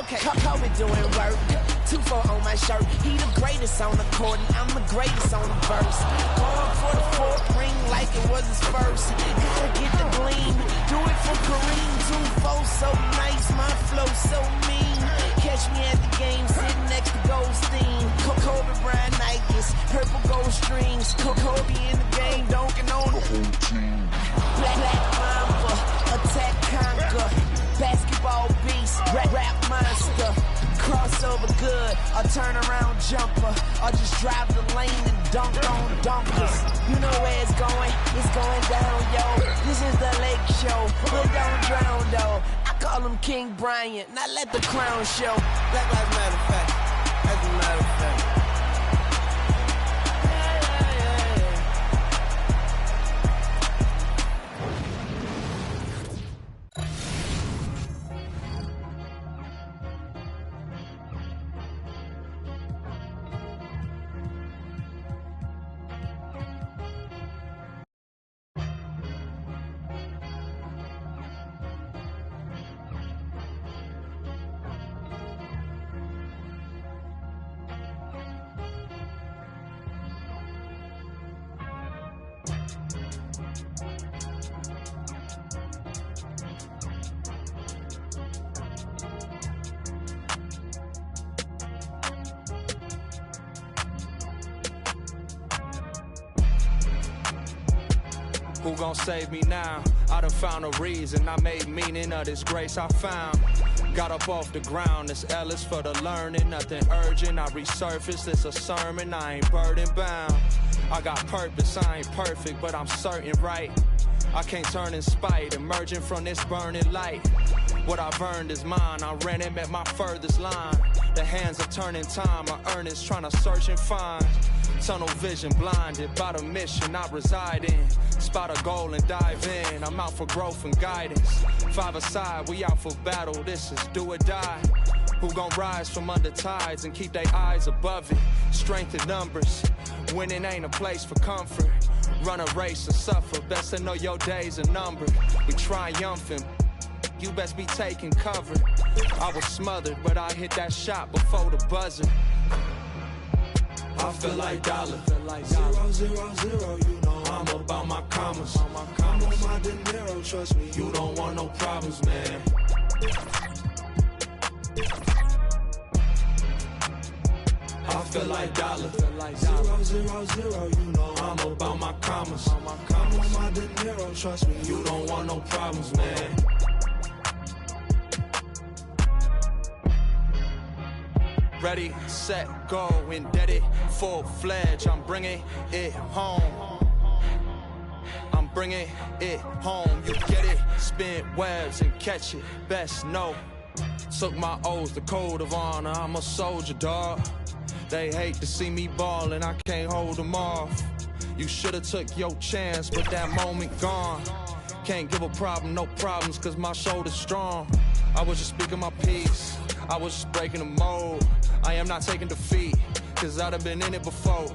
Okay, Kobe doing work. 2-4 on my shirt. He the greatest on the court, and I'm the greatest on the verse. Going for the fourth ring like it was his first. Gotta get the gleam. Do it for Kareem. 2-4 so nice, my flow so mean. Catch me at the game, sitting next to Goldstein. Kobe Bryant Nikes, purple gold strings. Kobe in the game, dunking on the whole team. Black Mamba, attack conquer. Basketball beast, rap monster. Crossover good, a turnaround jumper. Or just drive the lane and dunk on dunkers. You know where it's going down, yo. This is the Lake Show, but don't drown, though. I call him King Bryant, not let the crown show. Black Lives Matter fact, as a matter of fact. Who gon' save me now? I done found a reason. I made meaning of this grace I found. Got up off the ground, this L is for the learning. Nothing urgent, I resurfaced, it's a sermon. I ain't burden bound. I got purpose, I ain't perfect, but I'm certain right. I can't turn in spite, emerging from this burning light. What I've earned is mine, I ran and met my furthest line. The hands are turning time, my earnings trying to search and find. Tunnel vision blinded by the mission I reside in. Spot a goal and dive in, I'm out for growth and guidance. Five aside, we out for battle, this is do or die. Who gon' rise from under tides and keep their eyes above it? Strength in numbers, winning ain't a place for comfort. Run a race and suffer, best to know your days are numbered. We triumphant, you best be taking cover. I was smothered, but I hit that shot before the buzzer. I feel like dollar, 0, 0, 0, you know I'm about my commas. I'm on my De Niro, trust me, you don't want no problems, man. I feel like dollar, 0, 0, 0, you know I'm about my commas. I'm on my De Niro, trust me, you don't want no problems, man. Ready, set, go, indebted, full-fledged, I'm bringing it home. I'm bringing it home, you get it, spin webs and catch it, best know. Took my oaths, the code of honor, I'm a soldier, dawg. They hate to see me ballin', I can't hold them off. You should've took your chance, but that moment gone. Can't give a problem, no problems, cause my shoulder's strong. I was just speaking my piece, I was just breaking the mold. I am not taking defeat, cause I done been in it before.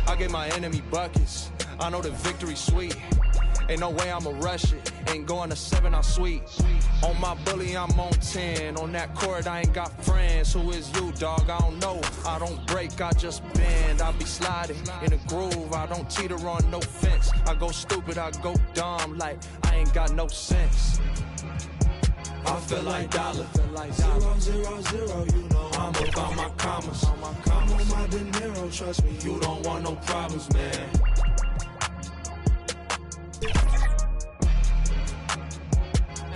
I gave my enemy buckets, I know the victory's sweet. Ain't no way I'ma rush it, ain't going to 7, I'm sweet. On my bully, I'm on 10, on that court, I ain't got friends. Who is you, dog? I don't know, I don't break, I just bend. I be sliding in a groove, I don't teeter on no fence. I go stupid, I go dumb, like I ain't got no sense. I feel like dollar, 0, 0, 0, you know I'm about my commas. I'm on my De Niro, trust me, you don't want no problems, man.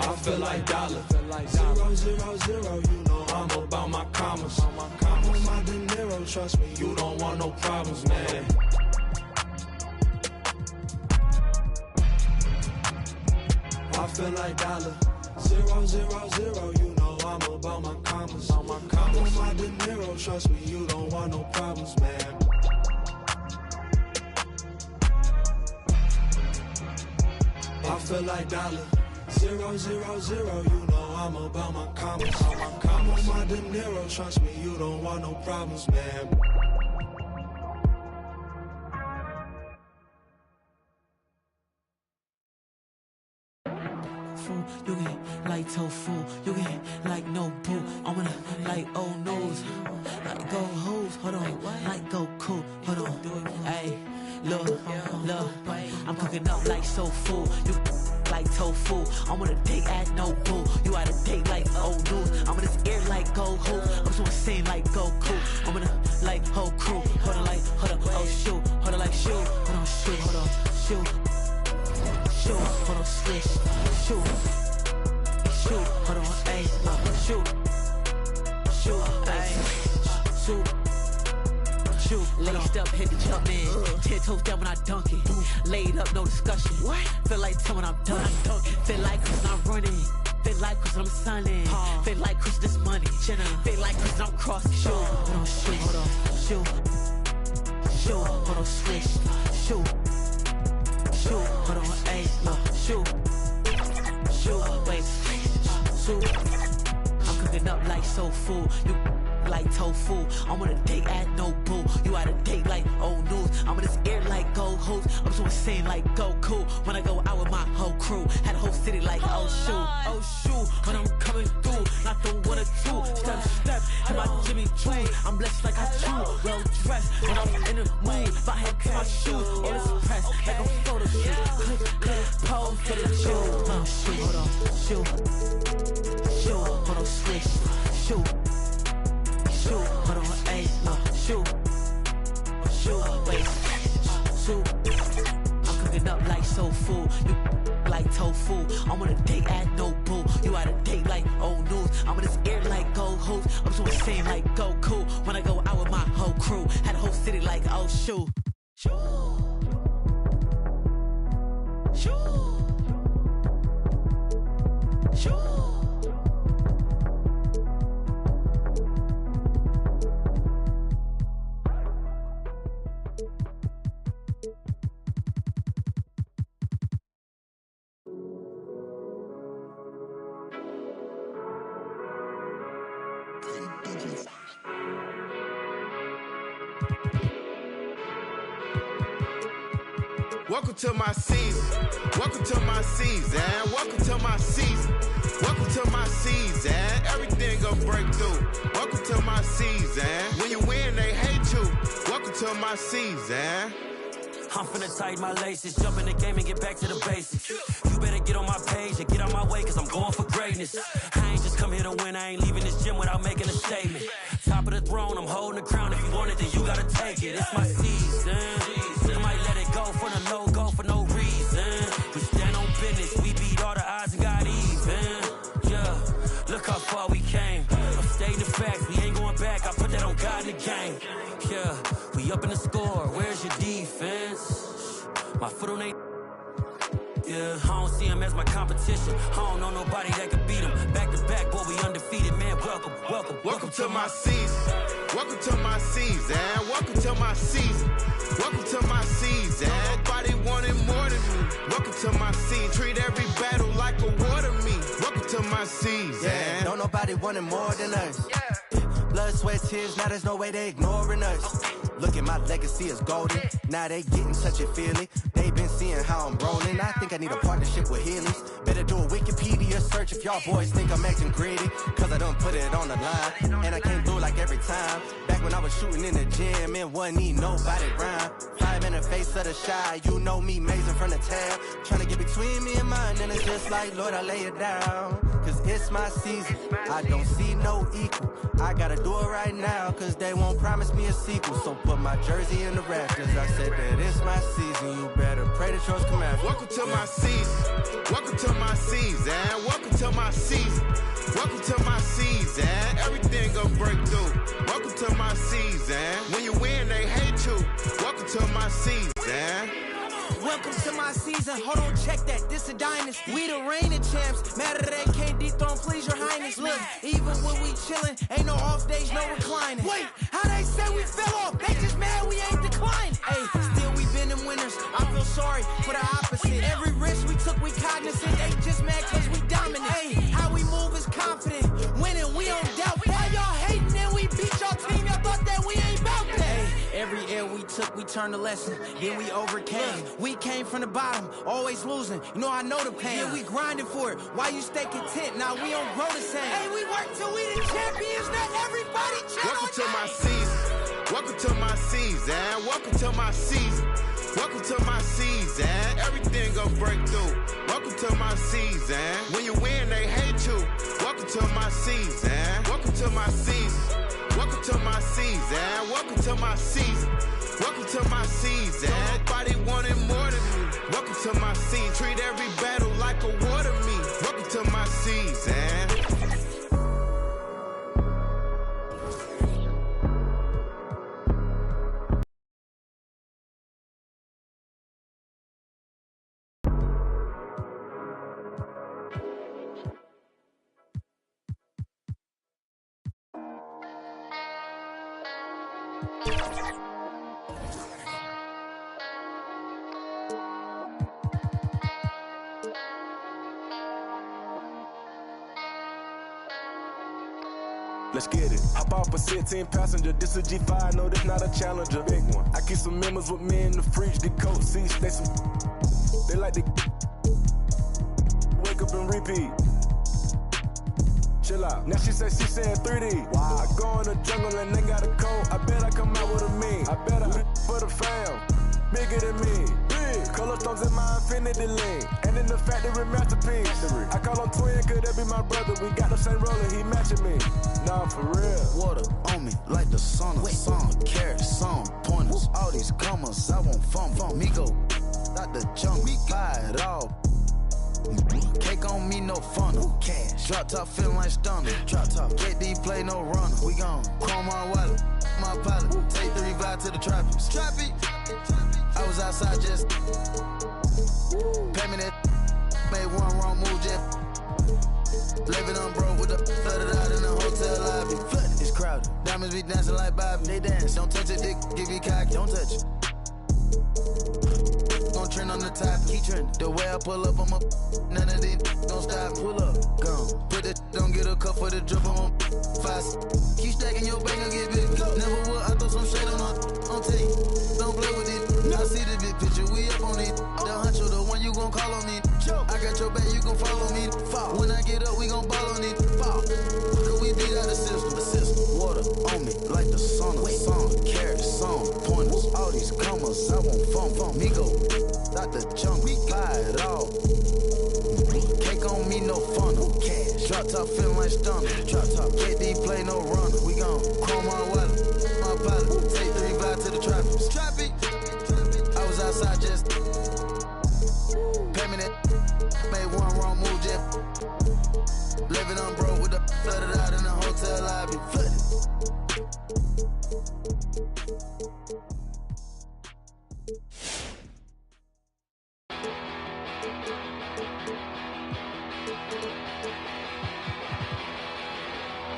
I feel like dollar, 0, 0, 0, you know I'm about my commas. I'm on my De Niro, trust me, you don't want no problems, man. I feel like dollar, 0, 0, 0, you know I'm about my commas. I'm on my De Niro, trust me, you don't want no problems, man. I feel like dollar 0, 0, 0. You know I'm about my commas. I'm on my De Niro, trust me, you don't want no problems, man. You get like tofu, you get like no boo. I'm gonna like old news, like go hoes, hold on, like go cool, hold on. Hey, look, I'm cooking up like soul food. You like tofu, I'm on a date at no boo. You at a date like old news. I'm in this ear like go hoes. I'm just gonna sing like go cool. I'm gonna like whole crew, hold on, oh shoot, hold on, like shoot, hold on, shoot, hold on, shoot. Shoot, hold on, swish, shoot, shoot, hold on, ayy, shoot, ayy, shoot, laced up, hit the jump in, 10 toes down when I dunk it, laid up, no discussion, feel like till when I'm done, feel like cause I'm running, feel like cause I'm signing, feel like cause this money, feel like cause I'm crossing, shoot, hold on, shoot, hold on, shoot, hold on, swish, shoot. Shoot, hold on, ayy, shoot, wait, shoot. I'm cooking up like soul food, you like tofu. I'm on a date at no boo. You at a date like old news. I'm in this air like gold hoes. I'm just gonna sing like go cool. When I go out with my whole crew, had a whole city like oh shoot. When I'm coming through, not the one or two. Step, in my Jimmy Choo. I'm blessed like I chew, well dressed. When I'm in the mood, if I had to my shoes, all this press like a photo shoot. Click, pose for the chill. Shoot, hold on, shoot, hold on, swish, shoot, hold on, ayy, shoot, wait, shoot. I'm cooking up like soul food, you like tofu. I'm on a date at no boo. You at a date like old news. I'm in this air like gold hoes. I'm just gonna sing like go cool. When I go out with my whole crew, had a whole city like oh shoot. Welcome to my season. Welcome to my season. Welcome to my season. Welcome to my season. Everything gon' break through. Welcome to my season. When you win, they hate you. Welcome to my season. I'm finna tighten my laces, jump in the game and get back to the basics. You better get on my page and get out my way, cause I'm going for greatness. I ain't just come here to win, I ain't leaving this gym without making a statement. Top of the throne, I'm holding the crown. If you want it, then you gotta take it. It's my season. You might let it go for the no-go for no reason. We stand on business, we beat all the odds and got even. Yeah, look how far we came. I'm stating the facts, we ain't going back. I put that on God in the game. Yeah, we up in the score, where's your defense? My foot on they... Yeah, I don't see him as my competition. I don't know nobody that could beat him. Back to back, boy, we undefeated, man. Welcome to my season. Welcome to my season. Welcome to my season. Welcome to my season. Nobody wanted more than me. Welcome to my season. Treat every battle like a war to me. Welcome to my season. Yeah, don't nobody want it more than us. Blood, sweat, tears, now there's no way they ignoring us. Look at my legacy is golden. Now they getting touch and feel it. They been seeing how I'm rolling. I think I need a partnership with Healers. Better do a Wikipedia search if y'all boys think I'm acting greedy. Cause I done put it on the line. And I came through like every time. Back when I was shooting in the gym and wasn't need nobody rhyme. 5 in the face of the shy. You know me, mazing from the tab. Trying to get between me and mine. And it's just like, Lord, I lay it down. Cause it's my season. I don't see no equal. I gotta do it right now. Cause they won't promise me a sequel. So put my jersey in the rafters. I said that it's my season. You better pray that yours come after. Welcome to my season. Welcome to my season. Welcome to my season. Welcome to my season. Everything gon' break through. Welcome to my season. When you win, they hate you. Welcome to my season. Welcome to my season. Hold on, check that. This a dynasty. We the reigning champs. Matter they can't dethrone, please your highness. Look, even when we chillin', ain't no off days, no reclining. Wait, how they say we fell off? They just mad we ain't declining. Hey, still we been in winners. I feel sorry for the opposite. Every risk we took, we cognizant. They just mad cause we dominant. Hey, how we move is confident. Winning, we don't doubt. Why y'all hating and we beat y'all team? Y'all thought that we ain't bout that. Hey, every L we took, we turned a lesson. Then we overcame. We came from the bottom, always losing. You know I know the pain. Yeah, we grinding for it. Why you stay content? Now we don't grow the same. Hey, we work till we the champions. Not everybody cheer. Welcome to my season. Welcome to my season. Welcome to my season. Welcome to my season. Everything gon' break through. Welcome to my season. When you win, they hate you. Welcome to my season. Welcome to my season. Welcome to my season. Welcome to my season. Welcome to my season. Nobody wanted more than me. Welcome to my season. Treat every battle like a war to me. Welcome to my season. Let's get it. Hop off a 16 passenger. This a G5, no, this not a Challenger. Big one. I keep some members with me in the fridge. The coat seats, they like to wake up and repeat. Chill out. Now she said she saying 3D. Wow. I go in the jungle and they got a coat. I bet I come out with a mean. I bet I for the fam. Bigger than me. Color stones in my infinity link. And in the factory masterpiece. I call him twin, could that be my brother? We got the same roller, he matching me. Nah, for real. Water on me like the sauna. Some carrots, some pointers. All these commas, I want fun. Me go out the junk, buy it all. Cake on me, no funnel. Cash. Drop top feeling like stunner. Drop top. KD play no runner. We gon' chrome my wallet, my pilot. Take 3 vibe to the trappies. Trappy. I was outside just pay me that. Made one wrong move, just living on broke with the flooded out in the hotel lobby. Flooded. It's crowded. Diamonds be dancing like Bobby. They dance. Don't touch it, dick. Give you cocky. Don't touch it. Gon' trend on the top. Keep trending. The way I pull up, I'm up. None of these gon' stop. Pull up. Gone. Put it. Don't get a cup for the drip on fast. Keep stacking your bank and get big. Never would. I throw some shade on tape. Don't play with it. I see the big picture, we up on it. The huncho, the one you gon' call on me. I got your back, you gon' follow me. When I get up, we gon' ball on it. Cause we beat out the system. Water on me like the sauna. Some carrots, some pointers. All these commas, I want fun. Me go out the junk, buy it all. Cake on me, no funnel. Cash. Drop top feeling like stunner. Drop top. KD play no runner. We gon' chrome my wallet, my pilot. Take 3 vibe to the trappies. Trappy. I was outside just pay me that. Made one wrong move, just living on broke with the flooded out in the hotel lobby. Flooded.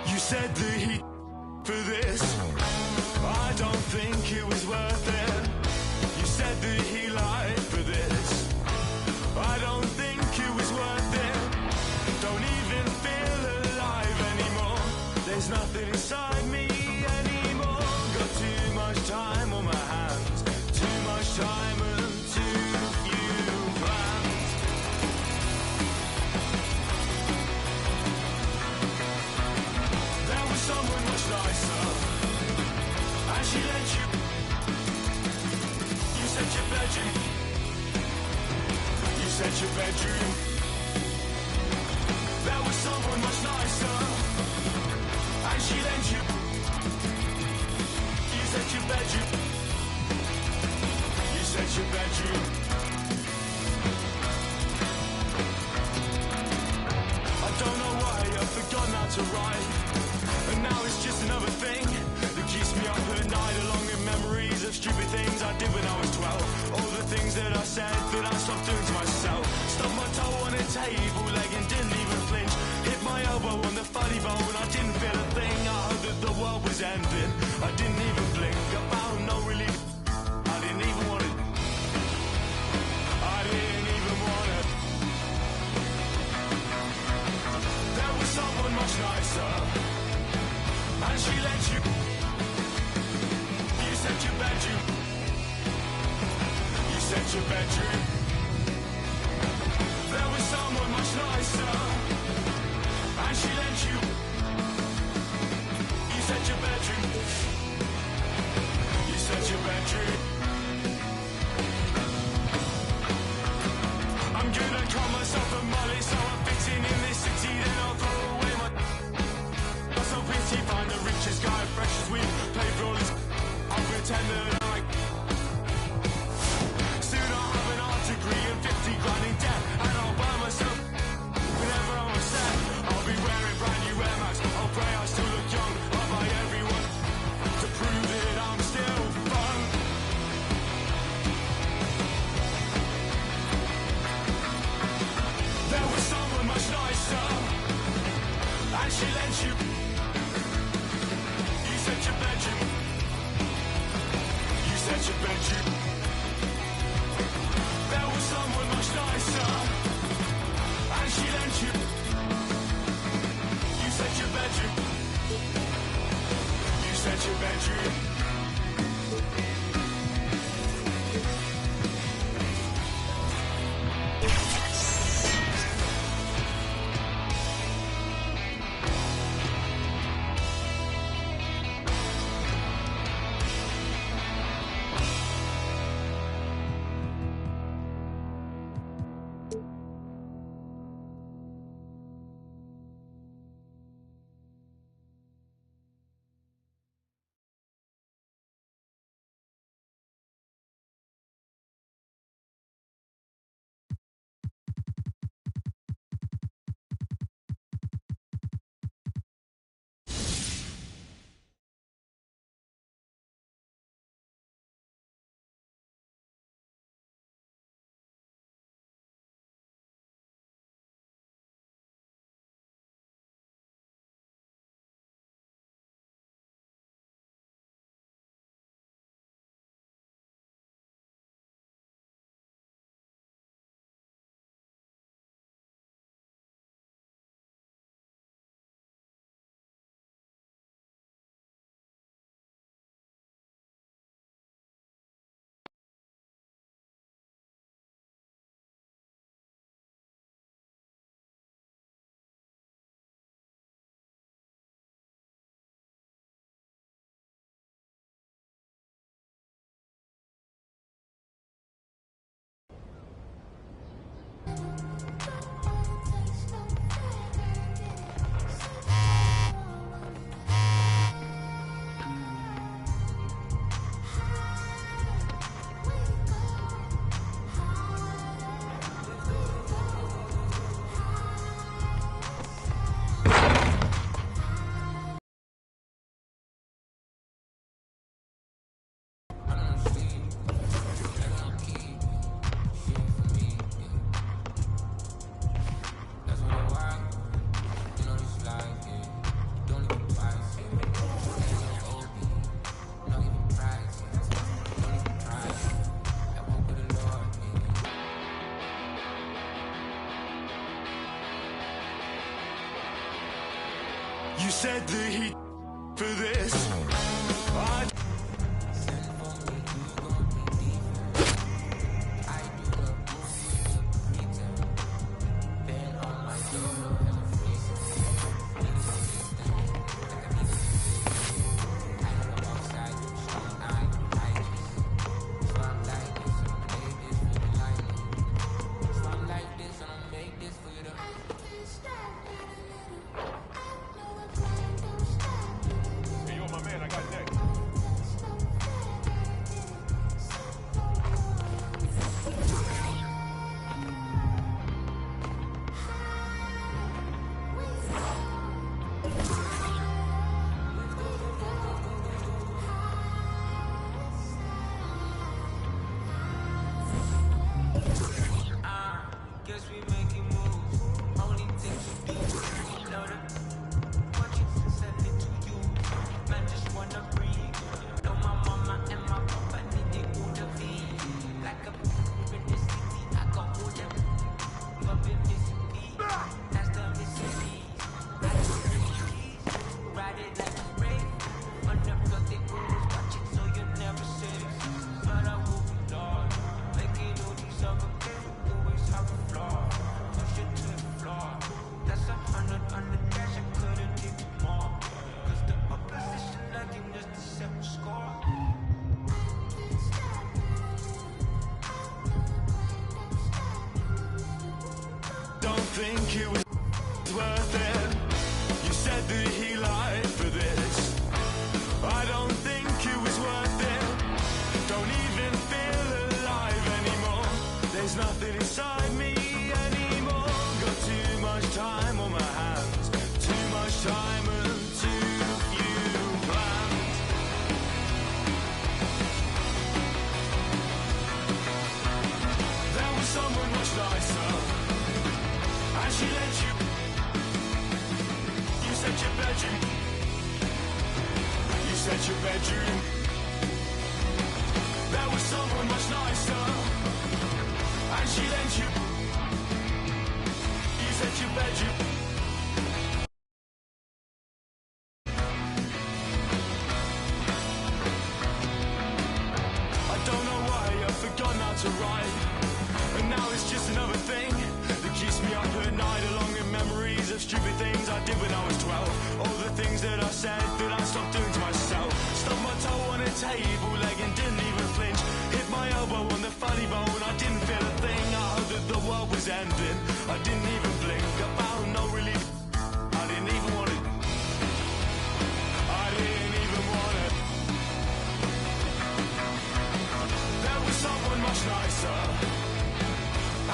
You said the heat for this. I don't think it was worth it. You said that he lied for this. I don't think it was worth it. Don't even feel alive anymore. There's nothing inside me anymore. Got too much time on my hands. Too much time and too few plans. There was someone much nicer, and she let you. You said your bedroom. You said your bedroom. There was someone much nicer, and she lent you. You said your bedroom. You said your bedroom. I don't know why I've forgotten how to write, and now it's just another thing that keeps me up at night, along with memories of stupid things I did when I was 12. All the things that I said stop doing to myself. Stubbed my toe on a table leg and didn't even flinch. Hit my elbow on the funny bone, I didn't feel a thing. I heard that the world was ending, I didn't even blink. I found no relief, I didn't even want it. I didn't even want it. There was someone much nicer, and she let you. You said your bedroom. You said your bedroom. There was someone much nicer, and she let you. You said your bedroom. You said your bedroom. I'm gonna call myself a mully, so I'm fitting in this city, then I'll throw away my. Got so pity, find the richest guy, fresh as we play for all this. I'll pretend that I. Soon I'll have an art degree and 50 grand in debt, and I'll buy myself whenever I'm upset. I'll be wearing brand new Air Max. I'll pray I still look young. I'll buy everyone to prove that I'm still fun. There was someone much nicer, and she let you. You said your bedroom. You said your bedroom. There was someone much nicer, and she lent you. You said your bedroom. You said your bedroom. You said that he for this. I think it was worth it. You said that he lied for this. I don't think it was worth it. Don't even feel alive anymore. There's nothing inside me anymore. Got too much time on my hands. Too much time and too few plans. There was someone much nicer, and she let you. You said your bedroom. You said your bedroom. There was someone much nicer, and she lent you. You said your bedroom. I don't know why I've forgotten how to write, and now it's just another thing that keeps me up at night, along with memories of stupid things I did when I was 12. All the things that I said that I stopped doing to myself. Stubbed my toe on a table leg and didn't even flinch. Hit my elbow on the funny bone, I didn't feel a thing. I heard that the world was ending, I didn't even blink. I found no relief, I didn't even want it. I didn't even want it. There was someone much nicer,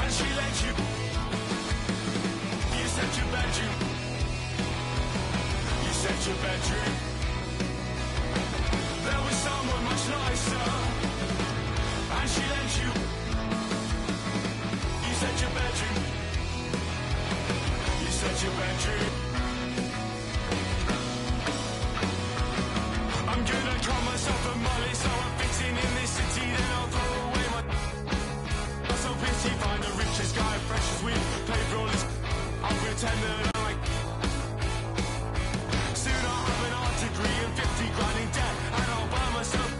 and she let you. You said your bedroom. You said your bedroom. There was someone much nicer, and she let you. You said your bedroom. You said your bedroom. I'm gonna call myself a molly, so I'm fixing in this city, then I'll throw away my. I'm so busy, find the richest guy, fresh as weed, pay for all his. I'll pretend that I'm like. Soon I'll have an art degree and 50 grand in debt, and I'll buy myself.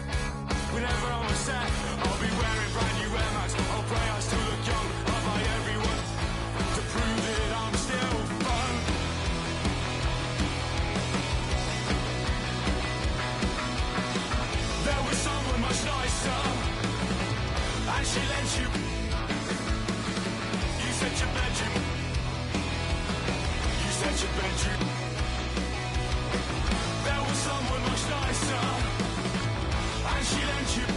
Whenever I'm upset, I'll be wearing brand new Air Max. I'll pray I still look young. I'll buy everyone to prove that I'm still fun. There was someone much nicer, and she lent you. You said your bedroom. You said your bedroom. There was someone much nicer, and she lent you.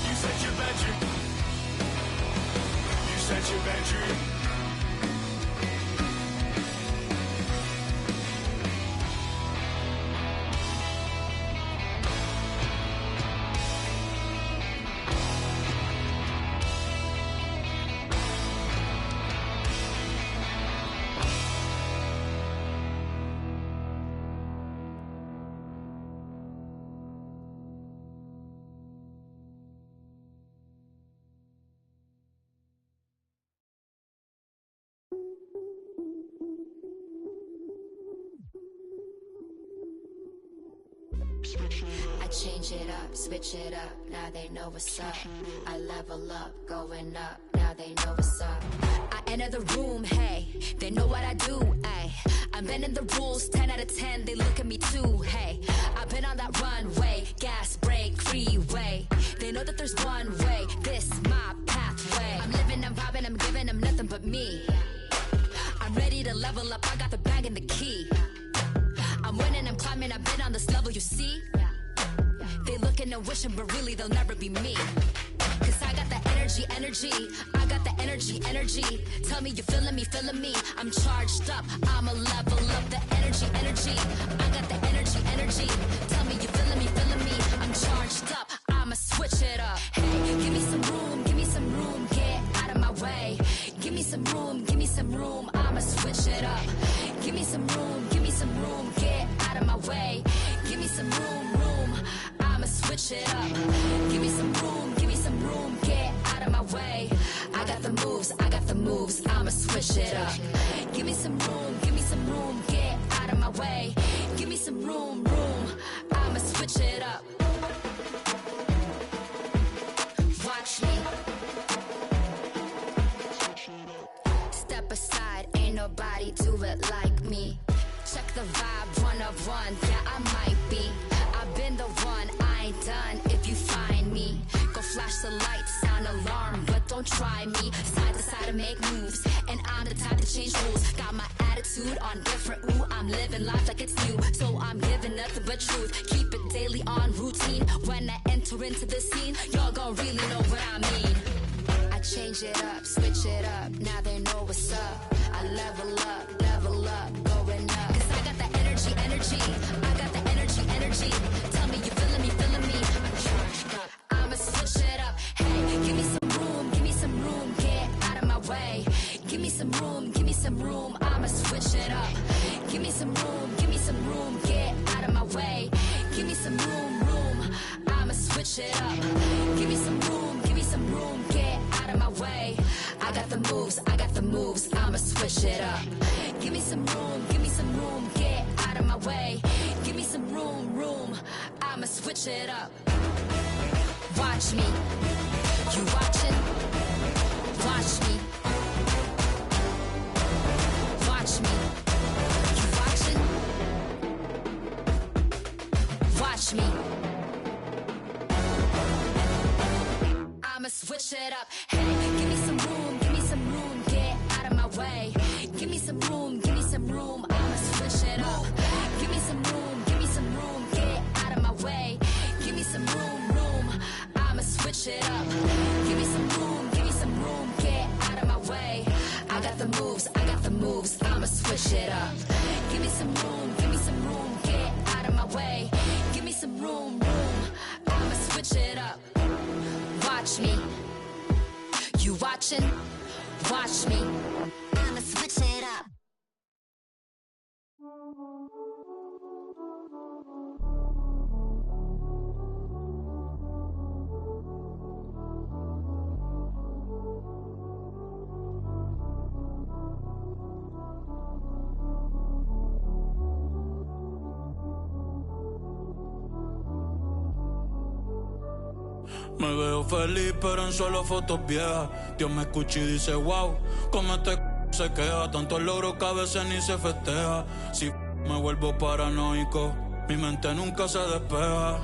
You said your bedroom. You said your bedroom. I change it up, switch it up, now they know what's up. I level up, going up, now they know what's up. I enter the room, hey, they know what I do, ay. I'm bending the rules, 10 out of 10, they look at me too, hey. I've been on that runway, gas, brake, freeway. They know that there's one way, this my pathway. I'm living, I'm vibing, I'm giving them nothing but me. I'm ready to level up, I got the bag and the key. I'm winning, I'm climbing, I've been on this level, you see? They looking and wishing, but really they'll never be me. Cause I got the energy, I got the energy. Tell me you feeling me, I'm charged up, I'ma level up the energy. I got the energy. Tell me you feeling me, I'm charged up, I'ma switch it up. Hey, give me some room, get out of my way. Give me some room, I'ma switch it up. Give me some room, get out of my way. Give me some room, I'ma switch it up. Give me some room, get out of my way. I got the moves, I'ma switch it up. Give me some room, get out of my way. Give me some room, I'ma switch it up. Watch me. Step aside, ain't nobody do it like me. Check the vibe, 1 of 1, yeah I might be. I've been the one, I ain't done if you find me. Go flash the lights, sound alarm, but don't try me. Side to side to make moves, and I'm the type to change rules. Got my attitude on different, ooh, I'm living life like it's new. So I'm giving nothing but truth, keep it daily on routine. When I enter into the scene, y'all gon' really know what I mean. I change it up, switch it up, now they know what's up. I level up, going up. Cause I got the energy, I got the energy. Tell me you feeling me, I'm charged up. I'ma switch it up, hey, give me some room, get out of my way. Give me some room, I'ma switch it up. Give me some room, get out of my way. Give me some room, I'ma switch it up. Give me some room, get out of my way. I got the moves, I'ma switch it up. Give me some room, get out of my way. Give me some room, I'ma switch it up. Watch me, you watching? Watch me. Watch me, you watching? Watch me. I'ma switch it up. Hey, give me some room, get out of my way. Give me some room, I'ma switch it up. Give me some room, get out of my way. Give me some room, I'ma switch it up. Give me some room, get out of my way. I got the moves, I'ma switch it up. Give me some room, get out of my way. Give me some room, I'ma switch it up. Watch me, you watching? Watch me, I'ma switch it up. Me veo feliz pero en solo fotos viejas. Dios me escucha y dice wow, como este se queja. Tantos logros que a veces ni se festeja. Si me vuelvo paranoico, mi mente nunca se despeja.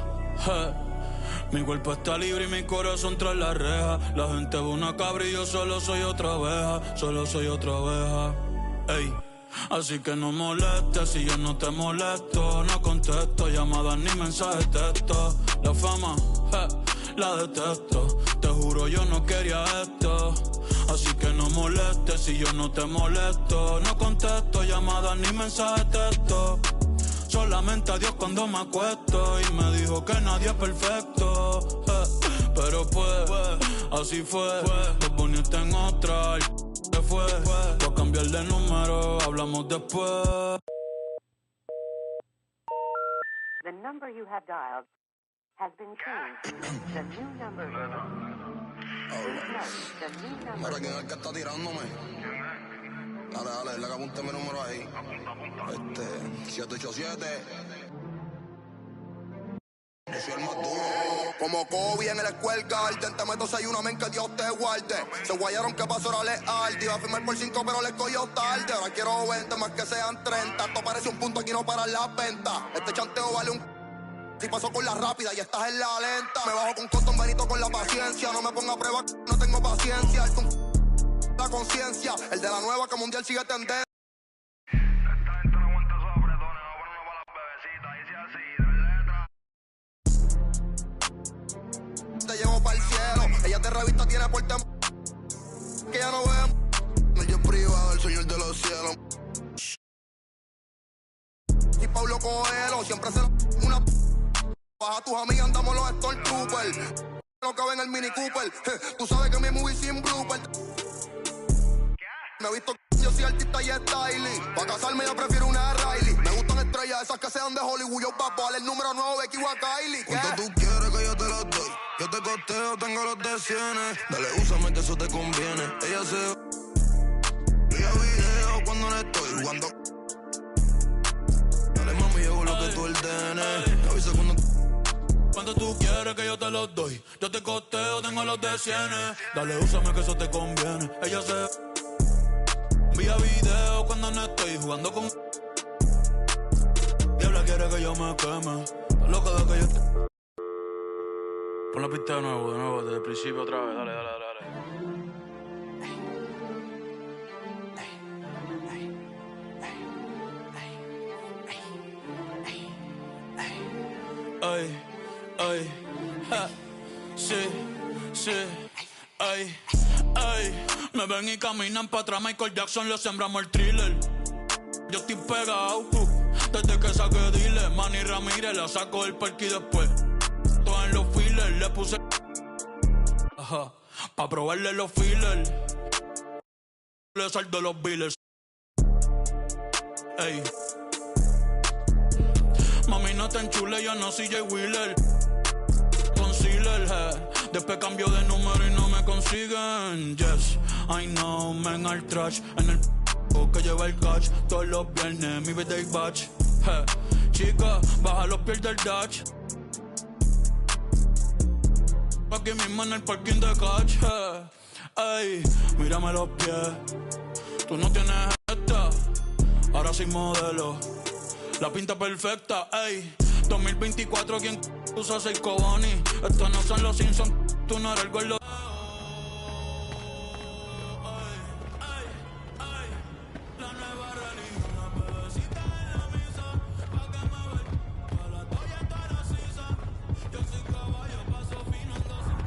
Mi cuerpo está libre y mi corazón tras la reja. La gente ve una cabra y yo solo soy otra oveja. Ey, así que no molestes si yo no te molesto. No contesto llamadas ni mensajes de texto. La fama, la detesto. Te juro yo no quería esto. Así que no molestes si yo no te molesto. No contesto llamadas ni mensajes de texto. Solamente a Dios cuando me acuesto. Y me dijo que nadie es perfecto. Pero pues, así fue. Te poniste en otra y se fue. Voy a cambiar de número, hablamos después. The number you have dialed has been changed. The new number Mira, ¿quién es el que está tirándome? Dale, le apunte mi número ahí. 787. Yo soy el más duro. Como Kobe en el Square Garden. Te meto 6 men que Dios te guarde. Se guayaron que pasó era leal. Te iba a firmar por 5 pero le cogió tarde. Ahora quiero 20 más que sean 30. Esto parece un punto, aquí no paran las ventas. Este chanteo vale un... Si paso con la rápida y estás en la lenta. Me bajo con Cotton Benito con la paciencia. No me ponga a prueba, no tengo paciencia. La conciencia, el de la nueva que mundial sigue tendencia. Esta gente no aguanta esos apretones, no ponen para las bebecitas, dice así, de letra. Te llevo para el cielo, ella de revista tiene porte que ya no ve. Medio privado, el señor de los cielos. Y Pablo Coelho, siempre se una... Baja tus amigas, andamos los Stormtroopers. Lo que ven el Mini Cooper. Tú sabes que mi movie sin blooper. Me he visto yo soy artista y styling. Pa' casarme yo prefiero una Riley. Me gustan estrellas esas que sean de Hollywood. Yo papo, el número 9 Becky o a Kylie. ¿Cuánto tú quieres que yo te los doy? Yo te costeo, tengo los de cienes. Dale, úsame que eso te conviene. Ella se... Vía video cuando no estoy jugando. Dale mami, llevo lo que tú ordenes. Me avisa cuando... Cuando tú quieres que yo te los doy. Yo te costeo, tengo los de cienes. Dale, úsame que eso te conviene. Ella se... Vía video cuando no estoy jugando con... Diabla quiere que yo me queme. Está loca de que yo... Pon la pista de nuevo, desde el principio otra vez. Dale. Ay, ja, sí, ay. Me ven y caminan pa' atrás, Michael Jackson le sembramos el thriller. Yo estoy pegado, desde que saqué dile. Manny Ramírez la saco del parque y después todo en los fillers le puse ajá, pa' probarle los fillers. Le saldo los billers. Ey, mami no te enchule, yo no soy Jay Wheeler. Concealer, después cambio de número y no me consiguen. Yes, I know, men al trash. En el que lleva el catch. Todos los viernes, mi birthday batch. Chica, baja los pies del dash. Aquí mismo en el parking de catch. Ey, mírame los pies. Tú no tienes esta. Ahora soy modelo. La pinta perfecta, ey. 2024, ¿quién usa 6 Cobani? Estos no son los Simpsons, tú no eres el gordo. La nueva religión, una bebecita en la misa. Pa' que me ver, pa' la toalla está la sisa. Yo soy caballo, paso fino, ando sin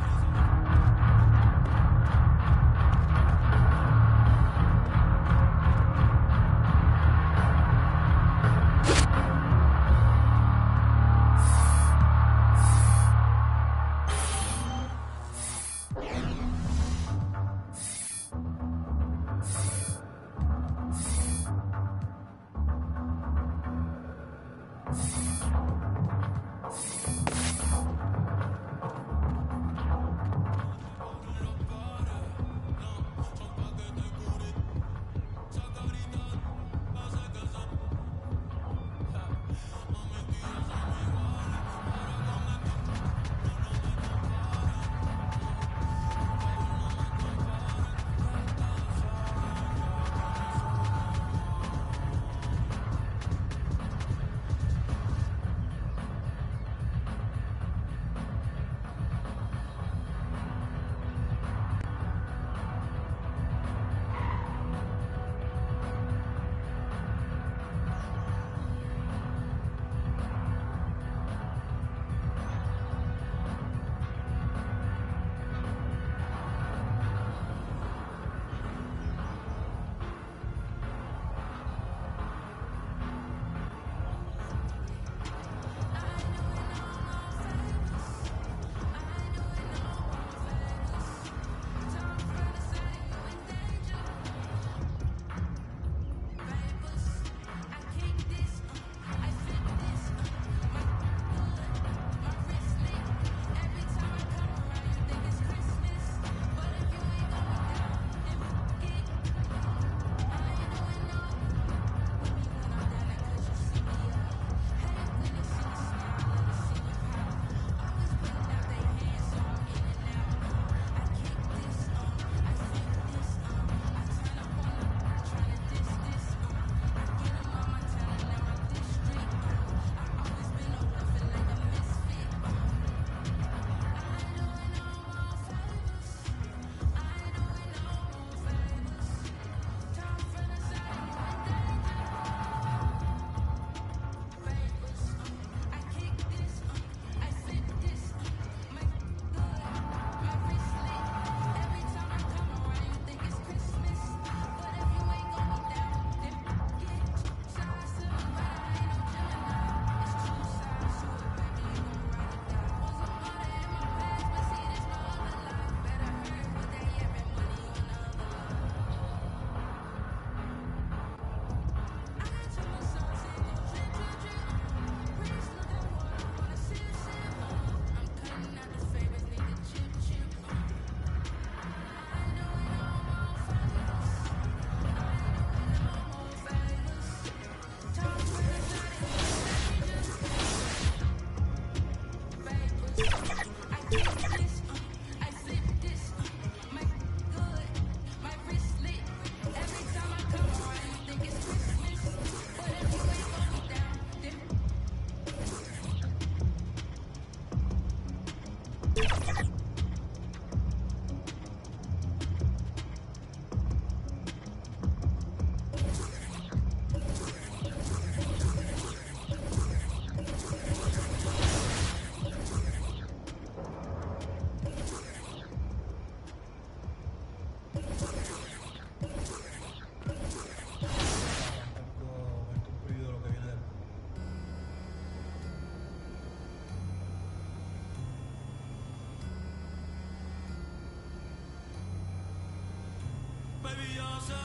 Baby, yo sé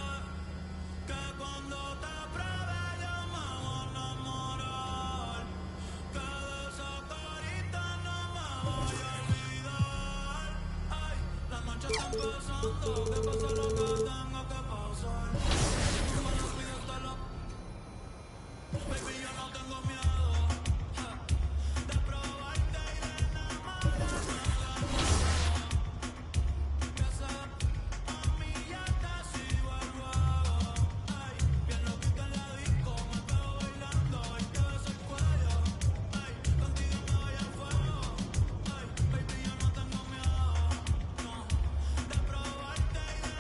que cuando te pruebe yo me voy a enamorar, que de esa carita no me voy a olvidar. Ay, la noche está empezando, que pase lo que tenga que pasar. Tú me lo pides, te lo... Baby, yo no tengo miedo de probarte y de enamorarme de nuevo. Que sé, mami, ya te sigo el juego. Ay, bien loquito en la disco, me quedo bailando y te beso el cuello. Ay, contigo me voy al fuego. Ay, baby, yo no tengo miedo, no, de probarte y de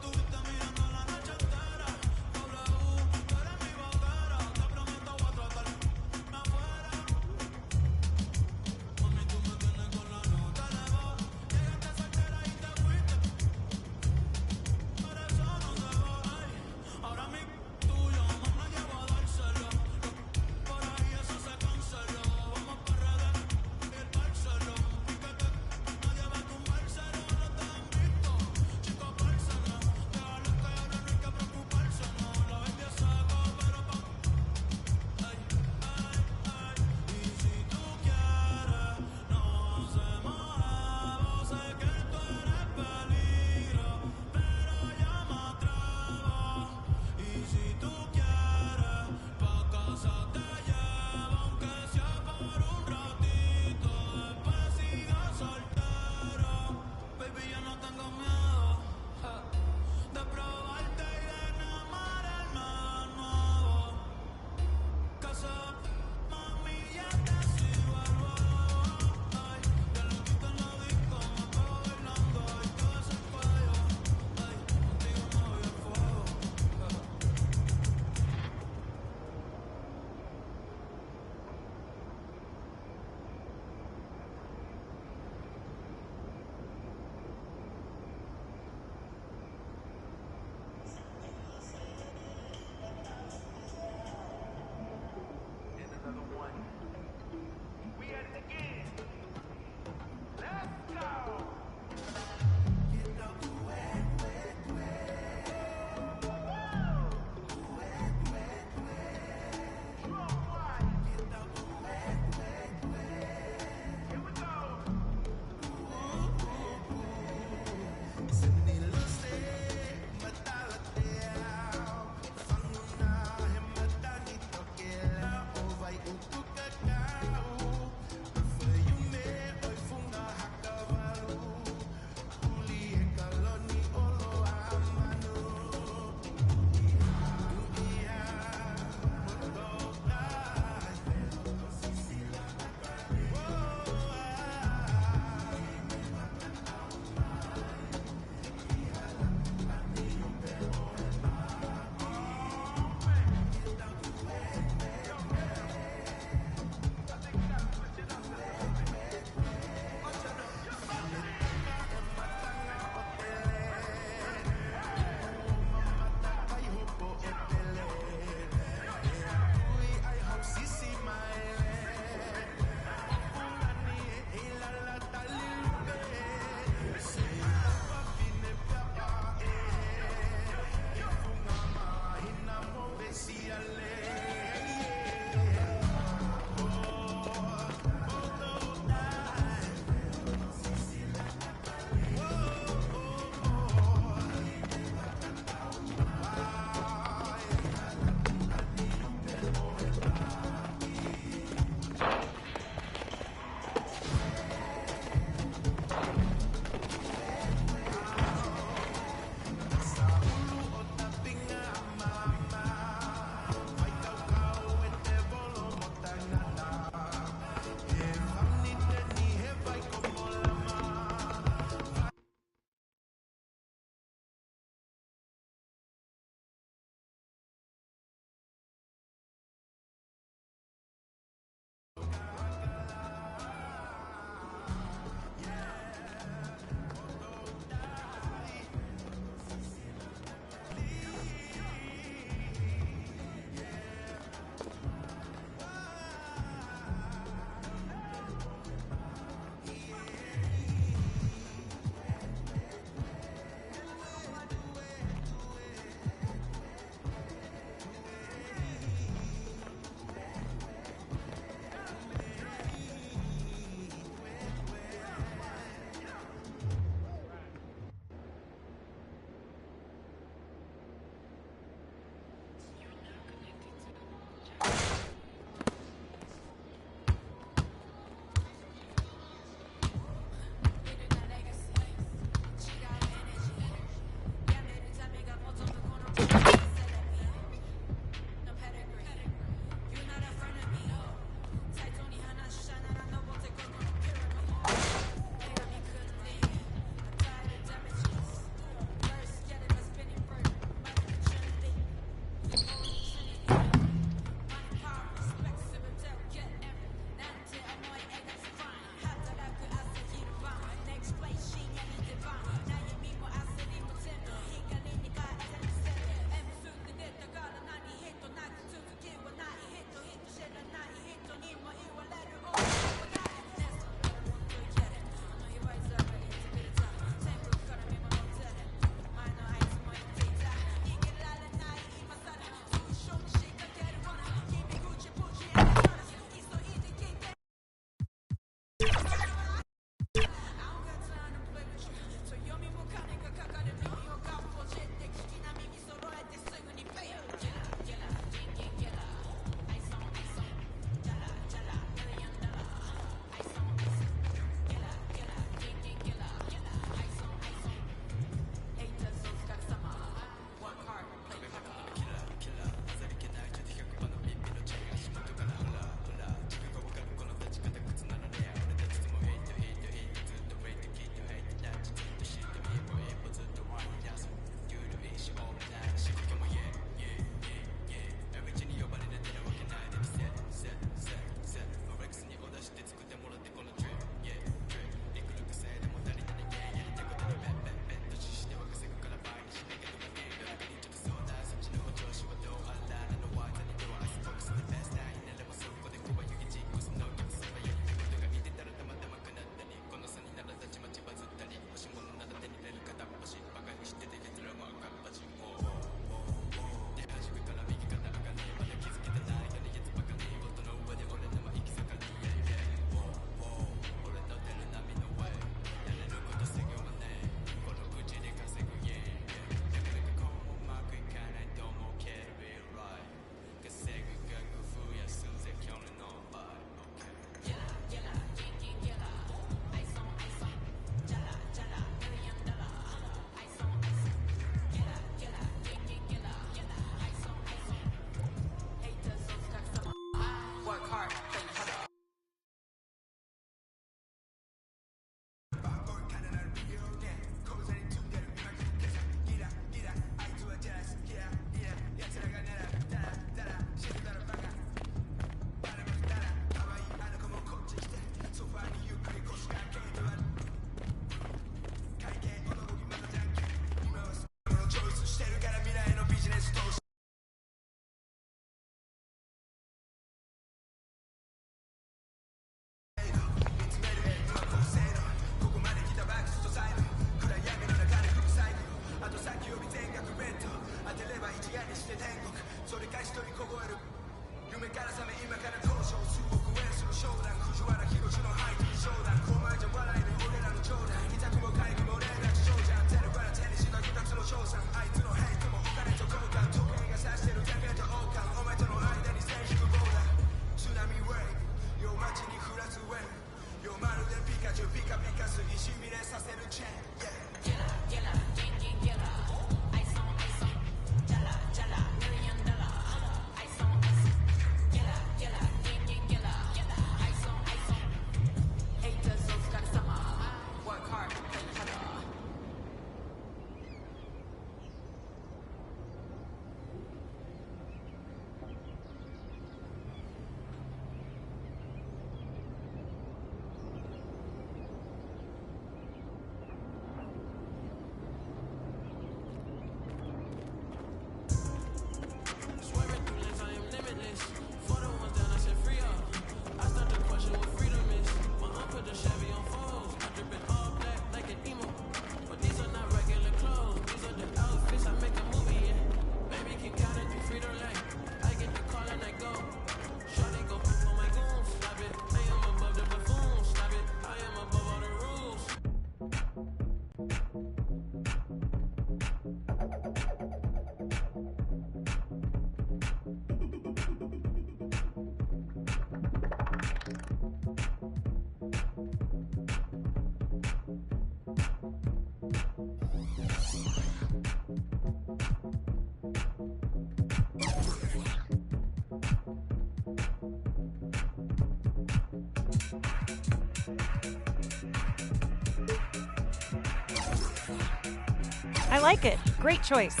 I like it. Great choice.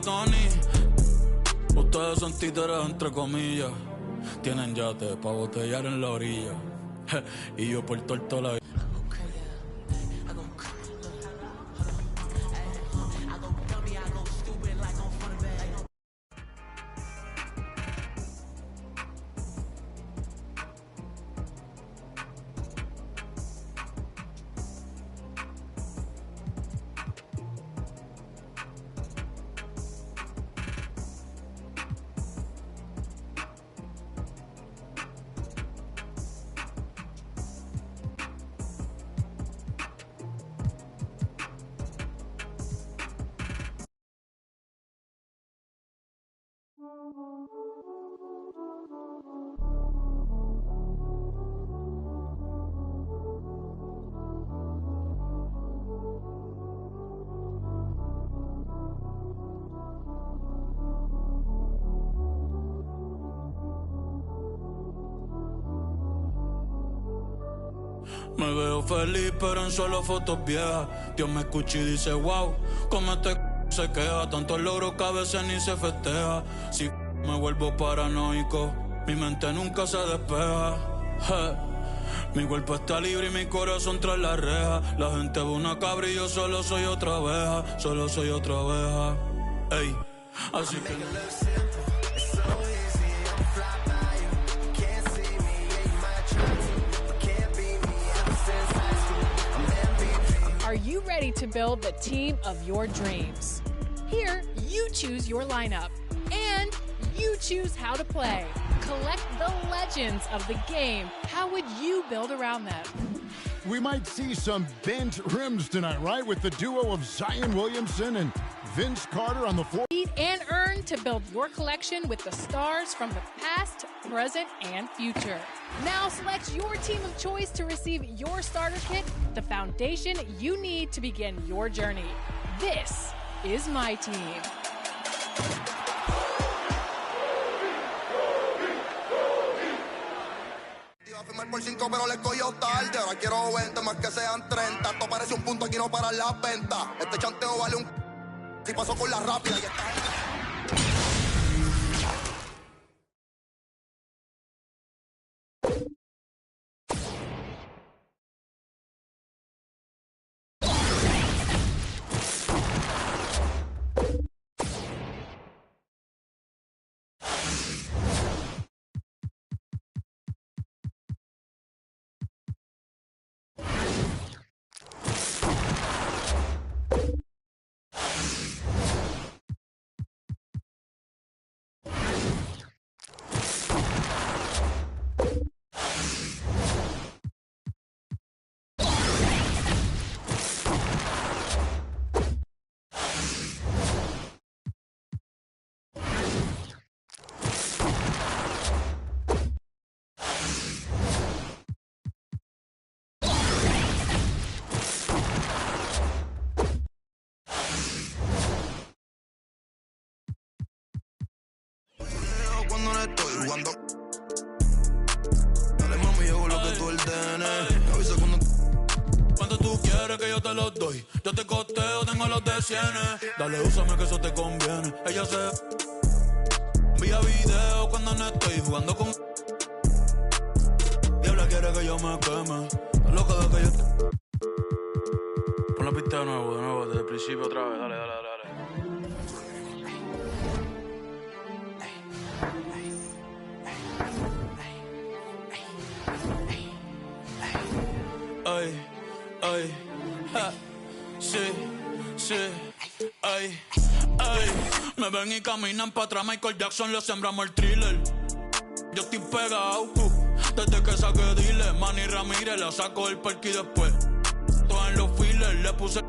Tony, ustedes son títeres entre comillas. Tienen yate pa' botellar en la orilla. Y yo por torto la... Me veo feliz pero en solo fotos viejas. Dios me escucha y dice wow, como este se queja. Tantos logros que a veces ni se festeja. Si me vuelvo paranoico, mi mente nunca se despeja. Mi cuerpo está libre y mi corazón tras la reja. La gente ve una cabra y yo solo soy otra abeja. Solo soy otra abeja. Ey, así que Are you ready to build the team of your dreams? Here, you choose your lineup, and you choose how to play. Collect the legends of the game. How would you build around them? We might see some bent rims tonight, right? With the duo of Zion Williamson and Vince Carter on the floor. Eat and earn to build your collection with the stars from the past, present, and future. Now select your team of choice to receive your starter kit, the foundation you need to begin your journey. This is my team. Por 5 pero le cogió tarde. Ahora quiero 20 más que sean 30. Esto parece un punto, aquí no para la venta. Este chanteo vale un... Si pasó con la rápida y está... jugando. Dale mami, yo hago lo que tú ordenes. Me avisa cuando. Cuando tú quieres que yo te los doy, yo te costeo, tengo los de cienes. Dale, úsame que eso te conviene. Ella se envía videos cuando no estoy jugando con. Diabla quiere que yo me queme. La loca de que yo. Pon la pista de nuevo, desde el principio otra vez. Dale. Ay, ja, sí, ay. Me ven y caminan para atrás, Michael Jackson, le sembramos el thriller. Yo estoy pegado, desde que saqué dile. Manny Ramírez, la saco el parque y después todo en los fillers, le puse.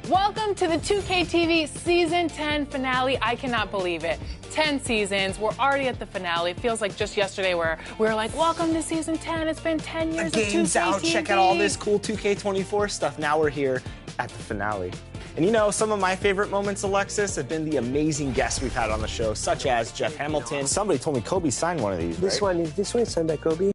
Welcome to the 2K TV Season 10 finale. I cannot believe it. 10 seasons. We're already at the finale. It feels like just yesterday where we were like, welcome to Season 10. It's been 10 years the of 2K game's out. TV. Check out all this cool 2K24 stuff. Now we're here at the finale. And you know, some of my favorite moments, Alexis, have been the amazing guests we've had on the show, such as Jeff Hamilton. Somebody told me Kobe signed one of these, This one is signed by Kobe.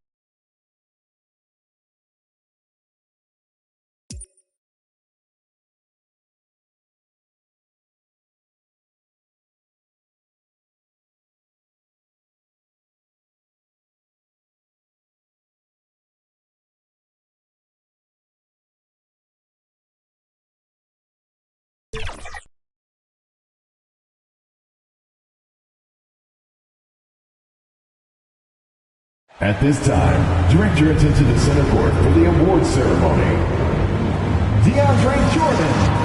At this time, direct your attention to center court for the awards ceremony. DeAndre Jordan.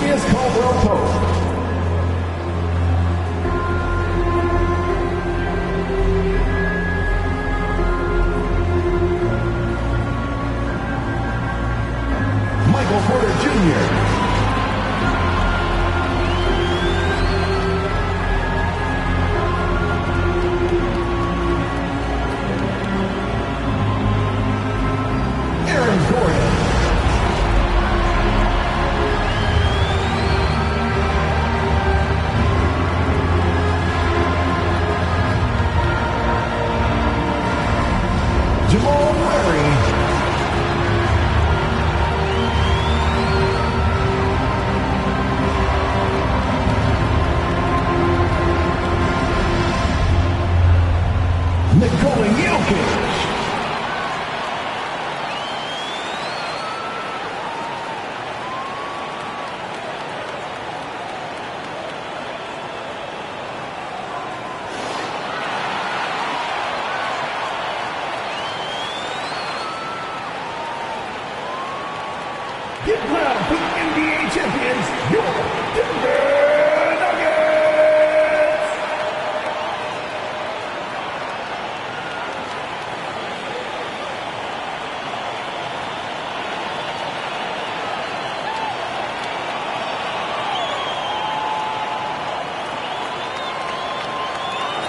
Julius Caldwell-Pope. Michael Porter Jr. Aaron Gordon. Jamal Murray. Nikola Jokic. Get proud, the NBA champions, your Denver Nuggets!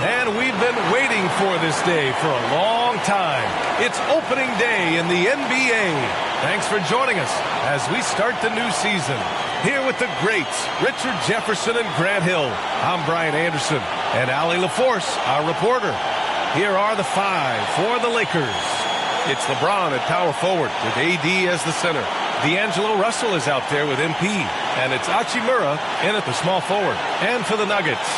And we've been waiting for this day for a long time. It's opening day in the NBA. Thanks for joining us as we start the new season. Here with the greats, Richard Jefferson and Grant Hill. I'm Brian Anderson and Allie LaForce, our reporter. Here are the five for the Lakers. It's LeBron at power forward with AD as the center. D'Angelo Russell is out there with MP. And it's Hachimura in at the small forward. And for the Nuggets,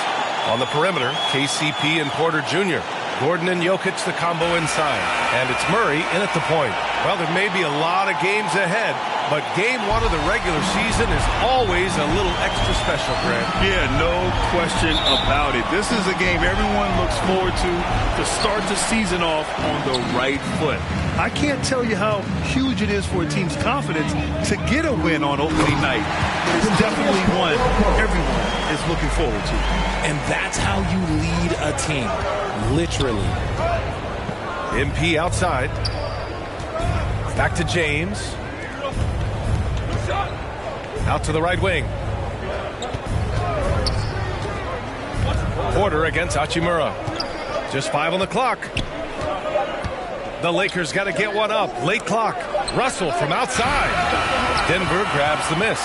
on the perimeter, KCP and Porter Jr. Gordon and Jokic, the combo inside. And it's Murray in at the point. Well, there may be a lot of games ahead, but game one of the regular season is always a little extra special, Grant. Yeah, no question about it. This is a game everyone looks forward to start the season off on the right foot. I can't tell you how huge it is for a team's confidence to get a win on opening night. It's definitely one everyone is looking forward to. And that's how you lead a team. Literally. MP outside. Back to James. Out to the right wing. Porter against Hachimura. Just 5 on the clock. The Lakers got to get one up. Late clock. Russell from outside. Denver grabs the miss.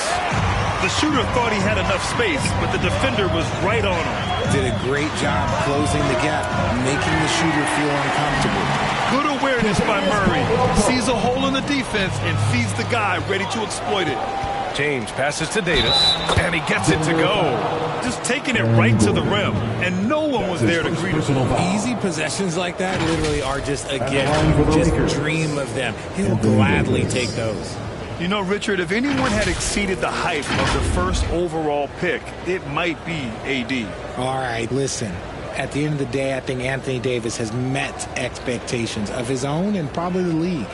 The shooter thought he had enough space, but the defender was right on him. Did a great job closing the gap, making the shooter feel uncomfortable. Good awareness by Murray. Sees a hole in the defense and feeds the guy ready to exploit it. James passes to Davis, and he gets it to go. Just taking it right to the rim, and no one was there to greet him. Easy possessions like that literally are just a gift. Just dream of them. He'll gladly take those. You know, Richard, if anyone had exceeded the hype of the first overall pick, it might be AD. All right, listen. At the end of the day, I think Anthony Davis has met expectations of his own and probably the league.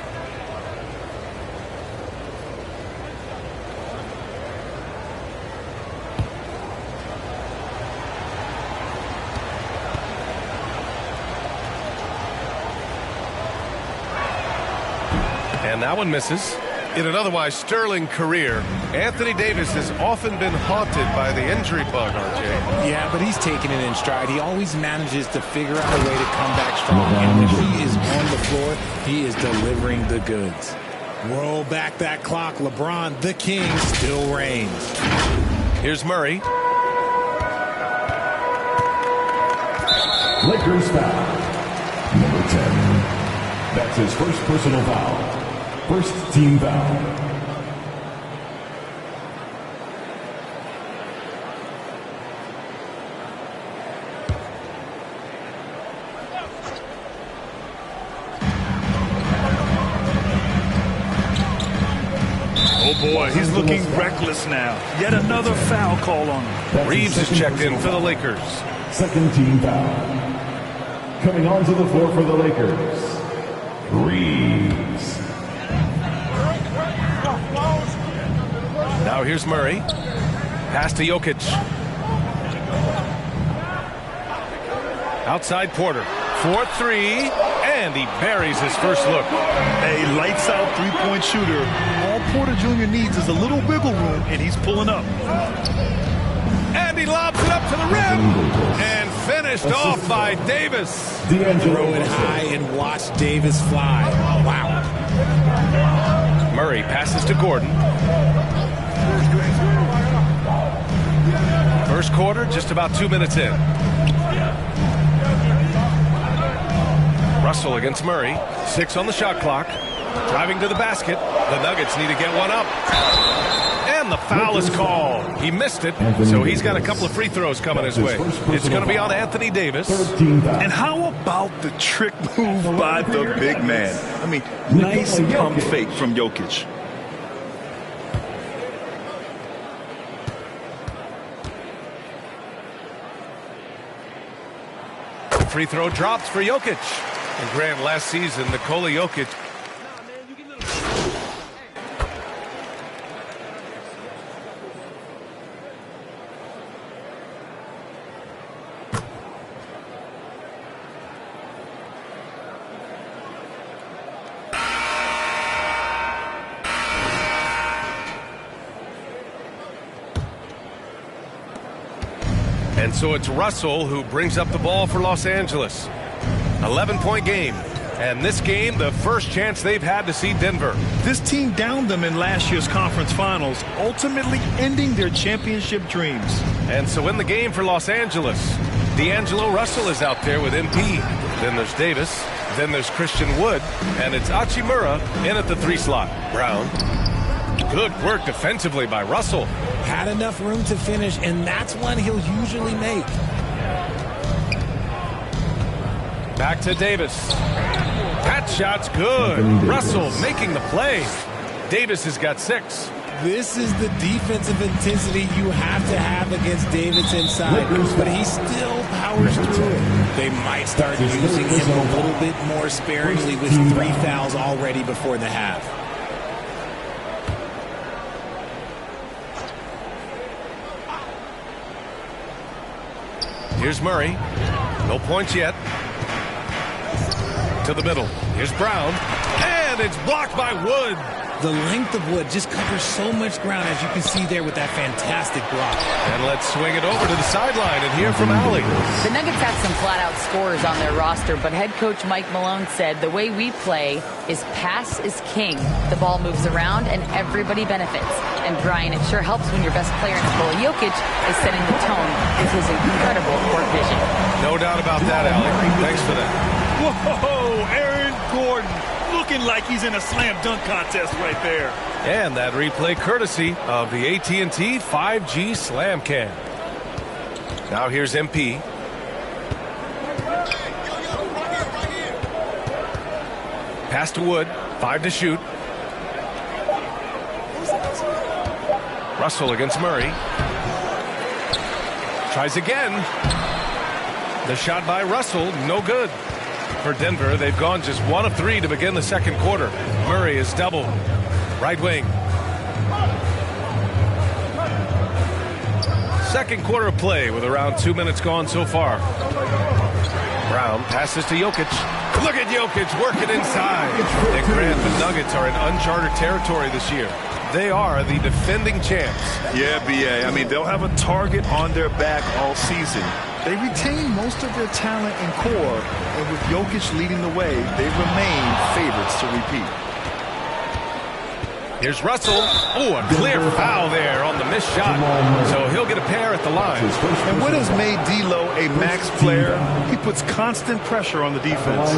And that one misses. In an otherwise sterling career, Anthony Davis has often been haunted by the injury bug, RJ. Yeah, but he's taking it in stride. He always manages to figure out a way to come back strong. And when he is on the floor, he is delivering the goods. Roll back that clock. LeBron, the king, still reigns. Here's Murray. Lakers foul. Number 10. That's his first personal foul. First team foul. Oh boy, he's looking reckless now. Yet another foul call on him. Reeves is checked in for the Lakers. Second team foul. Coming onto the floor for the Lakers, Reeves. Now here's Murray. Pass to Jokic. Outside Porter. 4-3, and he buries his first look. A lights-out three-point shooter. All Porter Jr. needs is a little wiggle room, and he's pulling up. And he lobs it up to the rim, and finished off by Davis. Throw it high and watch Davis fly. Wow. Murray passes to Gordon. First quarter, just about 2 minutes in. Russell against Murray. 6 on the shot clock. Driving to the basket. The Nuggets need to get one up. And the foul is called. He missed it, so he's got a couple of free throws coming his way. It's going to be on Anthony Davis. And how about the trick move by the big man? I mean, nice pump fake from Jokic. Free throw drops for Jokic. And Grant, last season, Nikola Jokic. And so it's Russell who brings up the ball for Los Angeles. 11-point game. And this game, the first chance they've had to see Denver. This team downed them in last year's conference finals, ultimately ending their championship dreams. And so in the game for Los Angeles, D'Angelo Russell is out there with MP. Then there's Davis. Then there's Christian Wood. And it's Hachimura in at the 3 slot. Brown. Good work defensively by Russell. Had enough room to finish, and that's one he'll usually make. Back to Davis. That shot's good. Russell making the play. Davis has got 6. This is the defensive intensity you have to have against Davis inside, but he still powers through it. They might start using him a little bit more sparingly with 3 fouls already before the half. Here's Murray. No points yet. To the middle. Here's Brown. And it's blocked by Wood. The length of Wood just covers so much ground, as you can see there with that fantastic block. And let's swing it over to the sideline and hear from Allie. The Nuggets have some flat-out scorers on their roster, but head coach Mike Malone said the way we play is pass is king. The ball moves around and everybody benefits. And Brian, it sure helps when your best player, Nikola Jokic, is setting the tone with his incredible court vision. No doubt about that, Allie. Thanks for that. Whoa, Aaron Gordon. Looking like he's in a slam dunk contest right there. And that replay courtesy of the AT&T 5G Slam Cam. Now here's MP. Pass to Wood. 5 to shoot. Russell against Murray. Tries again. The shot by Russell, no good. For Denver, they've gone just 1 of 3 to begin the second quarter. Murray is doubled. Right wing. Second quarter of play with around 2 minutes gone so far. Brown passes to Jokic. Look at Jokic working inside. And Grant, the Nuggets are in uncharted territory this year. They are the defending champs. Yeah, BA. I mean, they'll have a target on their back all season. They retain most of their talent and core, and with Jokic leading the way, they remain favorites to repeat. Here's Russell. Oh, a clear foul there on the missed shot. So he'll get a pair at the line. And what has made D'Lo a max player? He puts constant pressure on the defense.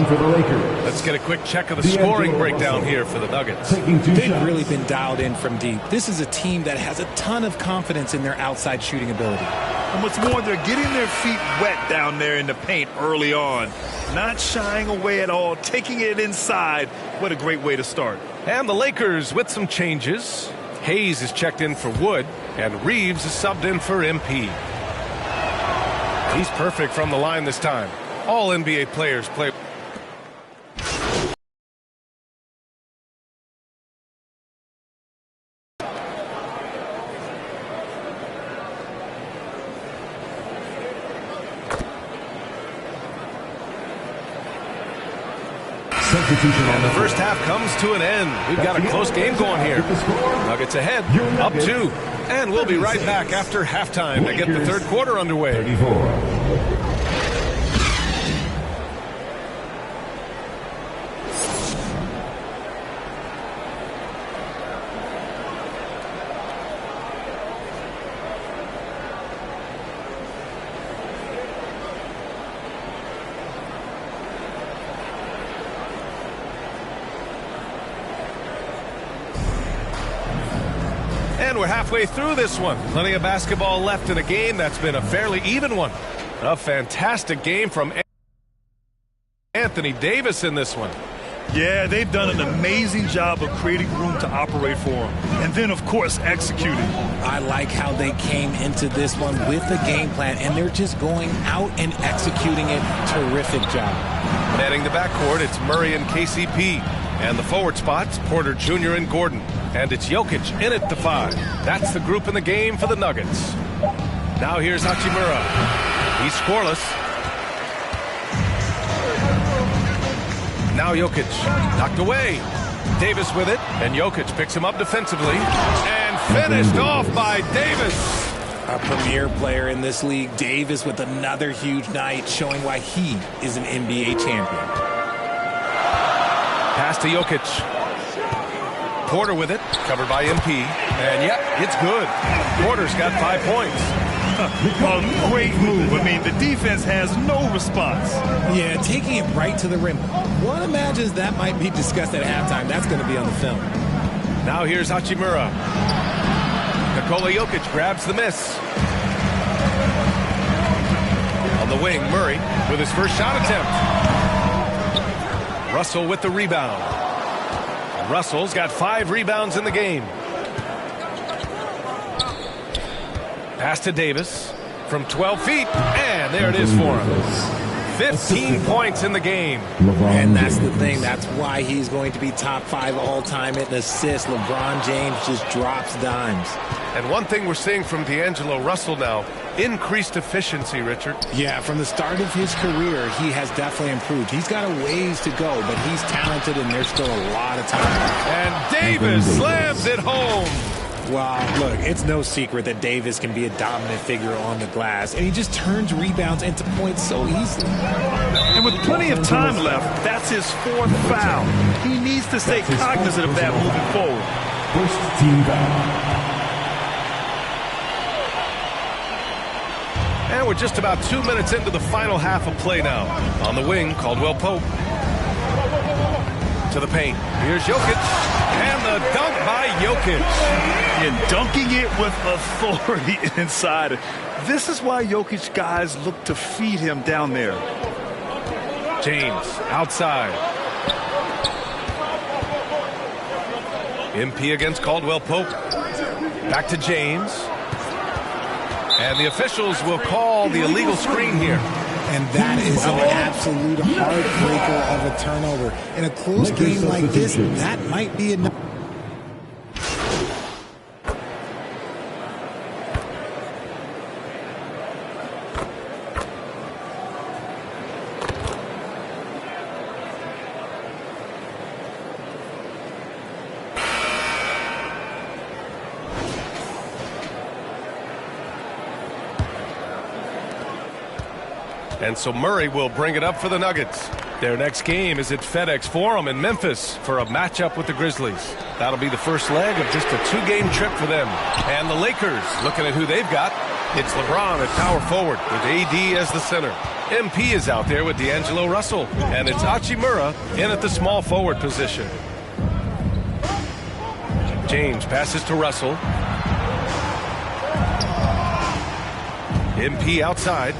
Let's get a quick check of the scoring breakdown here for the Nuggets. They've really been dialed in from deep. This is a team that has a ton of confidence in their outside shooting ability. And what's more, they're getting their feet wet down there in the paint early on. Not shying away at all, taking it inside. What a great way to start. And the Lakers with some changes. Hayes is checked in for Wood, and Reeves is subbed in for MP. He's perfect from the line this time. All NBA players play. Substitution And the first half comes to an end. We've got a close game going here. Nuggets ahead, up 2. And we'll be right back after halftime to get the third quarter underway. 34. And we're halfway through this one. Plenty of basketball left in a game that's been a fairly even one. A fantastic game from Anthony Davis in this one. Yeah, they've done an amazing job of creating room to operate for him. And then, of course, executing. I like how they came into this one with a game plan, and they're just going out and executing it. Terrific job. Manning the backcourt, it's Murray and KCP. And the forward spots, Porter Jr. and Gordon. And it's Jokic in at the 5. That's the group in the game for the Nuggets. Now here's Hachimura. He's scoreless. Now Jokic, knocked away. Davis with it, and Jokic picks him up defensively. And finished off by Davis. A premier player in this league, Davis, with another huge night, showing why he is an NBA champion. Pass to Jokic. Porter with it, covered by MP. And yeah, it's good. Porter's got 5 points. A great move. I mean, the defense has no response. Yeah, taking it right to the rim. One imagines that might be discussed at halftime. That's going to be on the film. Now here's Hachimura. Nikola Jokic grabs the miss. On the wing, Murray with his first shot attempt. Russell with the rebound. Russell's got 5 rebounds in the game. Pass to Davis from 12 feet, and there it is for him. 15 points in the game. And that's the thing. That's why he's going to be top 5 all-time in assists. LeBron James just drops dimes. And one thing we're seeing from D'Angelo Russell now, increased efficiency, Richard. Yeah, from the start of his career, he has definitely improved. He's got a ways to go, but he's talented, and there's still a lot of time. And Davis slams it home. Well, look, it's no secret that Davis can be a dominant figure on the glass, and he just turns rebounds into points so easily. And with plenty of time left, that's his 4th foul. He needs to stay cognizant of that moving forward. First team foul. And we're just about 2 minutes into the final half of play now. On the wing, Caldwell Pope. To the paint. Here's Jokic. And the dunk by Jokic. And dunking it with authority inside. This is why Jokic guys look to feed him down there. James outside. MP against Caldwell Pope. Back to James. And the officials will call the illegal screen here. And that is an absolute heartbreaker of a turnover. In a close game like this, that might be enough. And so Murray will bring it up for the Nuggets. Their next game is at FedEx Forum in Memphis for a matchup with the Grizzlies. That'll be the first leg of just a 2-game trip for them. And the Lakers, looking at who they've got, it's LeBron at power forward with AD as the center. MP is out there with D'Angelo Russell. And it's Hachimura in at the small forward position. James passes to Russell. MP outside.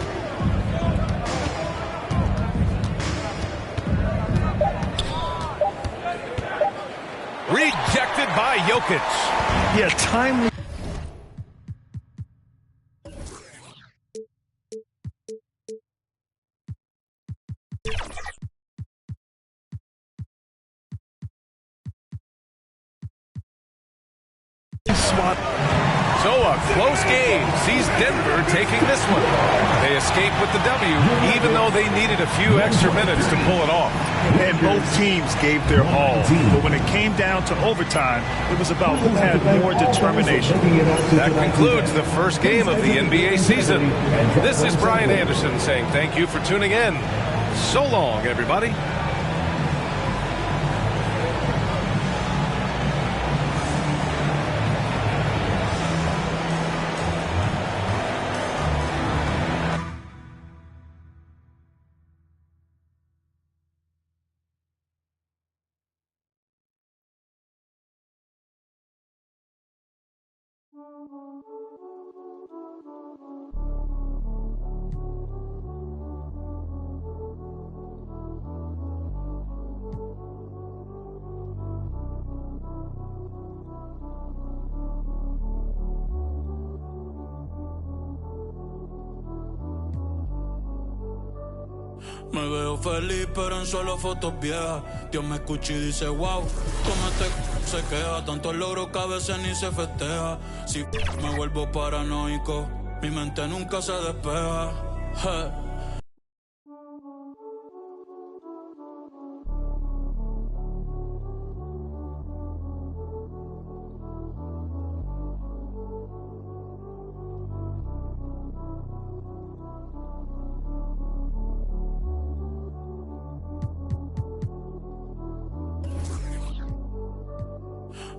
Rejected by Jokic. Yeah, timely. So a close game sees Denver taking this one. They escape with the W, even though they needed a few extra minutes to pull it off. And both teams gave their all. But when it came down to overtime, it was about who had more determination. That concludes the first game of the NBA season. This is Brian Anderson saying thank you for tuning in. So long, everybody. Me veo feliz pero en solo fotos viejas. Dios me escucha y dice wow, como se queja. Tantos logros que a veces ni se festeja. Si me vuelvo paranoico, mi mente nunca se despeja.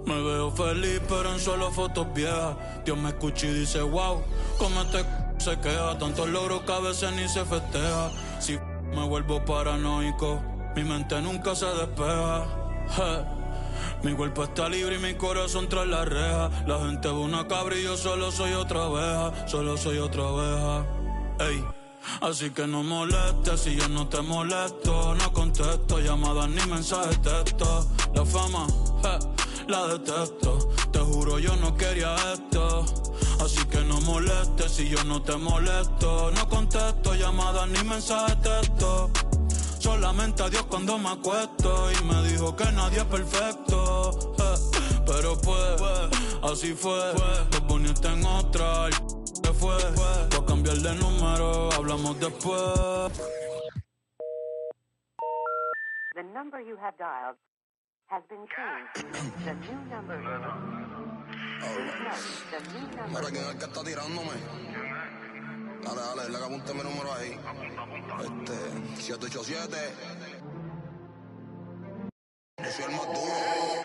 Me veo feliz pero en solo fotos viejas. Dios me escucha y dice wow, como se queja. Tantos logros que a veces ni se festeja. Si me vuelvo paranoico, mi mente nunca se despeja. Mi cuerpo está libre y mi corazón tras la reja. La gente ve una cabra y yo solo soy otra oveja. Solo soy otra oveja. Ey. Así que no molestes si yo no te molesto. No contesto llamadas ni mensajes texto. La fama, la detesto. Te juro yo no quería esto. Así que no molestes si yo no te molesto. No contesto llamadas ni mensajes texto. Solamente a Dios cuando me acuesto. Y me dijo que nadie es perfecto. Pero pues, así fue. Te poniste en otra. Se fue. Voy a cambiar de número. Hablamos después. The number you have dialed has been changed. The new number. The new number. Ahora, ¿quién es el que está tirándome? Dale, dile que apunte mi número ahí. 787. Yo soy el más duro.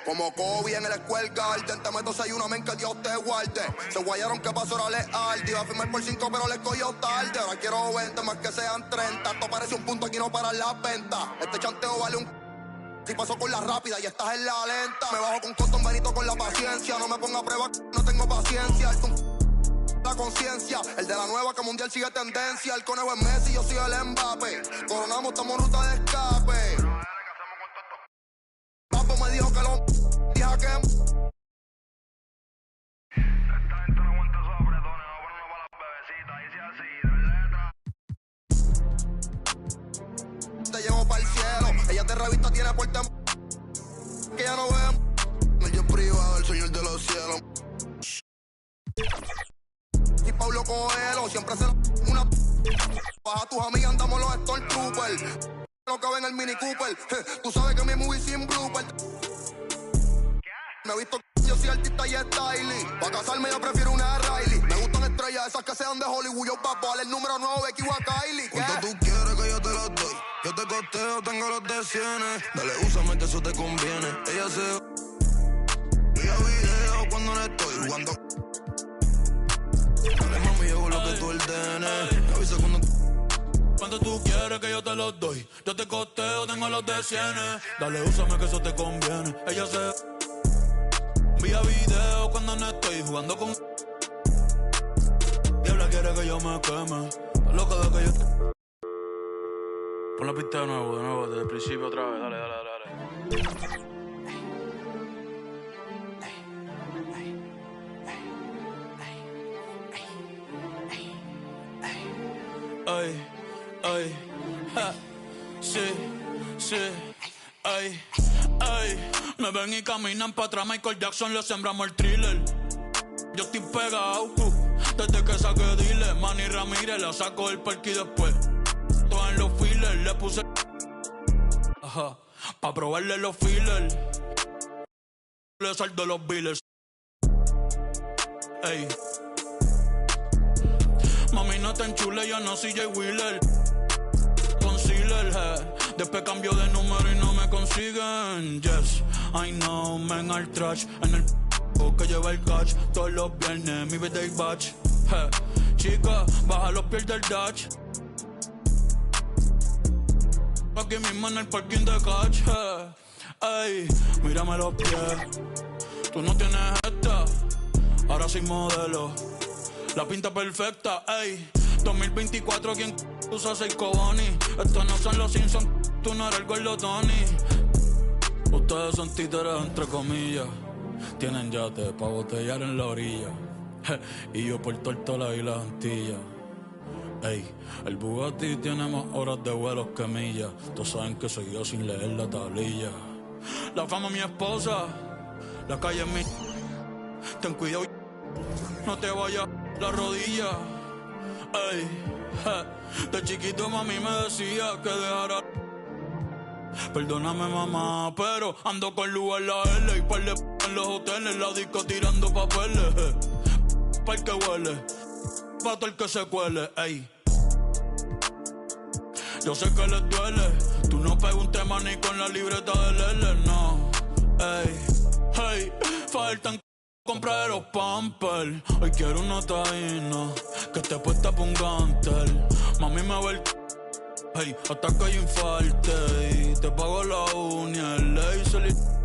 Como Kobe en el Square Garden. Te meto 6-1, men, que Dios te guarde. Se guayaron que pasó era leal. Iba a firmar por 5, pero le cogió tarde. Ahora quiero 20, más que sean 30. Esto parece un punto, aquí no para las ventas. Este chanteo vale un... Si pasó con la rápida y estás en la lenta. Me bajo con Cotton Benito con la paciencia. No me ponga a prueba, no tengo paciencia. La conciencia, el de la nueva que mundial sigue tendencia. El conejo es Messi, yo soy el Mbappé. Coronamos, estamos en ruta de escape. Papo me dijo que lo dije que esta gente no aguanta esos apretones, no ponen para las bebecitas, dice así, de letra. Te llevo para el cielo, ella te revista, tiene puerta que ya no ve. El yo privado, el señor de los cielos. Y Pablo Coelho, siempre se una baja tus amigas, andamos los Stormtroopers. Lo que ven el Mini Cooper. Tú sabes que mi movie sin blooper. Me he visto yo soy artista y styling. Pa' casarme yo prefiero una Riley. Me gustan estrellas esas que sean de Hollywood. Yo papo, el número 9, Becky o a Kylie. ¿Cuánto tú quieres que yo te los doy? Yo te costeo, tengo los de cienes. Dale, úsame que eso te conviene. Ella se... Mira video cuando no estoy jugando. Dale, mami, yo hago lo que tú ordenes. Me avisa cuando tú quieres que yo te los doy. Yo te costeo, tengo los de cienes. Dale, úsame que eso te conviene. Ella se... Envía video cuando no estoy jugando con... Diabla quiere que yo me queme. Está loca de que yo... Pon la pista de nuevo, desde el principio otra vez. Dale. Ay, ja, sí, ay, me ven y caminan pa' atrás, Michael Jackson le sembramos el thriller. yo estoy pegado. Desde que saqué dile, Manny Ramírez, la saco del parque y después. Todo en los fillers, le puse. Ajá, pa' probarle los fillers. Le saldo los billers. Ey. Mami, no te enchule, yo no soy Jay Wheeler. Concealer, después cambio de número y no me consiguen. Yes, I know, men al trash. En el que lleva el catch. Todos los viernes, mi birthday batch. Chica, baja los pies del dash. Aquí mismo en el parking de catch. Ey, mírame los pies. Tú no tienes esta. Ahora soy modelo. La pinta perfecta, ey. 2024, ¿quién usa 6 cobones? Estos no son los Simpsons, tú no eres el gordo Tony. Ustedes son títeres entre comillas. Tienen yate pa' botellar en la orilla. Y yo por Tortola y las Antillas. Ey, el Bugatti tiene más horas de vuelos que millas. Todos saben que soy yo sin leer la tablilla. La fama es mi esposa, la calle es mi. Ten cuidado, no te vayas la rodilla. Ey, de chiquito mami me decía que dejara. Perdóname mamá, pero ando con luz en la L y par de en los hoteles, la disco tirando papeles. Pa'l que huele, pa' todo el que se cuele, ey. Yo sé que les duele, tú no pegas un tema ni con la libreta del L, no. Ey, hey, faltan comprar los Pampers. Hoy quiero una taína que esté puesta pa' un gantel. Mami me ve el hey, hasta que yo infarte y te pago la uña, el laser y...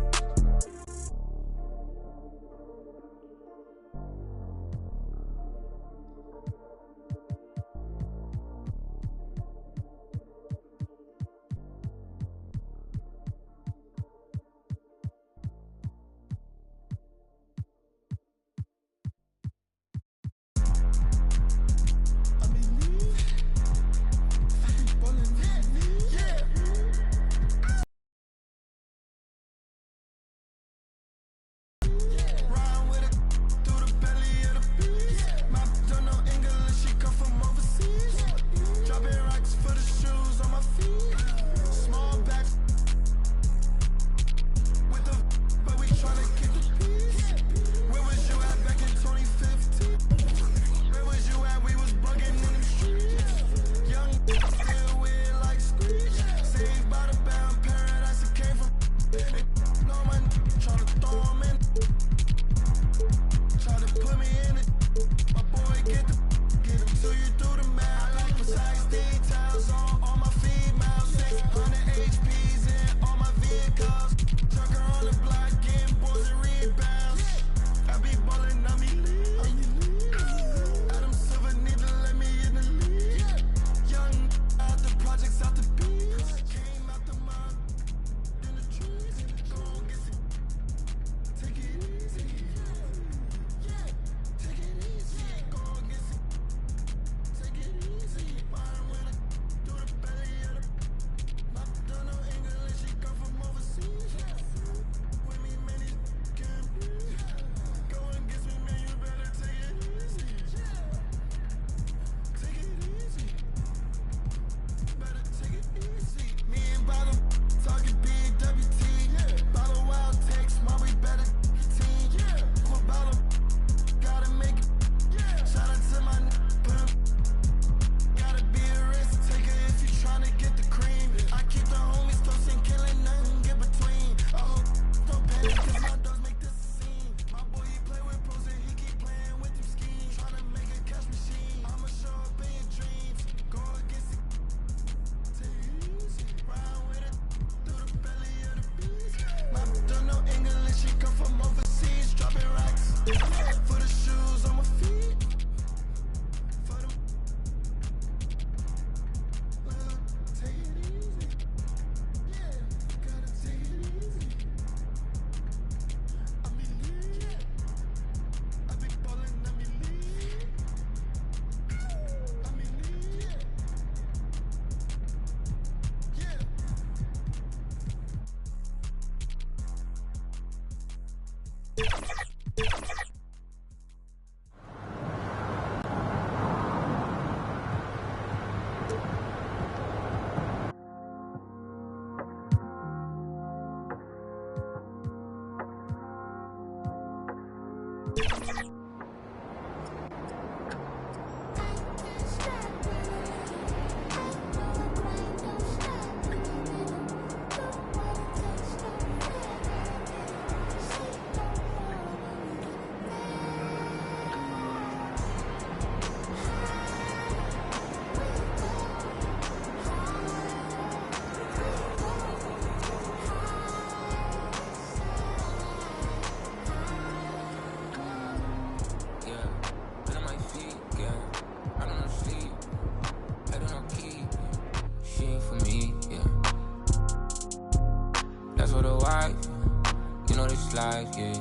drive, yeah.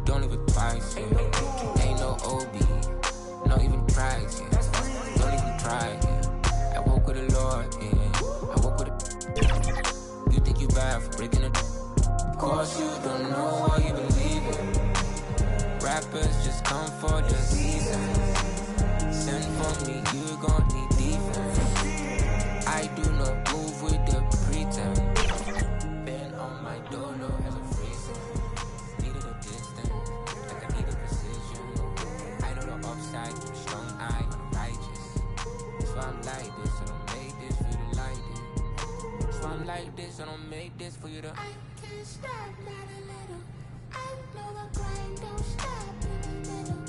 Don't even twice, yeah. Ain't no OB, no even tries, yeah. Don't even try, yeah. I walk with the Lord, yeah. I walk with the. You think you bad for breaking it? Of course you don't know why you believe it. Rappers just come for the season. Send for me, you gon' need defense. I do not move with the pretense. Been on my dolo as a freezer. Needed a distance, like I needed precision. I know the upside, strong eye, righteous. So I'm like this, I don't make this for you to like it. So I'm like this, I don't make this for you to. I can't stop, not a little. I know the grind don't stop in the middle.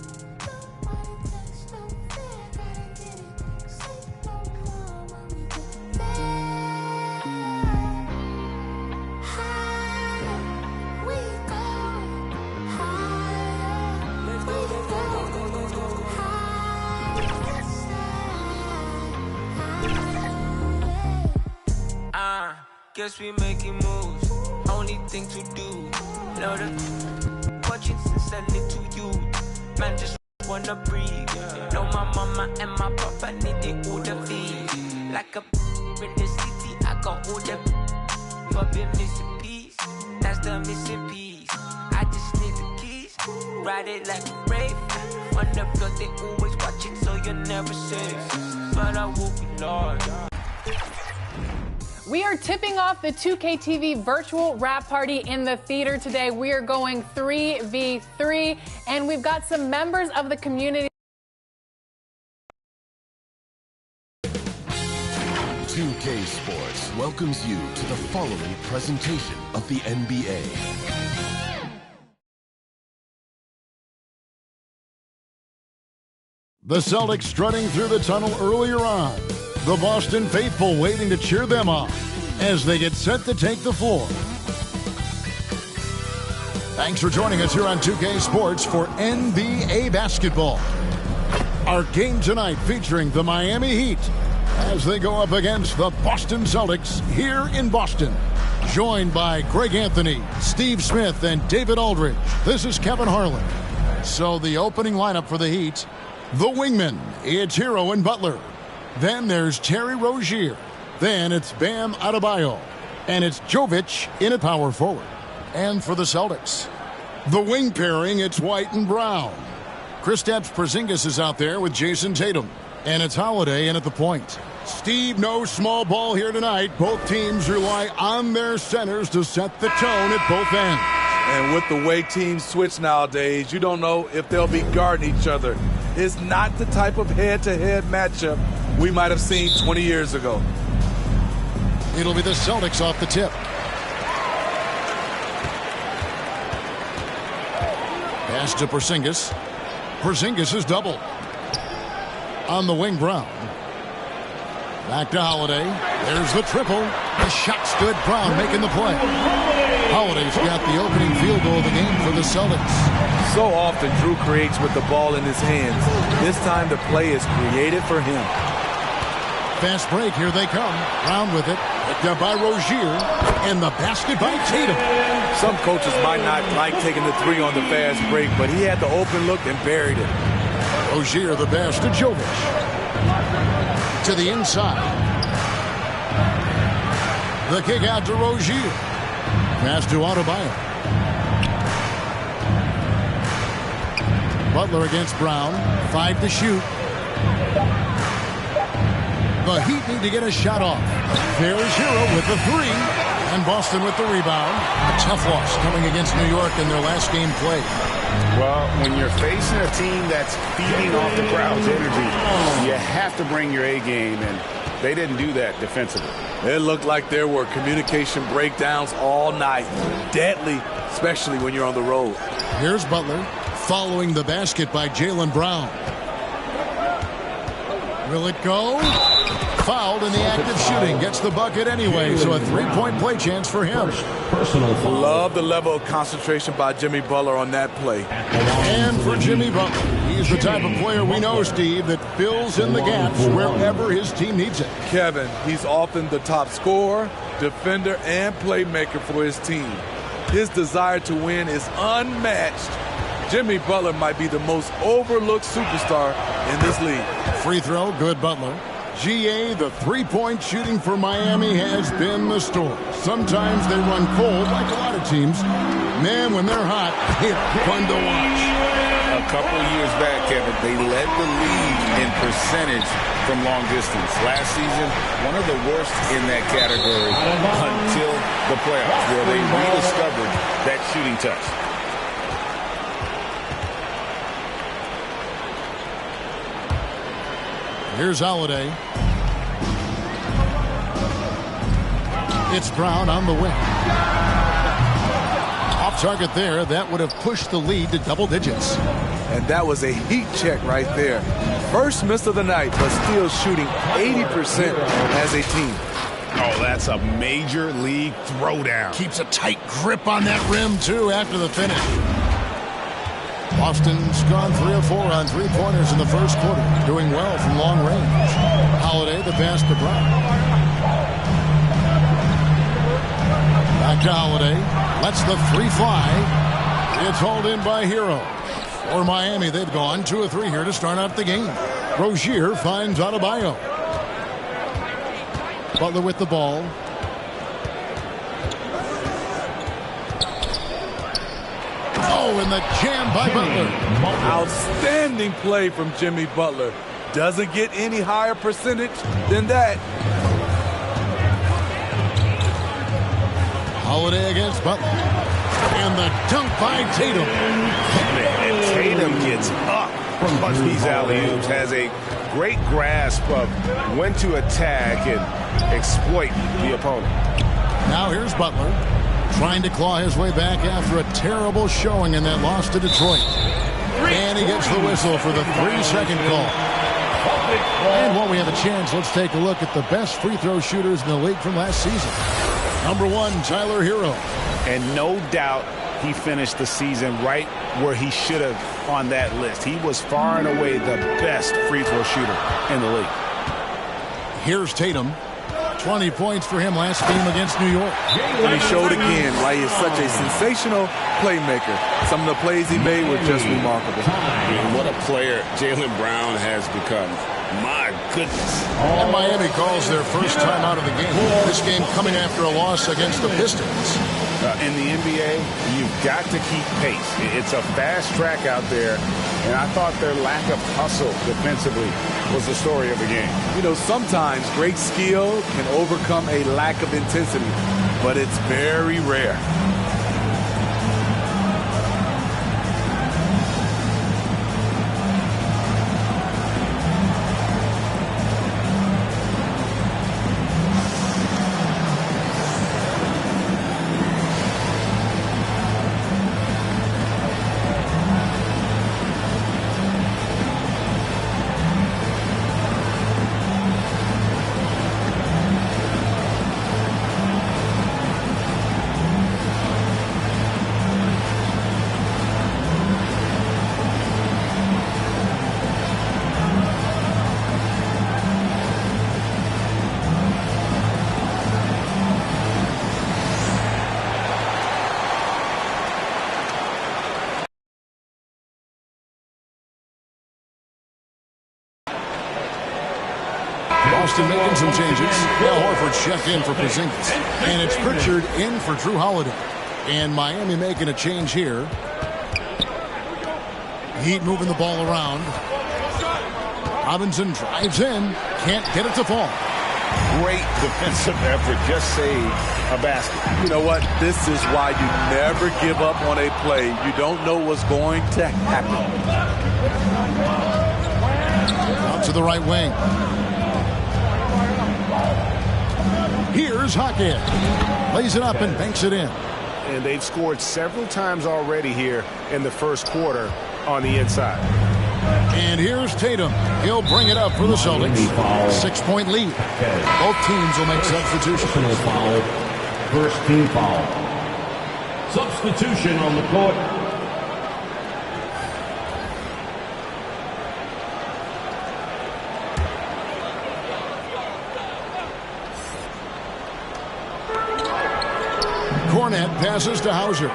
Nobody takes no fear, gotta get it. Say no more when we get there. Higher we go, higher we go, higher. Guess we making moves. Only thing to do. Know the watching since a little youth. Man just wanna breathe. Know my mama and my papa need the all the feed. Like a in the city, I got all the. But been missing piece. That's the missing piece. I just need the keys. Ride it like a rave. On the block they always watching, so you're never safe. But I will be Lord. We are tipping off the 2K TV virtual rap party in the theater today. We are going 3v3, and we've got some members of the community. 2K Sports welcomes you to the following presentation of the NBA. The Celtics strutting through the tunnel earlier on. The Boston faithful waiting to cheer them on as they get set to take the floor. Thanks for joining us here on 2K Sports for NBA basketball. Our game tonight featuring the Miami Heat as they go up against the Boston Celtics here in Boston. Joined by Greg Anthony, Steve Smith, and David Aldridge. This is Kevin Harlan. So the opening lineup for the Heat, the wingmen, it's Hero and Butler. Then there's Terry Rozier. Then it's Bam Adebayo. And it's Jovic in at power forward. And for the Celtics, the wing pairing, it's White and Brown. Kristaps Porzingis is out there with Jason Tatum. And it's Holiday in at the point. Steve, no small ball here tonight. Both teams rely on their centers to set the tone at both ends. And with the way teams switch nowadays, you don't know if they'll be guarding each other. It's not the type of head-to-head matchup we might have seen 20 years ago. It'll be the Celtics off the tip. Pass to Porzingis. Porzingis is doubled. On the wing, Brown. Back to Holiday. There's the triple. The shot stood. Brown making the play. Holiday's got the opening field goal of the game for the Celtics. So often Drew creates with the ball in his hands. This time the play is created for him. Fast break, here they come. Brown with it. Picked up by Rozier. And the basket by Tatum. Some coaches might not like taking the three on the fast break, but he had the open look and buried it. Rozier the pass to Jovic. To the inside. The kick out to Rozier. Pass to Adebayo. Butler against Brown. 5 to shoot. The Heat need to get a shot off. There's Hero with the three. And Boston with the rebound. A tough loss coming against New York in their last game played. Well, when you're facing a team that's feeding off the crowd's energy, you have to bring your A game, and they didn't do that defensively. It looked like there were communication breakdowns all night. Deadly, especially when you're on the road. Here's Butler following the basket by Jaylen Brown. Will it go? Fouled in the act of shooting. Gets the bucket anyway, so a three-point play chance for him. Love the level of concentration by Jimmy Butler on that play. And for Jimmy Butler, he's the type of player we know, Steve, that fills in the gaps wherever his team needs it. Kevin, he's often the top scorer, defender, and playmaker for his team. His desire to win is unmatched. Jimmy Butler might be the most overlooked superstar in this league. Free throw, good Butler. GA, the three-point shooting for Miami has been the story. Sometimes they run cold, like a lot of teams. Man, when they're hot, it's fun to watch. A couple years back, Kevin, they led the league in percentage from long distance. Last season, one of the worst in that category until the playoffs, where they rediscovered that shooting touch. Here's Holiday. It's Brown on the wing. Off target there. That would have pushed the lead to double digits. And that was a heat check right there. First miss of the night, but still shooting 80% as a team. Oh, that's a major league throwdown. Keeps a tight grip on that rim, too, after the finish. Boston's gone 3 of 4 on three-pointers in the first quarter, doing well from long range. Holiday, the pass to Brown. Back to Holiday. Lets the three fly. It's hauled in by Hero. For Miami, they've gone 2 of 3 here to start out the game. Rozier finds Adebayo. Butler with the ball. Oh, and the jam by Butler. Outstanding play from Jimmy Butler. Doesn't get any higher percentage than that. Holiday against Butler. And the dunk by Tatum. And Tatum gets up from these alley-oops, has a great grasp of when to attack and exploit the opponent. Now here's Butler, trying to claw his way back after a terrible showing in that loss to Detroit. And he gets the whistle for the 3-second call. And while we have a chance, let's take a look at the best free throw shooters in the league from last season. Number 1, Tyler Hero. And no doubt he finished the season right where he should have on that list. He was far and away the best free throw shooter in the league. Here's Tatum. 20 points for him last game against New York. And he showed again why he is such a sensational playmaker. Some of the plays he made were just remarkable. And what a player Jaylen Brown has become. My goodness. And Miami calls their first time out of the game. This game coming after a loss against the Pistons. In the NBA, you've got to keep pace. It's a fast track out there, and I thought their lack of hustle defensively was the story of the game. You know, sometimes great skill can overcome a lack of intensity, but it's very rare. Boston making some changes. Al Horford checked in for Porzingis. And it's Pritchard in for Drew Holiday. And Miami making a change here. Heat moving the ball around. Robinson drives in. Can't get it to fall. Great defensive effort. Just saved a basket. You know what? This is why you never give up on a play. You don't know what's going to happen. Out to the right wing. Here's Hackett. Lays it up and banks it in. And they've scored several times already here in the first quarter on the inside. And here's Tatum. He'll bring it up for the Celtics. 6-point lead. Both teams will make substitutions. First team foul. Substitution on the court. Cornette passes to Hauser.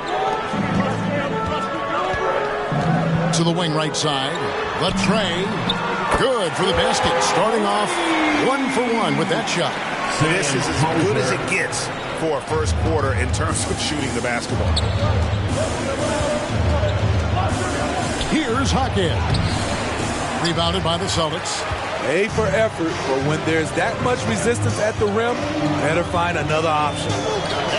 To the wing right side. The tray. Good for the basket. Starting off 1 for 1 with that shot. This is as good as it gets for a first quarter in terms of shooting the basketball. Here's Hawkins. Rebounded by the Celtics. A for effort, but when there's that much resistance at the rim, better find another option.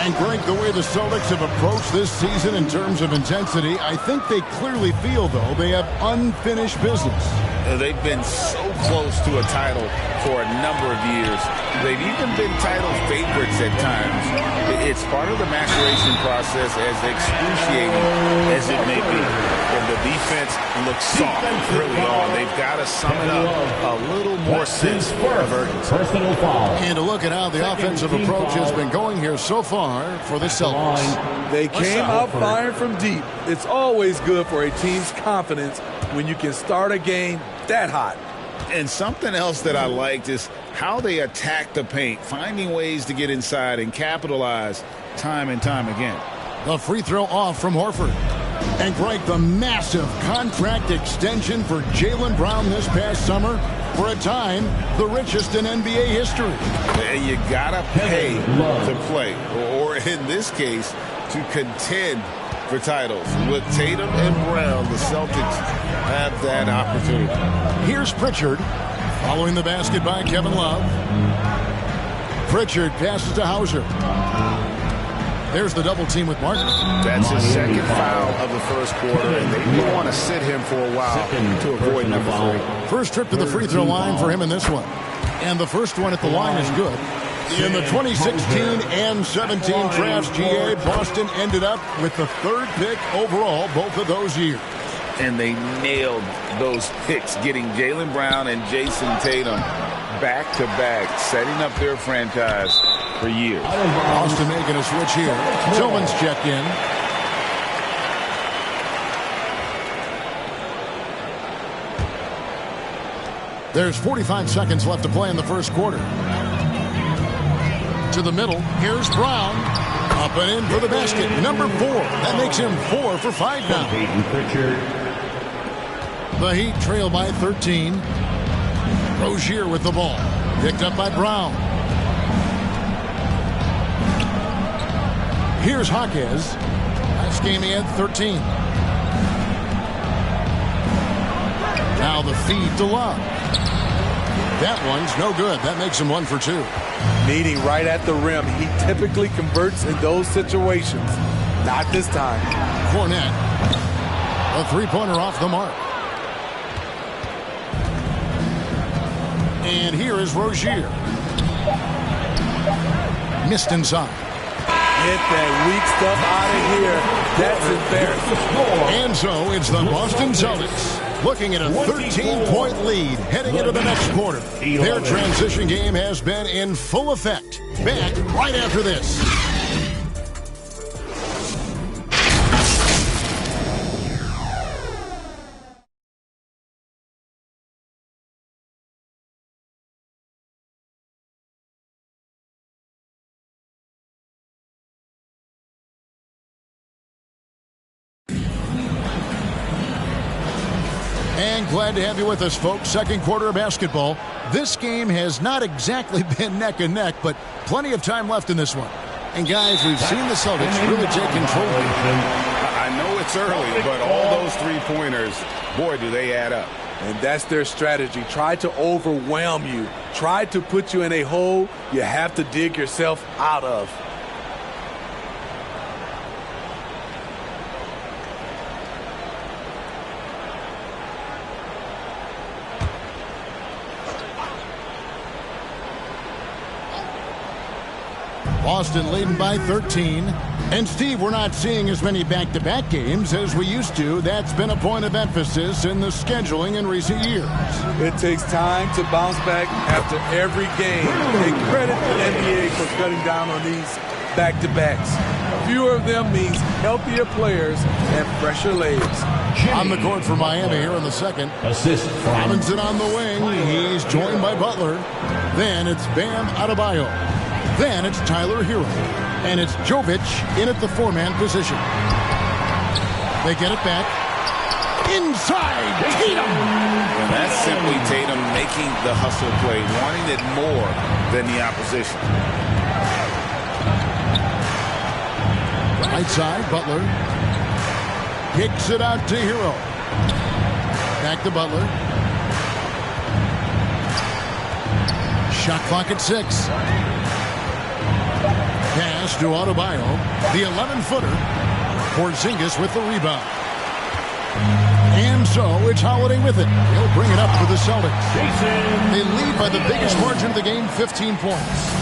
And Greg, the way the Celtics have approached this season in terms of intensity, I think they clearly feel, though, they have unfinished business. They've been so close to a title for a number of years. They've even been title favorites at times. It's part of the maturation process, as excruciating as it may be. And the defense looks soft early on. They've got to sum it up a little more sense of urgency. And to look at how the offensive approach has been going here so far for the Celtics. They came out firing from deep. It's always good for a team's confidence when you can start a game that hot. And something else that I liked is how they attack the paint, finding ways to get inside and capitalize time and time again. The free throw off from Horford. And Greg, the massive contract extension for Jaylen Brown this past summer. For a time, the richest in NBA history. And you gotta pay to play, or in this case, to contend for titles. With Tatum and Brown, the Celtics have that opportunity. Here's Pritchard, following the basket by Kevin Love. Pritchard passes to Hauser. There's the double team with Martin. That's his second foul of the first quarter, and they will want to sit him for a while to avoid number 3. First trip to the free throw line for him in this one. And the first one at the line is good. In the 2016 and 17 drafts, GA, Boston ended up with the 3rd pick overall both of those years. And they nailed those picks, getting Jaylen Brown and Jason Tatum back-to-back, setting up their franchise for years. Boston making a switch here. Tillman's checked in. There's 45 seconds left to play in the first quarter. To the middle. Here's Brown. Up and in for the basket. Number 4. That makes him 4 for 5 now. The Heat trail by 13. Rozier with the ball. Picked up by Brown. Here's Hawkins. Last game he had 13. Now the feed to Love. That one's no good. That makes him 1 for 2. Meeting right at the rim. He typically converts in those situations. Not this time. Cornette. A three-pointer off the mark. And here is Rozier. Missed inside. Get that weak stuff out of here. That's embarrassing. And so it's the Boston Celtics looking at a 13-point lead heading into the next quarter. Their transition game has been in full effect. Back right after this. And glad to have you with us, folks. Second quarter of basketball. This game has not exactly been neck and neck, but plenty of time left in this one. And guys, we've seen the Celtics really take control. I know it's early, but all those three-pointers, boy, do they add up. And that's their strategy. Try to overwhelm you. Try to put you in a hole you have to dig yourself out of. Boston leading by 13. And Steve, we're not seeing as many back-to-back games as we used to. That's been a point of emphasis in the scheduling in recent years. It takes time to bounce back after every game. And credit the NBA for cutting down on these back-to-backs. Fewer of them means healthier players and fresher legs. On the court for Miami here in the second. Assist from Robinson on the wing. He's joined by Butler. Then it's Bam Adebayo. Then it's Tyler Hero. And it's Jovic in at the 4-man position. They get it back. Inside, Tatum! And that's simply Tatum making the hustle play, wanting it more than the opposition. Right side, Butler. Kicks it out to Hero. Back to Butler. Shot clock at 6. Pass to Adebayo. The 11-footer. Porzingis with the rebound. And so it's Holiday with it. He'll bring it up for the Celtics. They lead by the biggest margin of the game, 15 points.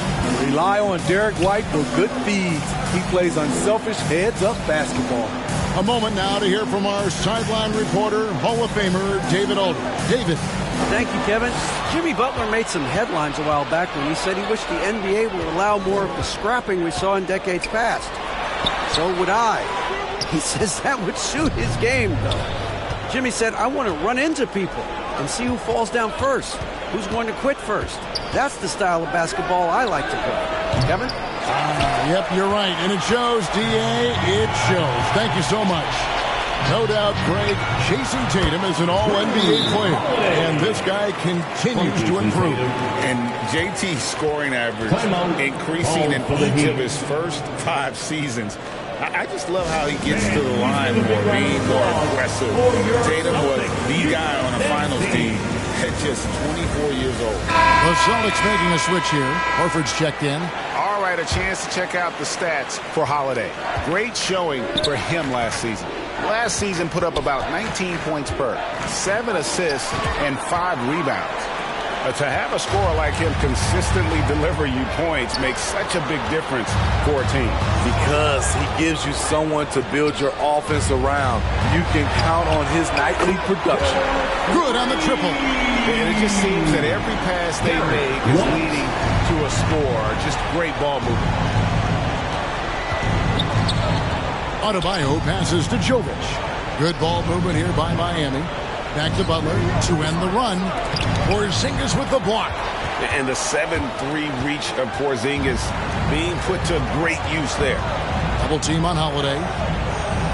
Rely on Derek White for good feeds. He plays unselfish heads-up basketball. A moment now to hear from our sideline reporter, Hall of Famer David Aldridge. David. Thank you, Kevin. Jimmy Butler made some headlines a while back when he said he wished the NBA would allow more of the scrapping we saw in decades past. So would I. He says that would suit his game, though. Jimmy said, I want to run into people and see who falls down first, who's going to quit first. That's the style of basketball I like to play. Kevin? Yep, you're right. And it shows, D.A. It shows. Thank you so much. No doubt, Greg, Jason Tatum is an all-NBA player. And this guy continues to improve. And JT's scoring average increasing in each of his first 5 seasons. I just love how he gets to the line more, being more aggressive. Tatum was the guy on a finals team at just 24 years old. The Celtics making a switch here. Horford's checked in. All right, a chance to check out the stats for Holiday. Great showing for him last season. Last season put up about 19 points per, 7 assists, and 5 rebounds. To have a scorer like him consistently deliver you points makes such a big difference for a team. Because he gives you someone to build your offense around. You can count on his nightly production. Good on the triple. And it just seems that every pass they make is leading to a score. Just great ball movement. Adebayo passes to Jovic. Good ball movement here by Miami. Back to Butler to end the run. Porzingis with the block. And the 7-3 reach of Porzingis being put to great use there. Double team on Holiday.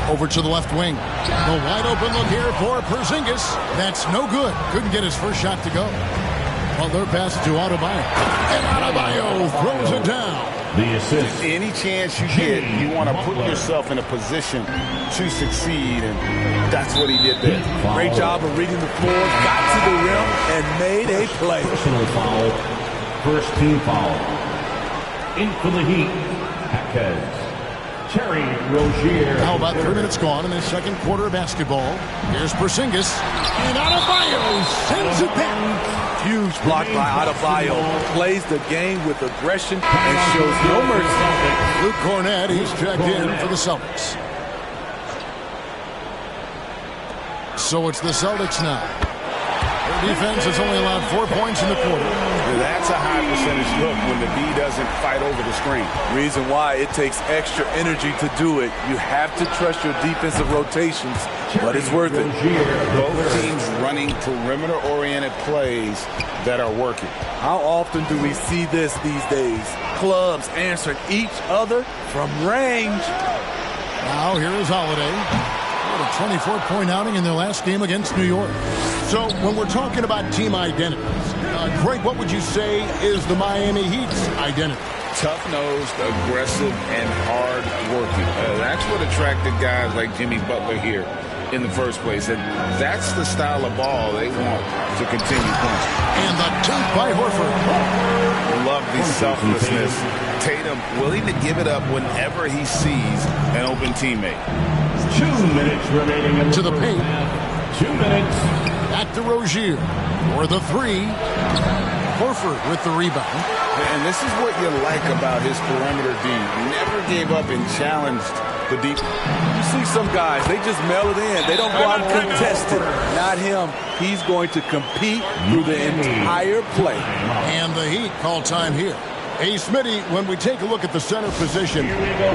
Over to the left wing. The wide open look here for Porzingis. That's no good. Couldn't get his first shot to go. Butler passes to Adebayo. And Adebayo throws it down. The assist. Any chance you get, you want to put yourself in a position to succeed, and that's what he did there. Great job of reading the floor, got to the rim, and made a play. Personal foul, first team foul. In for the Heat, Terry Rozier. How about 3 minutes gone in the second quarter of basketball? Here's Porzingis, and Adebayo sends it back. Huge block by Adebayo. Plays the game with aggression and shows no mercy. Luke Cornett, he's checked in for the Celtics. So it's the Celtics now. Their defense has only allowed 4 points in the quarter. That's a high percentage look when the D doesn't fight over the screen. Reason why it takes extra energy to do it. You have to trust your defensive rotations, but it's worth it. Both teams running perimeter-oriented plays that are working. How often do we see this these days? Clubs answering each other from range. Now here is Holiday. What a 24-point outing in their last game against New York. So when we're talking about team identities, Greg, what would you say is the Miami Heat's identity? Tough-nosed, aggressive, and hard-working. That's what attracted guys like Jimmy Butler here in the first place. And that's the style of ball they want to continue playing. And the dunk by Horford. Love the selflessness. Tatum willing to give it up whenever he sees an open teammate. 2 minutes remaining. To the paint. 2 minutes. Back to Rozier for the 3. Horford with the rebound. And this is what you like about his perimeter D. Never gave up and challenged the deep. You see some guys, they just mail it in. They don't go out and contest it. Not him. He's going to compete through the entire play. And the Heat call time here. Hey, Smitty, when we take a look at the center position,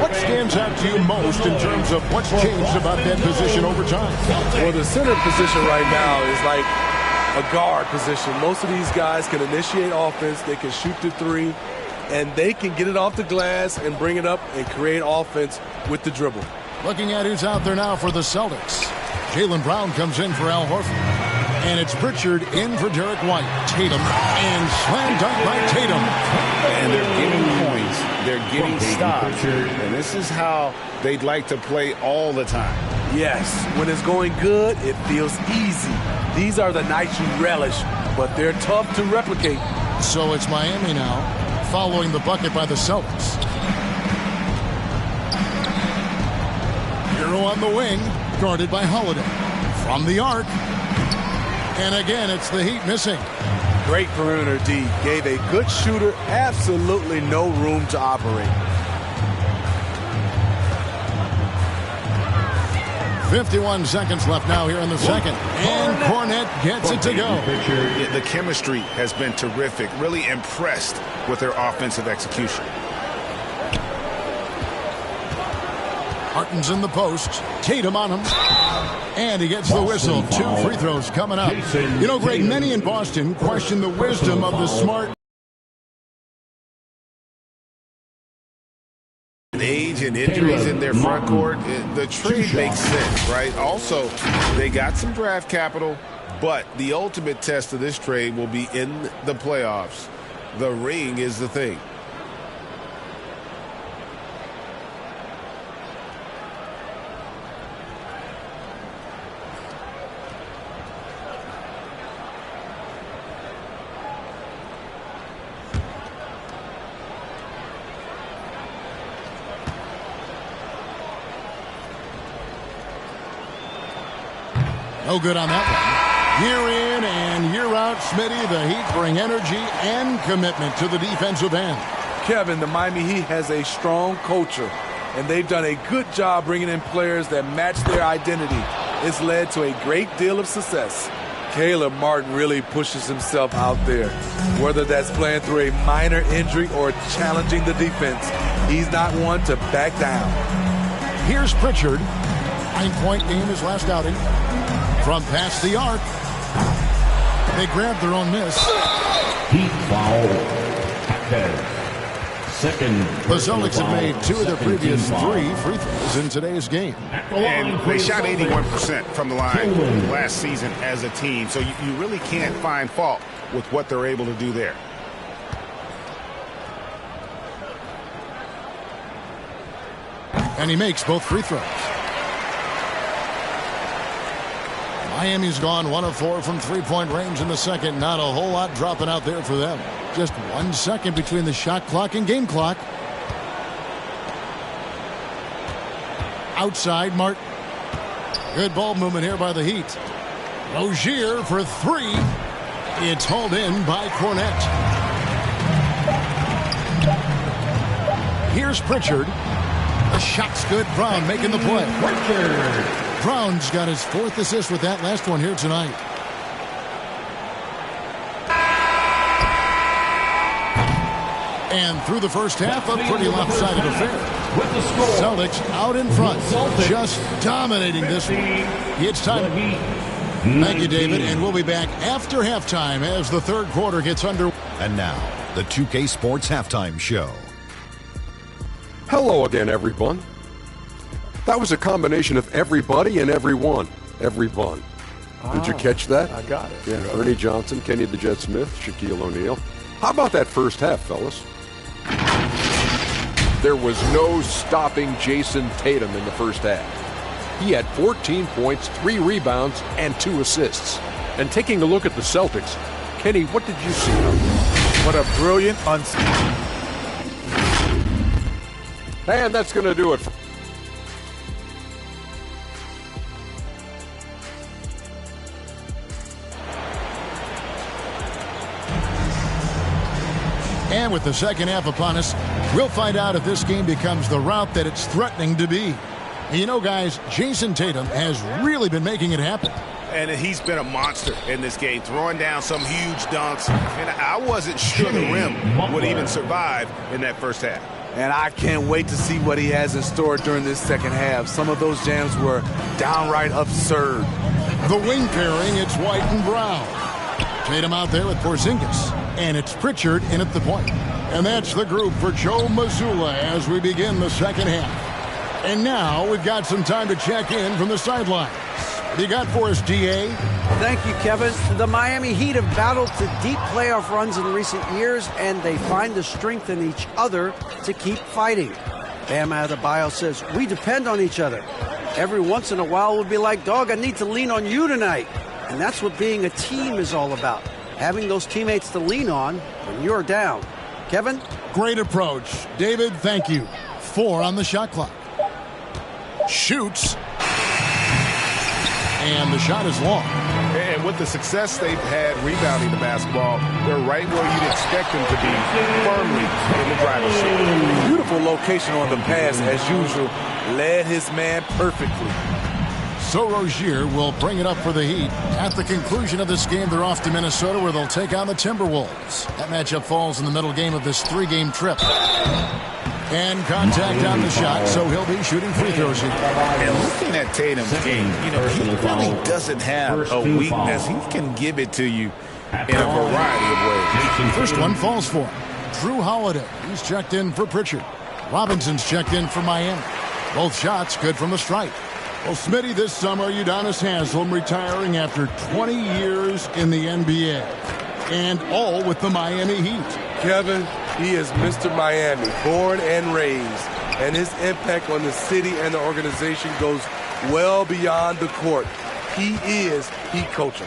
what stands out to you most in terms of what's changed about that position over time? Well, the center position right now is like a guard position. Most of these guys can initiate offense. They can shoot the 3. and they can get it off the glass and bring it up and create offense with the dribble. Looking at who's out there now for the Celtics. Jaylen Brown comes in for Al Horford. And it's Pritchard in for Derek White. Tatum, and slam dunk by Tatum. And they're getting points. They're getting stops. And this is how they'd like to play all the time. Yes, when it's going good, it feels easy. These are the nights you relish, but they're tough to replicate. So it's Miami now, following the bucket by the Celtics. Hero on the wing, guarded by Holiday. From the arc. And again, it's the Heat missing. Great perimeter D. Gave a good shooter absolutely no room to operate. 51 seconds left now here in the second. And Cornette gets it to go. The chemistry has been terrific. Really impressed with their offensive execution. Harton's in the post. Tatum on him. And he gets the whistle. 2 free throws coming up. You know, Greg, many in Boston question the wisdom of the smart. Age and injuries in their front court, the trade makes sense, right? Also, they got some draft capital, but the ultimate test of this trade will be in the playoffs. The ring is the thing. No good on that one. Year in and year out, Smitty, the Heat bring energy and commitment to the defensive end. Kevin, the Miami Heat has a strong culture, and they've done a good job bringing in players that match their identity. It's led to a great deal of success. Caleb Martin really pushes himself out there, whether that's playing through a minor injury or challenging the defense. He's not one to back down. Here's Pritchard. 9-point game his last outing. From past the arc. They grabbed their own miss. Heat foul. Second. The Celtics have made 2 of their previous 3 free throws in today's game. And they shot 81% from the line last season as a team, so you really can't find fault with what they're able to do there. And he makes both free throws. Miami's gone 1 of 4 from 3-point range in the second. Not a whole lot dropping out there for them. Just 1 second between the shot clock and game clock. Outside, Martin. Good ball movement here by the Heat. Rozier for 3. It's hauled in by Cornette. Here's Pritchard. The shot's good. Brown making the play. Pritchard. Brown's got his 4th assist with that last one here tonight. And through the first half, a pretty lopsided affair. Celtics out in front, just dominating this one. It's time. Thank you, David, and we'll be back after halftime as the third quarter gets under. And now, the 2K Sports Halftime Show. Hello again, everyone. That was a combination of everybody and everyone. Everyone. Did you catch that? I got it. Yeah, Ernie Johnson, Kenny the Jet Smith, Shaquille O'Neal. How about that first half, fellas? There was no stopping Jason Tatum in the first half. He had 14 points, 3 rebounds, and 2 assists. And taking a look at the Celtics, Kenny, what did you see? What a brilliant And that's going to do it. And with the second half upon us, we'll find out if this game becomes the route that it's threatening to be. And you know, guys, Jason Tatum has really been making it happen. And he's been a monster in this game, throwing down some huge dunks. And I wasn't sure the rim would even survive in that first half. And I can't wait to see what he has in store during this second half. Some of those jams were downright absurd. The wing pairing, it's White and Brown. Tatum out there with Porzingis. And it's Pritchard in at the point. And that's the group for Joe Mazzulla as we begin the second half. And now we've got some time to check in from the sidelines. What do you got for us, D.A.? Thank you, Kevin. The Miami Heat have battled to deep playoff runs in recent years, and they find the strength in each other to keep fighting. Bam Adebayo says, we depend on each other. Every once in a while we'll be like, dog, I need to lean on you tonight. And that's what being a team is all about. Having those teammates to lean on when you're down. Kevin? Great approach. David, thank you. 4 on the shot clock. Shoots. And the shot is long. And with the success they've had rebounding the basketball, they're right where you'd expect them to be, firmly in the driver's seat. Beautiful location on the pass, as usual. Led his man perfectly. So Rozier will bring it up for the Heat. At the conclusion of this game, they're off to Minnesota, where they'll take on the Timberwolves. That matchup falls in the middle game of this 3-game trip. And contact on the shot, so he'll be shooting free throws here. And looking at Tatum's game, he really doesn't have a weakness. He can give it to you in a variety of ways. First one falls for him. Drew Holiday. He's checked in for Pritchard. Robinson's checked in for Miami. Both shots good from the stripe. Well, Smitty, this summer, Udonis Haslem retiring after 20 years in the NBA. And all with the Miami Heat. Kevin, he is Mr. Miami, born and raised. And his impact on the city and the organization goes well beyond the court. He is Heat coaching.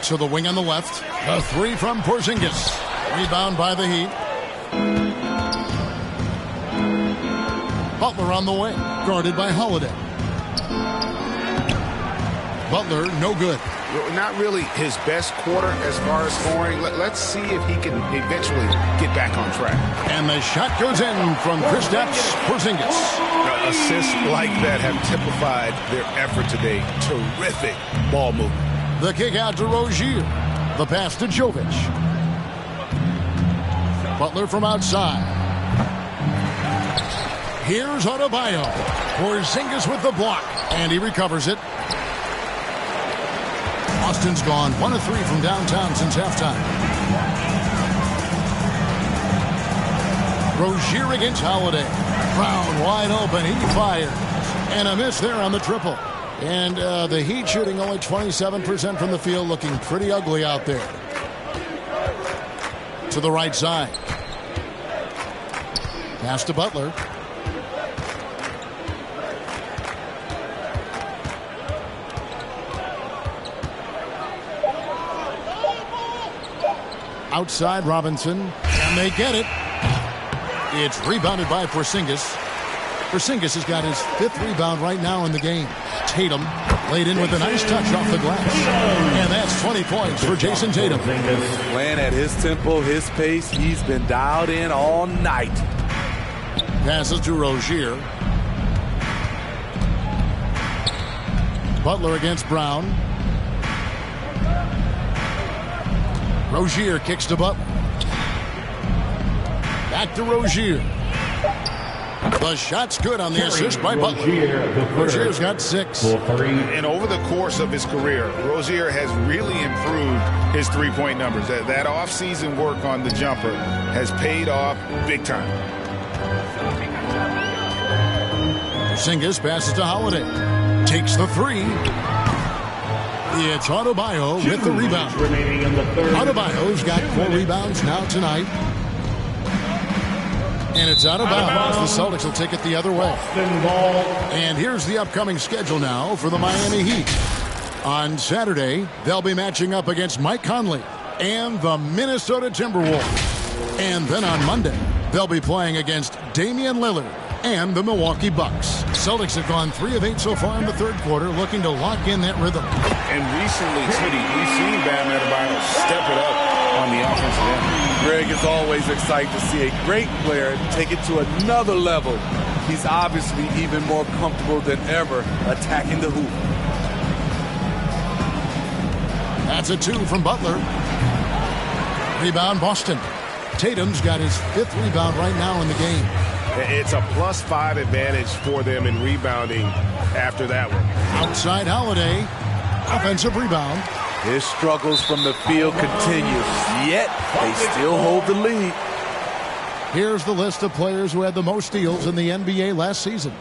To the wing on the left. A 3 from Porzingis. Rebound by the Heat. Butler on the wing, guarded by Holiday. Butler, no good. Not really his best quarter as far as scoring. Let's see if he can eventually get back on track. And the shot goes in from Kristaps Porzingis. Now, assists like that have typified their effort today. Terrific ball movement. The kick out to Rozier. The pass to Jovic. Butler from outside. Here's Adebayo. Porzingis with the block. And he recovers it. Austin's gone 1 of 3 from downtown since halftime. Rozier against Holiday. Brown wide open. He fires. And a miss there on the triple. And the Heat shooting only 27% from the field, looking pretty ugly out there. To the right side. Pass to Butler. Outside Robinson, and they get it. It's rebounded by Porzingis. Porzingis has got his 5th rebound right now in the game. Tatum laid in with a nice touch off the glass. And that's 20 points for Jason Tatum. Playing at his tempo, his pace. He's been dialed in all night. Passes to Rozier. Butler against Brown. Rozier kicks to Butler. Back to Rozier. The shot's good on the assist by Butler. Rozier's got 6. And over the course of his career, Rozier has really improved his three-point numbers. That off-season work on the jumper has paid off big time. Porzingis passes to Holiday. Takes the 3. It's Adebayo with the rebound. Adebayo's got 4 rebounds now tonight. And it's out of bounds. The Celtics will take it the other way. And here's the upcoming schedule now for the Miami Heat. On Saturday, they'll be matching up against Mike Conley and the Minnesota Timberwolves. And then on Monday, they'll be playing against Damian Lillard and the Milwaukee Bucks. Celtics have gone 3 of 8 so far in the third quarter, looking to lock in that rhythm. And recently, Smitty, we've seen Bam Adebayo step it up on the offensive end. Greg is always excited to see a great player take it to another level. He's obviously even more comfortable than ever attacking the hoop. That's a 2 from Butler. Rebound, Boston. Tatum's got his 5th rebound right now in the game. It's a +5 advantage for them in rebounding after that one. Outside Holiday. Offensive rebound. His struggles from the field continue, yet they still hold the lead. Here's the list of players who had the most steals in the NBA last season.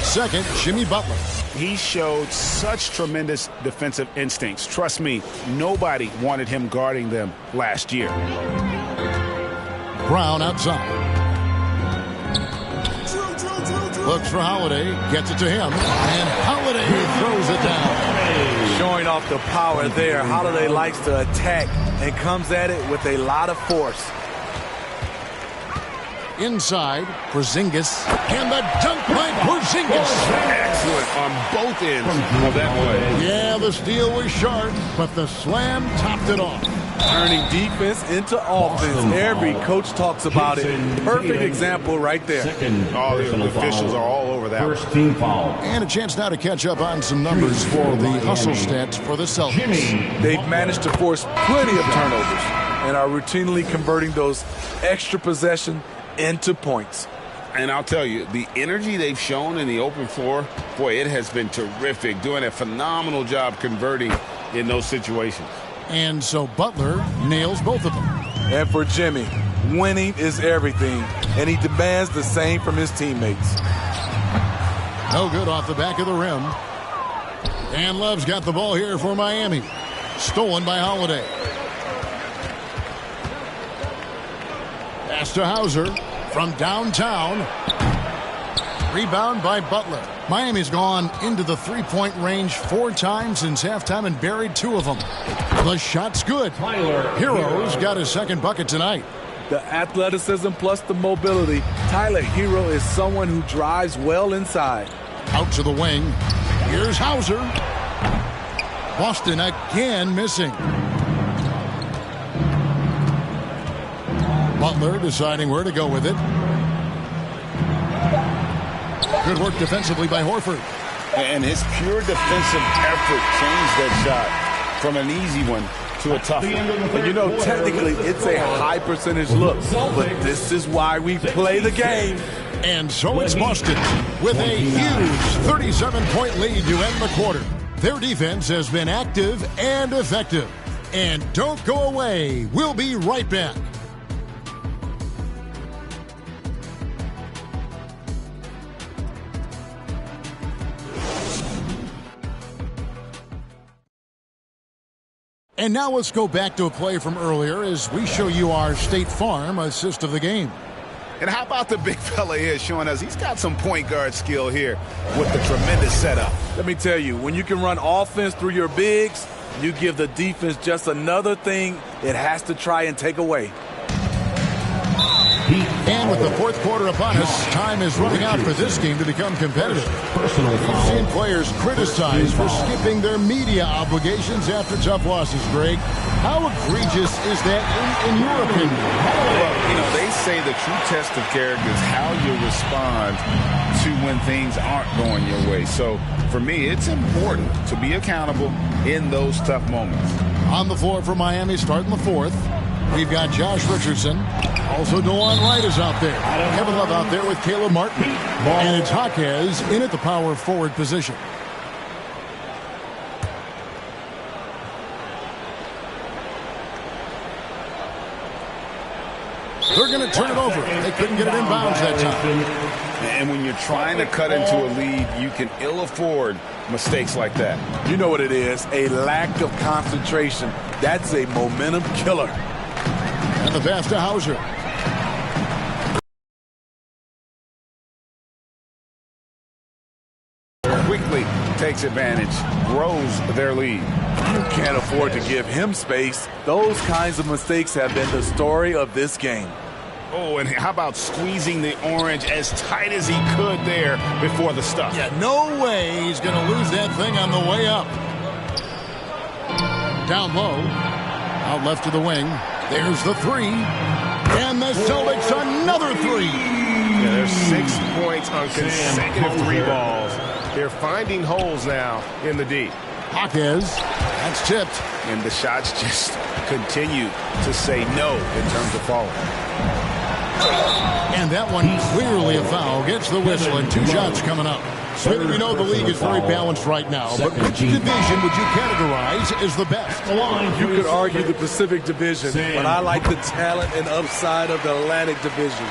Second, Jimmy Butler. He showed such tremendous defensive instincts. Trust me, nobody wanted him guarding them last year. Brown outside. Looks for Holiday, gets it to him, and Holiday throws it down. Showing off the power there. Holiday likes to attack and comes at it with a lot of force. Inside, Porzingis, and the dunk by Porzingis. Excellent on both ends of that play. Yeah, the steal was sharp, but the slam topped it off. Turning defense into offense. Every coach talks about it. Perfect example right there. All the officials are all over that. First team foul. And a chance now to catch up on some numbers for the hustle stats for the Celtics. They've managed to force plenty of turnovers and are routinely converting those extra possessions into points. And I'll tell you, the energy they've shown in the open floor, boy, it has been terrific. Doing a phenomenal job converting in those situations. And so Butler nails both of them. And for Jimmy, winning is everything, and he demands the same from his teammates. No good off the back of the rim. And Love's got the ball here for Miami. Stolen by Holiday. Pass to Hauser from downtown. Rebound by Butler. Miami's gone into the three-point range 4 times since halftime and buried 2 of them. The shot's good. Hero's got his second bucket tonight. The athleticism plus the mobility. Tyler Hero is someone who drives well inside. Out to the wing. Here's Hauser. Boston again missing. Butler deciding where to go with it. Good work defensively by Horford. And his pure defensive effort changed that shot from an easy one to a tough one. And you know, technically, it's a high percentage look, but this is why we play the game. And so it's Boston with a huge 37-point lead to end the quarter. Their defense has been active and effective. And don't go away. We'll be right back. And now let's go back to a play from earlier as we show you our State Farm assist of the game. And how about the big fella here showing us he's got some point guard skill here with the tremendous setup. Let me tell you, when you can run offense through your bigs, you give the defense just another thing it has to try and take away. And with the fourth quarter upon us, time is running out for this game to become competitive. We've seen players criticized for skipping their media obligations after tough losses, Greg. How egregious is that in your opinion? Well, you know, they say the true test of character is how you respond to when things aren't going your way. So, for me, it's important to be accountable in those tough moments. On the floor for Miami, starting the fourth. We've got Josh Richardson. Also, DeLon Wright is out there. Kevin Love out there with Caleb Martin. And it's Jaquez in at the power forward position. They're going to turn it over. They couldn't get it in bounds that time. And when you're trying to cut into a lead, you can ill afford mistakes like that. You know what it is, a lack of concentration. That's a momentum killer. And the pass to Hauser. Quickly takes advantage, grows their lead. You can't afford to give him space. Those kinds of mistakes have been the story of this game. Oh, and how about squeezing the orange as tight as he could there before the stuff? Yeah, no way he's going to lose that thing on the way up. Down low. Out left to the wing. There's the three. And the Celtics another three. Yeah, there's 6 points on consecutive 3 balls. They're finding holes now in the D. Jaquez, that's tipped. And the shots just continue to say no in terms of falling. And that one clearly a foul. Gets the whistle and 2 shots coming up. Smith, we know the league is very balanced right now, but which division would you categorize as the best? You could argue the Pacific Division, but I like the talent and upside of the Atlantic Division.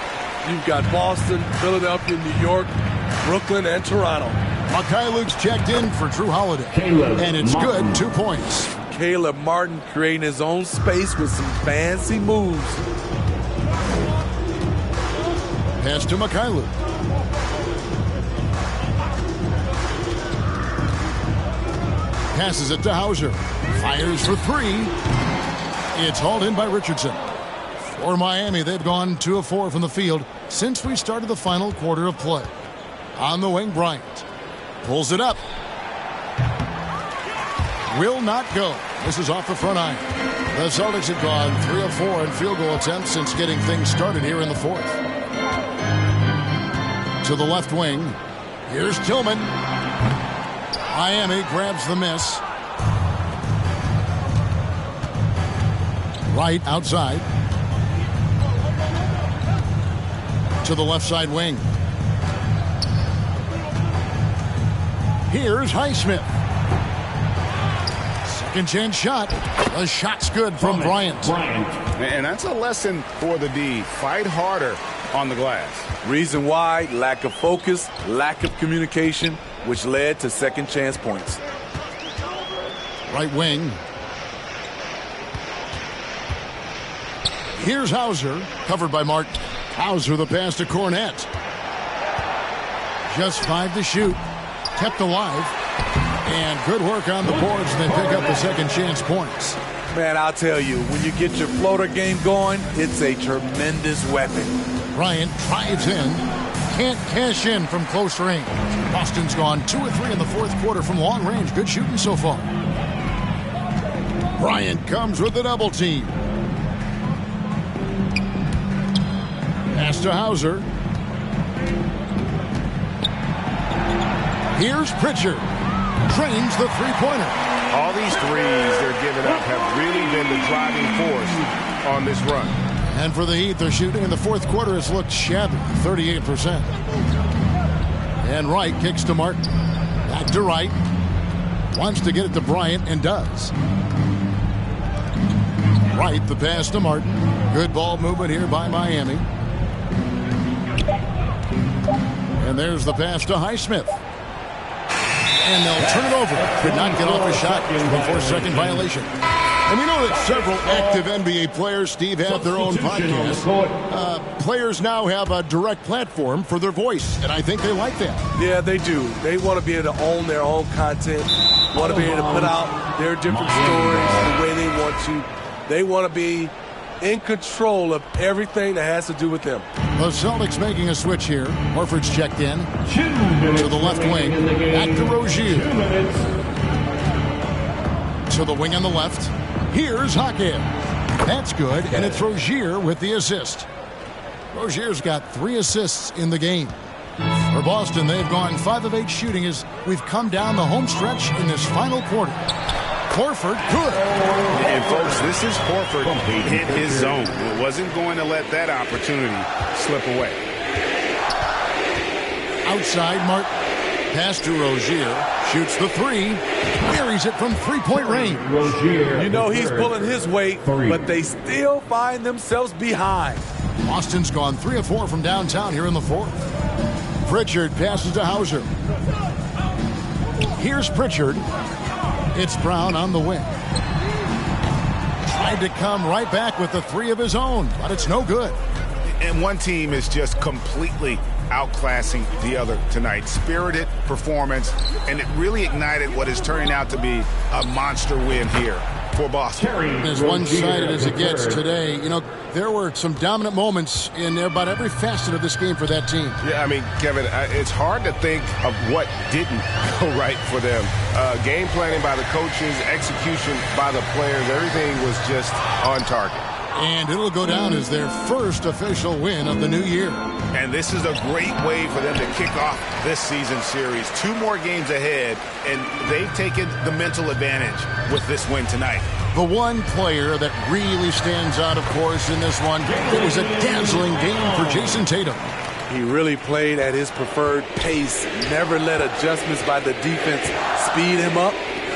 You've got Boston, Philadelphia, New York, Brooklyn, and Toronto. Luke's checked in for Drew Holiday, and it's good, 2 points. Caleb Martin creating his own space with some fancy moves. Pass to Luke. Passes it to Hauser. Fires for 3. It's hauled in by Richardson. For Miami, they've gone 2 of 4 from the field since we started the final quarter of play. On the wing, Bryant. Pulls it up. Will not go. This is off the front iron. The Celtics have gone 3 of 4 in field goal attempts since getting things started here in the fourth. To the left wing. Here's Tillman. Miami grabs the miss. Right outside. To the left side wing. Here's Highsmith. Second chance shot. The shot's good from Bryant. And that's a lesson for the D. Fight harder on the glass. Reason why: lack of focus, lack of communication, which led to second chance points. Right wing. Here's Hauser, covered by Martin. Hauser, the pass to Cornette. Just 5 to shoot. Kept alive. And good work on the boards, and they pick up the second chance points. Man, I'll tell you, when you get your floater game going, it's a tremendous weapon. Bryant drives in. Can't cash in from close range. Boston's gone 2 of 3 in the fourth quarter from long range. Good shooting so far. Bryant comes with the double team. Pass to Hauser. Here's Pritchard. Trains the three-pointer. All these threes they're giving up have really been the driving force on this run. And for the Heat, their shooting in the fourth quarter has looked shabby, 38%. And Wright kicks to Martin. Back to Wright. Wants to get it to Bryant and does. Wright, the pass to Martin. Good ball movement here by Miami. And there's the pass to Highsmith. And they'll turn it over. Could not get off a shot before second violation. And we know that several active NBA players, Steve, have their own podcast. Players now have a direct platform for their voice, and I think they like that. Yeah, they do. They want to be able to own their own content, want to be able to put out their different stories the way they want to. They want to be in control of everything that has to do with them. The Celtics making a switch here. Horford's checked in. To the left wing. Back to Rozier. To the wing on the left. Here's Hakeem. That's good, and it's Rozier with the assist. Rozier's got 3 assists in the game. For Boston, they've gone 5 of 8 shooting as we've come down the home stretch in this final quarter. Horford, good. And folks, this is Horford hit his zone. It wasn't going to let that opportunity slip away. Outside, Martin. Pass to Rozier. Shoots the 3. Buries it from three-point range. You know he's pulling his weight, but they still find themselves behind. Boston's gone 3 of 4 from downtown here in the fourth. Pritchard passes to Hauser. Here's Pritchard. It's Brown on the wing. Tried to come right back with the 3 of his own, but it's no good. And one team is just completely outclassing the other tonight. Spirited performance, and it really ignited what is turning out to be a monster win here for Boston. As one-sided as it gets today, you know, there were some dominant moments in about every facet of this game for that team. Yeah, I mean, Kevin, it's hard to think of what didn't go right for them. Game planning by the coaches, execution by the players, everything was just on target. And it'll go down as their first official win of the new year. And this is a great way for them to kick off this season series. 2 more games ahead, and they've taken the mental advantage with this win tonight. The one player that really stands out, of course, in this one, it was a dazzling game for Jason Tatum. He really played at his preferred pace, never let adjustments by the defense speed him up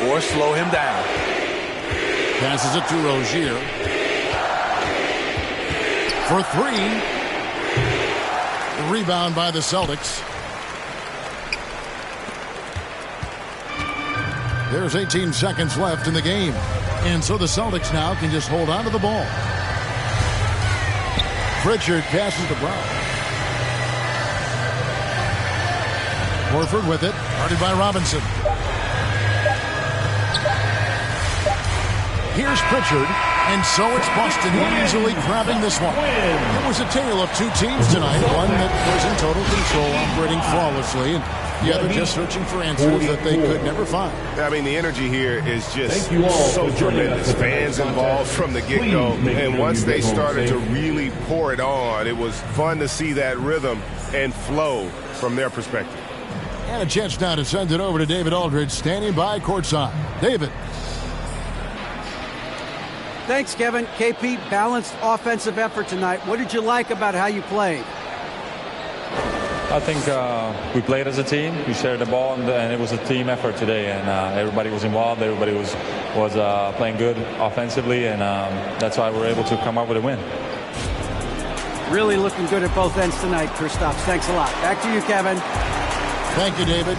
or slow him down. Passes it to Rozier. For three. The rebound by the Celtics. There's 18 seconds left in the game. And so the Celtics now can just hold on to the ball. Pritchard passes to Brown. Horford with it. Guarded by Robinson. Here's Pritchard. And so it's Boston easily grabbing this one. It was a tale of two teams tonight. One that was in total control, operating flawlessly, and the other just searching for answers that they could never find. I mean, the energy here is just so tremendous. Fans involved from the get-go. And once they started to really pour it on, it was fun to see that rhythm and flow from their perspective. And a chance now to send it over to David Aldridge, standing by courtside. David. Thanks, Kevin. KP, balanced offensive effort tonight. What did you like about how you played? I think we played as a team. We shared the ball, and it was a team effort today. And everybody was involved. Everybody was playing good offensively, and that's why we were able to come up with a win. Really looking good at both ends tonight, Kristaps. Thanks a lot. Back to you, Kevin. Thank you, David.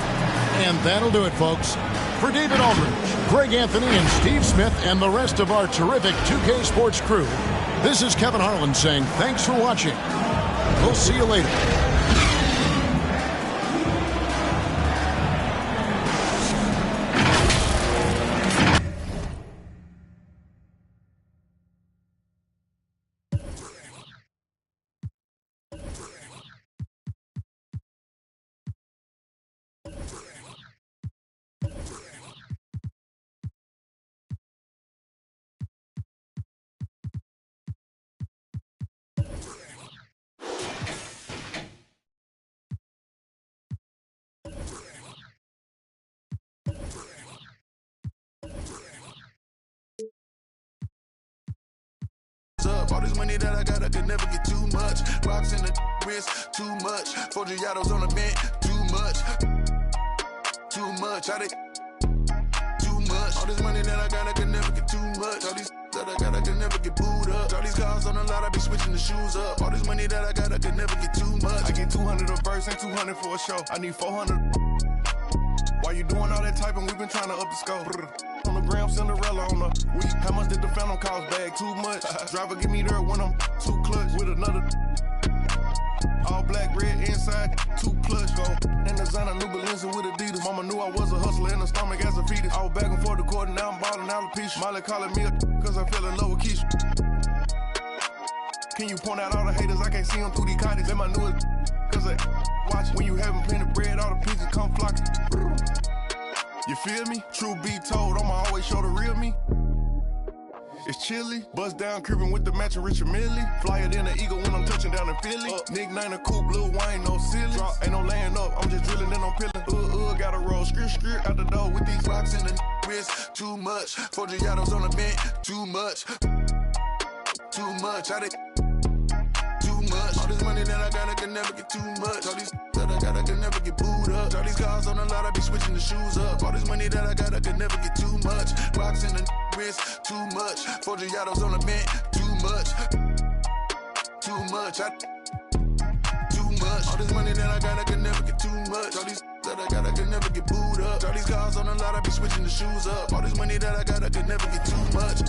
And that'll do it, folks. For David Aldridge, Greg Anthony, and Steve Smith, and the rest of our terrific 2K Sports crew, this is Kevin Harlan saying thanks for watching. We'll see you later. All this money that I got, I could never get too much. Rocks in the wrist, too much. 4 Giados on the bench, too much. Too much. Too much. All this money that I got, I could never get too much. All these that I got, I could never get booed up. All these cars on the lot, I be switching the shoes up. All this money that I got, I could never get too much. I get 200 a verse and 200 for a show. I need 400. Why you doing all that typing? We've been trying to up the scope. On the gram, Cinderella on the week. How much did the phantom cost? Bag too much. Driver give me there when I'm too clutch with another. All black, red inside, too plush. Go and designer new Balenci with Adidas. Mama knew I was a hustler in the stomach as a fetus. I was back and forth the court and now I'm balling out a piece. Molly calling me cause I fell in love with Keisha. Can you point out all the haters? I can't see them through these cottage. Let my newest cause I watch when you having plenty of bread, all the pigeons come flocking. You feel me? True be told, I'ma always show the real me. It's chilly, bust down cribbing with the matching Richard Millie. Flyer than an eagle when I'm touching down in Philly. Nick Nine a coupe, Lil Wayne, no silly. Ain't no laying up, I'm just drilling and I'm peeling. Gotta roll, skirt out the door with these rocks in the wrist. Too much, 4 Giados on the bench. Too much. Too much. Too much. All this money that I got, I can never get too much. All these that I got, I can never get booed up. All these cars on the lot, I be switching the shoes up. All this money that I got, I can never get too much. Rocks in the wrist, too much. 4 Giados on the bench, too much. Too much. Too much. All this money that I got, I can never get too much. All these that I got, I can never get booed up. All these cars on the lot, I be switching the shoes up. All this money that I got, I can never get too much.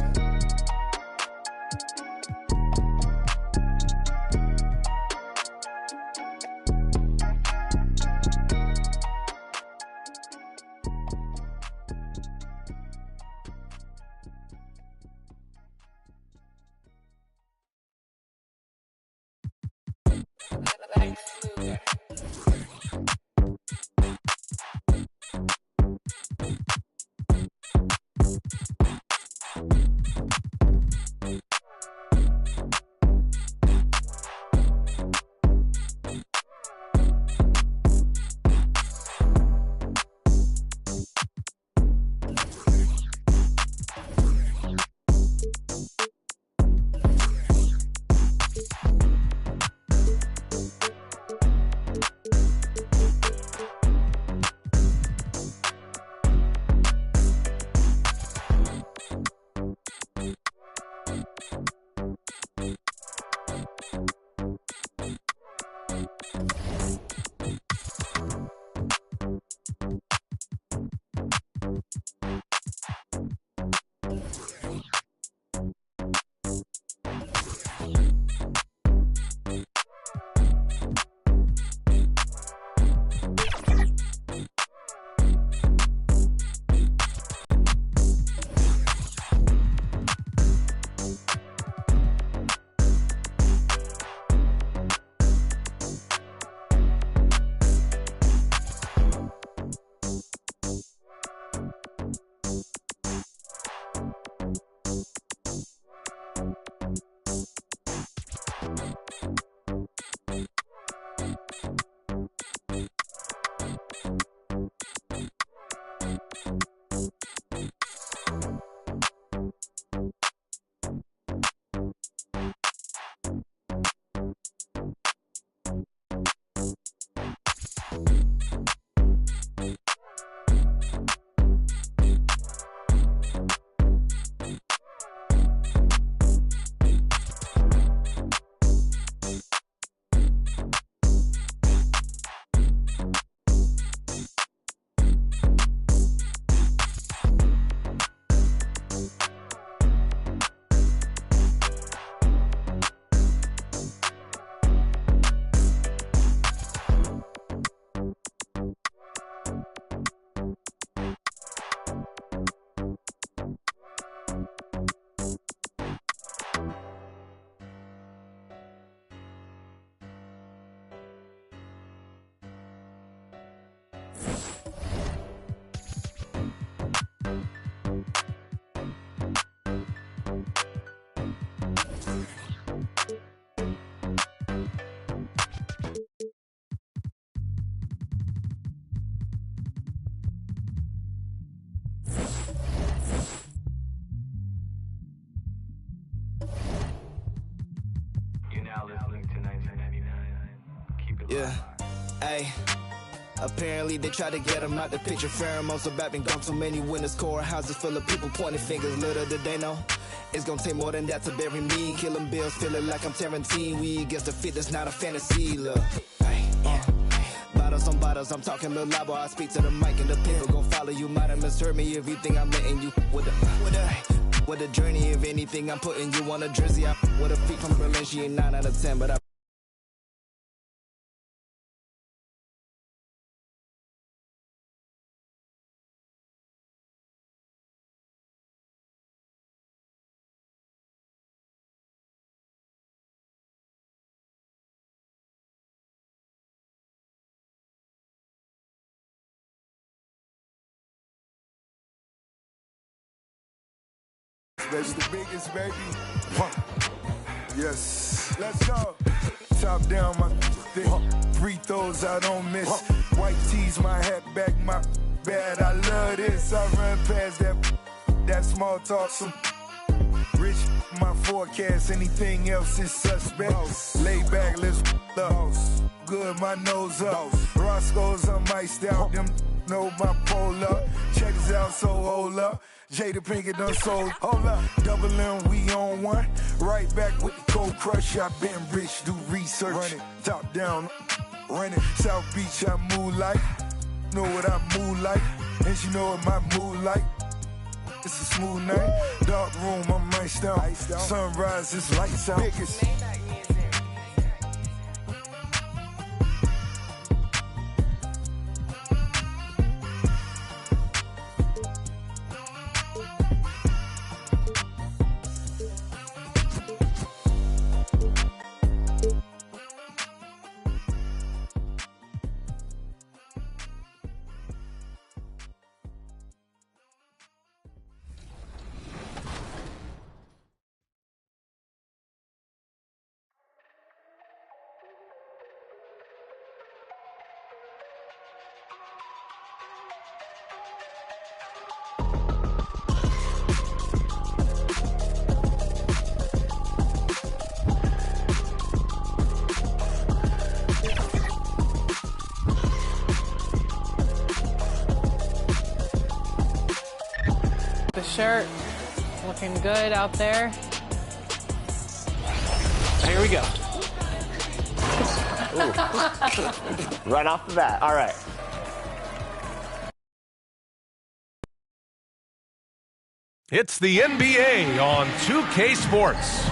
Yeah, hey. Apparently they try to get him out the picture. Pheromones about been gone. So many winners, core houses full of people pointing fingers. Little did they know it's gonna take more than that to bury me. Killing bills, feeling like I'm Tarantino. We against the fit, that's not a fantasy. Look, hey, bottles on bottles, I'm talking little labo. I speak to the mic and the people gon' follow you. Might have misheard me if you think I'm letting you with a journey. If anything, I'm putting you on a jersey. I with a feet from Berlin, she ain't 9 out of 10, but I. That's the biggest, baby. Yes. Let's go. Top down, my thick. Free throws I don't miss. White tees, my hat back, my bad. I love this. I run past that small talk. Some rich, my forecast. Anything else is suspect. Lay back, let's up. Good, my nose up. Roscoe's, I'm iced out. Them know my pole up. Check this out, so hold up. Jada Pinkett done sold. Hold up. Double M, we on one. Right back with the cold crush. I been rich, do research. Run it, top down, run it. South Beach, I move like. Know what I move like. And she know what my mood like. It's a smooth night. Dark room, I'm iced out. Sunrise, it's lights out. Biggest. Shirt looking good out there. Here we go. Right off the bat. All right. It's the NBA on 2K Sports.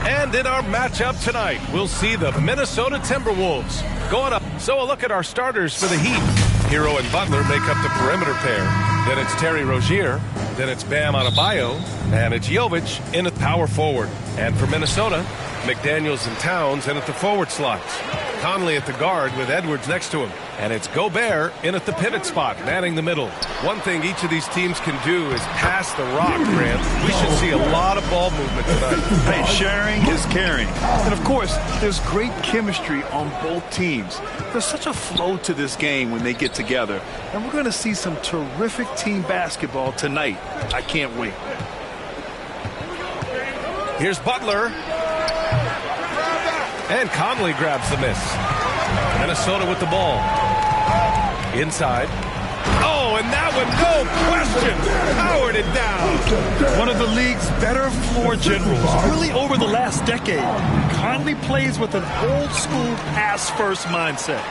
And in our matchup tonight, we'll see the Minnesota Timberwolves going up. So a look at our starters for the Heat. Hero and Butler make up the perimeter pair. Then it's Terry Rozier. Then it's Bam Adebayo. And it's Jovic in at power forward. And for Minnesota, McDaniels and Towns in at the forward slots. Conley at the guard with Edwards next to him. And it's Gobert in at the pivot spot, manning the middle. One thing each of these teams can do is pass the rock, Grant. We should see a lot of ball movement tonight. Hey, sharing is caring. And, of course, there's great chemistry on both teams. There's such a flow to this game when they get together. And we're going to see some terrific team basketball tonight. I can't wait. Here's Butler. And Conley grabs the miss. Minnesota with the ball. Inside. Oh, and that one, no question, powered it down. One of the league's better floor generals, really over the last decade. Conley plays with an old-school pass-first mindset.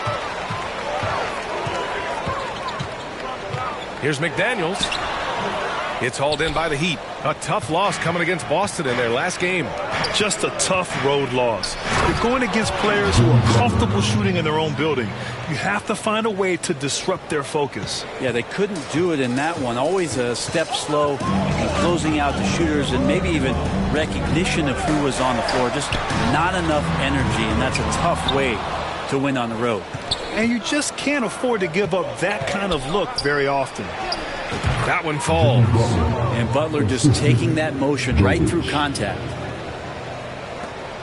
Here's McDaniels. It's hauled in by the Heat. A tough loss coming against Boston in their last game. Just a tough road loss. You're going against players who are comfortable shooting in their own building. You have to find a way to disrupt their focus. Yeah, they couldn't do it in that one. Always a step slow in closing out the shooters and maybe even recognition of who was on the floor. Just not enough energy, and that's a tough way to win on the road. And you just can't afford to give up that kind of look very often. That one falls. And Butler just taking that motion right through contact.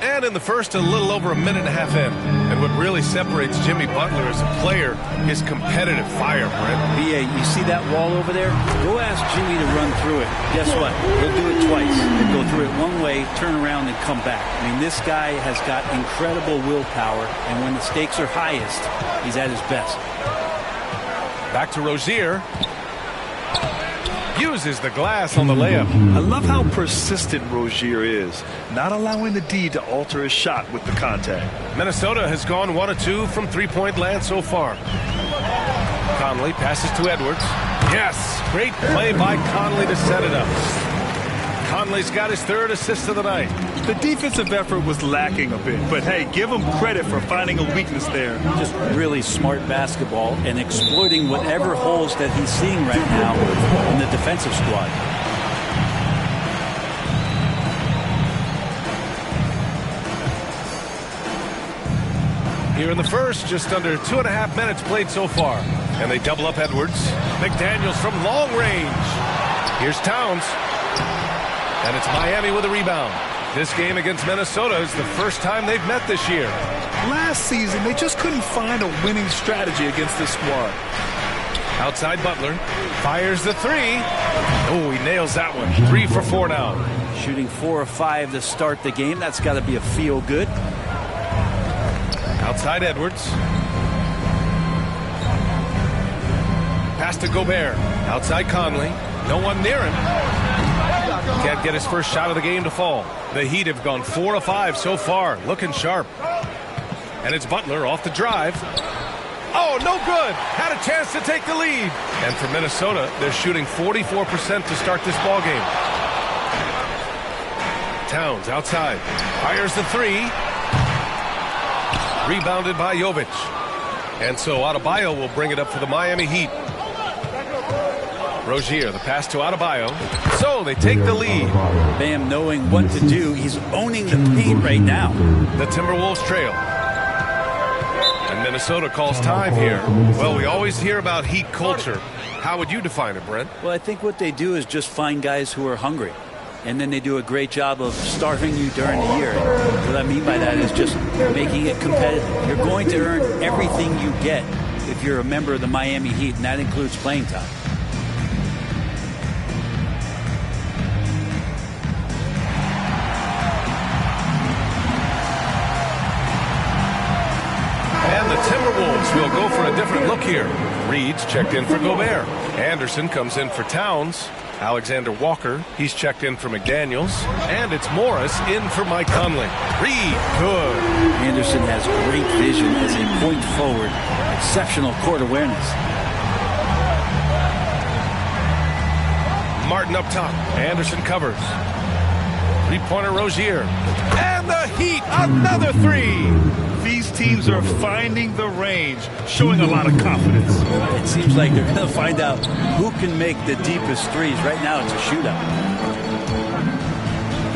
And in the first, a little over a minute and a half in. And what really separates Jimmy Butler as a player is competitive fire, Brent. B.A., you see that wall over there? Go ask Jimmy to run through it. Guess what? He'll do it twice. He'll go through it one way, turn around, and come back. I mean, this guy has got incredible willpower, and when the stakes are highest, he's at his best. Back to Rozier. Uses the glass on the layup. I love how persistent Rozier is, not allowing the D to alter his shot with the contact. Minnesota has gone 1 of 2 from three-point land so far. Conley passes to Edwards. Yes, great play by Conley to set it up. Conley's got his 3rd assist of the night. The defensive effort was lacking a bit, but hey, give him credit for finding a weakness there. Just really smart basketball and exploiting whatever holes that he's seeing right now in the defensive squad. Here in the first, just under 2.5 minutes played so far. And they double up Edwards. McDaniels from long range. Here's Towns. And it's Miami with a rebound. This game against Minnesota is the first time they've met this year. Last season, they just couldn't find a winning strategy against this squad. Outside Butler. Fires the 3. Oh, he nails that one. 3 for 4 now. Shooting 4 of 5 to start the game. That's got to be a feel good. Outside Edwards. Pass to Gobert. Outside Conley. No one near him. Can't get his first shot of the game to fall. The Heat have gone 4 of 5 so far. Looking sharp. And it's Butler off the drive. Oh, no good. Had a chance to take the lead. And for Minnesota, they're shooting 44% to start this ball game. Towns outside. Fires the 3. Rebounded by Jovic. And so Adebayo will bring it up for the Miami Heat. Rozier, the pass to Adebayo. So they take the lead. Bam knowing what to do. He's owning the paint right now. The Timberwolves trail. And Minnesota calls time here. Well, we always hear about Heat culture. How would you define it, Brent? Well, I think what they do is just find guys who are hungry. And then they do a great job of starving you during the year. And what I mean by that is just making it competitive. You're going to earn everything you get if you're a member of the Miami Heat, and that includes playing time. And the Timberwolves will go for a different look here. Reed's checked in for Gobert. Anderson comes in for Towns. Alexander Walker, he's checked in for McDaniels. And it's Morris in for Mike Conley. Reed, good. Anderson has great vision as a point forward. Exceptional court awareness. Martin up top. Anderson covers. Three-pointer Rozier. And the Heat, another 3. These teams are finding the range, showing a lot of confidence. It seems like they're going to find out who can make the deepest threes. Right now, it's a shootout.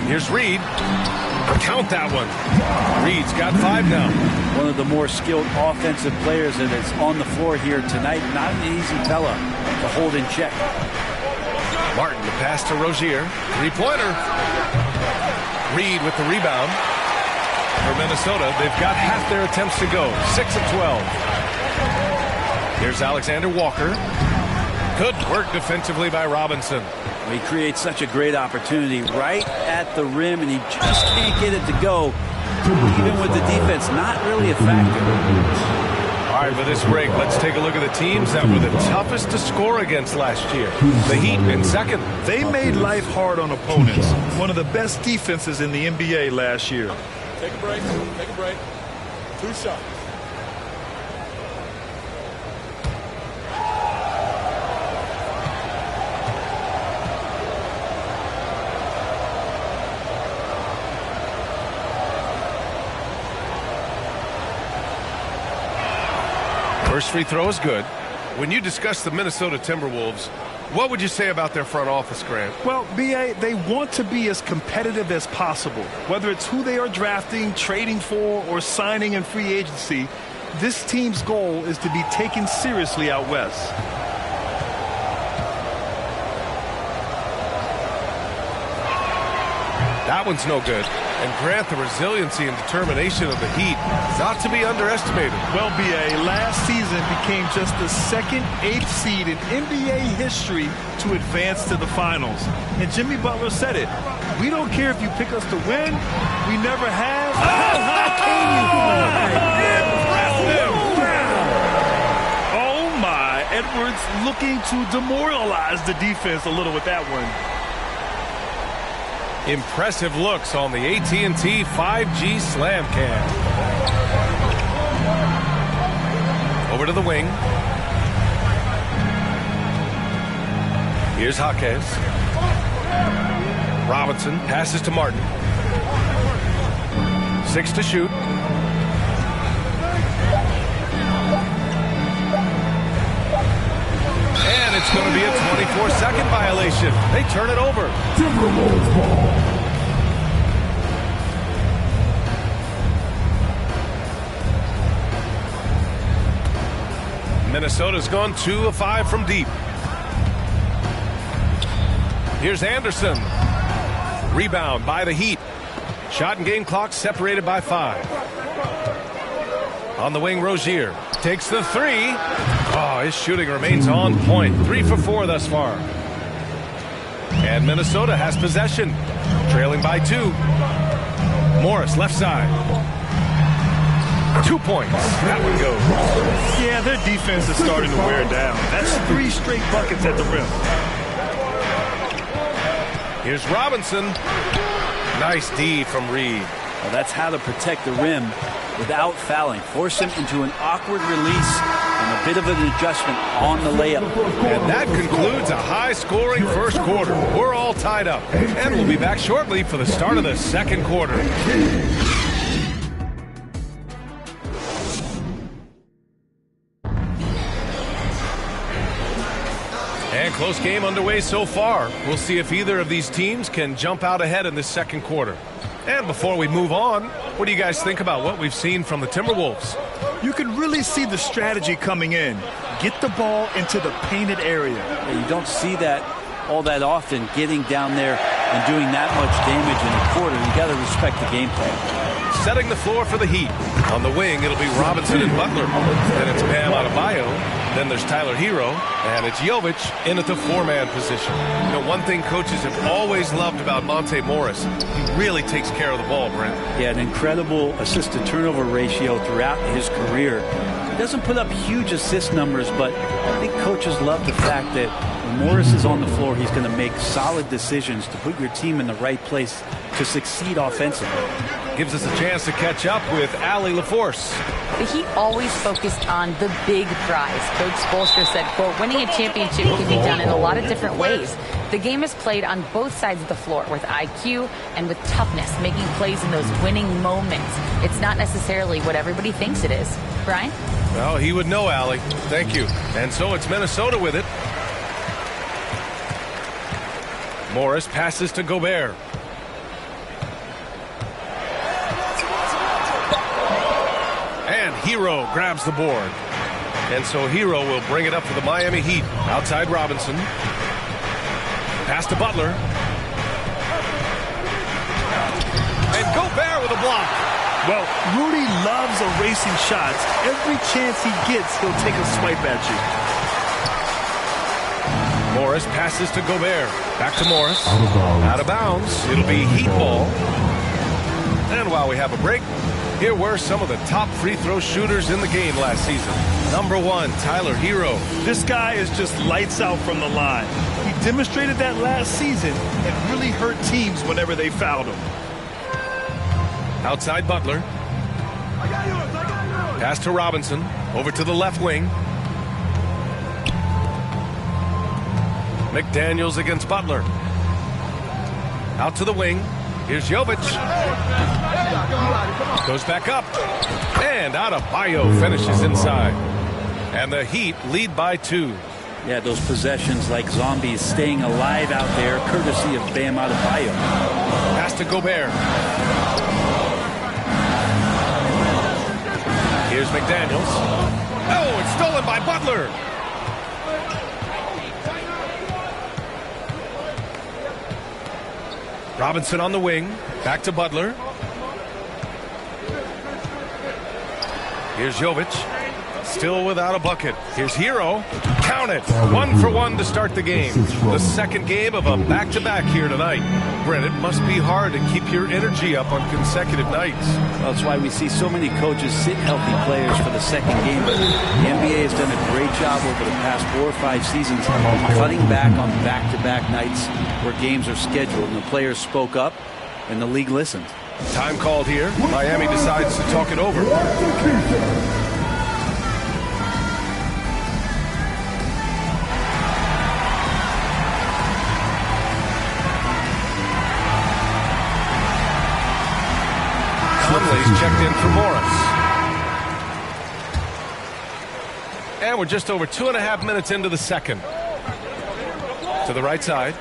Here's Reed. Count that one. Reed's got 5 now. One of the more skilled offensive players that is on the floor here tonight. Not an easy fella to hold in check. Martin, the pass to Rozier. Three-pointer. Reed with the rebound. For Minnesota, they've got half their attempts to go. 6 of 12. Here's Alexander Walker. Good work defensively by Robinson. He creates such a great opportunity right at the rim, and he just can't get it to go. Even with the defense, not really a factor. All right, for this break, let's take a look at the teams that were the toughest to score against last year. The Heat in second. They made life hard on opponents. One of the best defenses in the NBA last year. Take a break. Take a break. 2 shots. First free throw is good. When you discuss the Minnesota Timberwolves, what would you say about their front office, Grant? Well, B.A., they want to be as competitive as possible. Whether it's who they are drafting, trading for, or signing in free agency, this team's goal is to be taken seriously out west. That one's no good. And Grant, the resiliency and determination of the Heat, not to be underestimated. Well, B.A., last season became just the second 8th seed in NBA history to advance to the finals. And Jimmy Butler said it. We don't care if you pick us to win. We never have. How can you impressive! Oh, my. Edwards looking to demoralize the defense a little with that one. Impressive looks on the AT&T 5G Slam Cam. Over to the wing. Here's Jaquez. Robinson passes to Martin. 6 to shoot. And it's going to be a 24-second violation. They turn it over. Timberwolves ball. Minnesota's gone 2 of 5 from deep. Here's Anderson. Rebound by the Heat. Shot and game clock separated by 5. On the wing, Rozier takes the 3. Oh, his shooting remains on point. 3 for 4 thus far. And Minnesota has possession. Trailing by 2. Morris, left side. 2 points. That one goes. Yeah, their defense is starting to wear down. That's 3 straight buckets at the rim. Here's Robinson. Nice D from Reed. Well, that's how to protect the rim without fouling. Force him into an awkward release and a bit of an adjustment on the layup. And that concludes a high-scoring first quarter. We're all tied up. And we'll be back shortly for the start of the second quarter. And close game underway so far. We'll see if either of these teams can jump out ahead in this second quarter. And before we move on, what do you guys think about what we've seen from the Timberwolves? You can really see the strategy coming in. Get the ball into the painted area. Yeah, you don't see that all that often, getting down there and doing that much damage in a quarter. You got to respect the game plan. Setting the floor for the Heat. On the wing, it'll be Robinson and Butler. Then it's Bam Adebayo. Then there's Tyler Hero. And it's Jovic in at the 4-man position. You know, one thing coaches have always loved about Monte Morris, he really takes care of the ball, Brent. Yeah, an incredible assist-to-turnover ratio throughout his career. He doesn't put up huge assist numbers, but I think coaches love the fact that when Morris is on the floor, he's going to make solid decisions to put your team in the right place to succeed offensively. Gives us a chance to catch up with Allie LaForce. The Heat always focused on the big prize. Coach Spoelstra said, quote, winning a championship can be done in a lot of different ways. The game is played on both sides of the floor with IQ and with toughness, making plays in those winning moments. It's not necessarily what everybody thinks it is. Brian? Well, he would know, Allie. Thank you. And so it's Minnesota with it. Morris passes to Gobert. And Hero grabs the board. And so Hero will bring it up for the Miami Heat. Outside Robinson. Pass to Butler. And Gobert with a block. Well, Rudy loves erasing shots. Every chance he gets, he'll take a swipe at you. Morris passes to Gobert. Back to Morris. Out of bounds. It'll be Heat ball. And while we have a break, here were some of the top free throw shooters in the game last season. Number 1, Tyler Hero. This guy is just lights out from the line. He demonstrated that last season and really hurt teams whenever they fouled him. Outside Butler. Pass to Robinson. Over to the left wing. McDaniels against Butler. Out to the wing. Here's Jovic. Goes back up. And Adebayo finishes inside. And the Heat lead by 2. Yeah, those possessions like zombies staying alive out there, courtesy of Bam Adebayo. Pass to Gobert. Here's McDaniels. Oh, it's stolen by Butler. Robinson on the wing. Back to Butler. Here's Jovic. Still without a bucket. Here's Hero. Count it. 1 for 1 to start the game. The second game of a back-to-back here tonight. Brent, it must be hard to keep your energy up on consecutive nights. Well, that's why we see so many coaches sit healthy players for the second game. But the NBA has done a great job over the past 4 or 5 seasons cutting back on back-to-back nights where games are scheduled. And the players spoke up, and the league listened. Time called here. Miami decides to talk it over. Conley's checked in for Morris. And we're just over 2.5 minutes into the second. To the right side.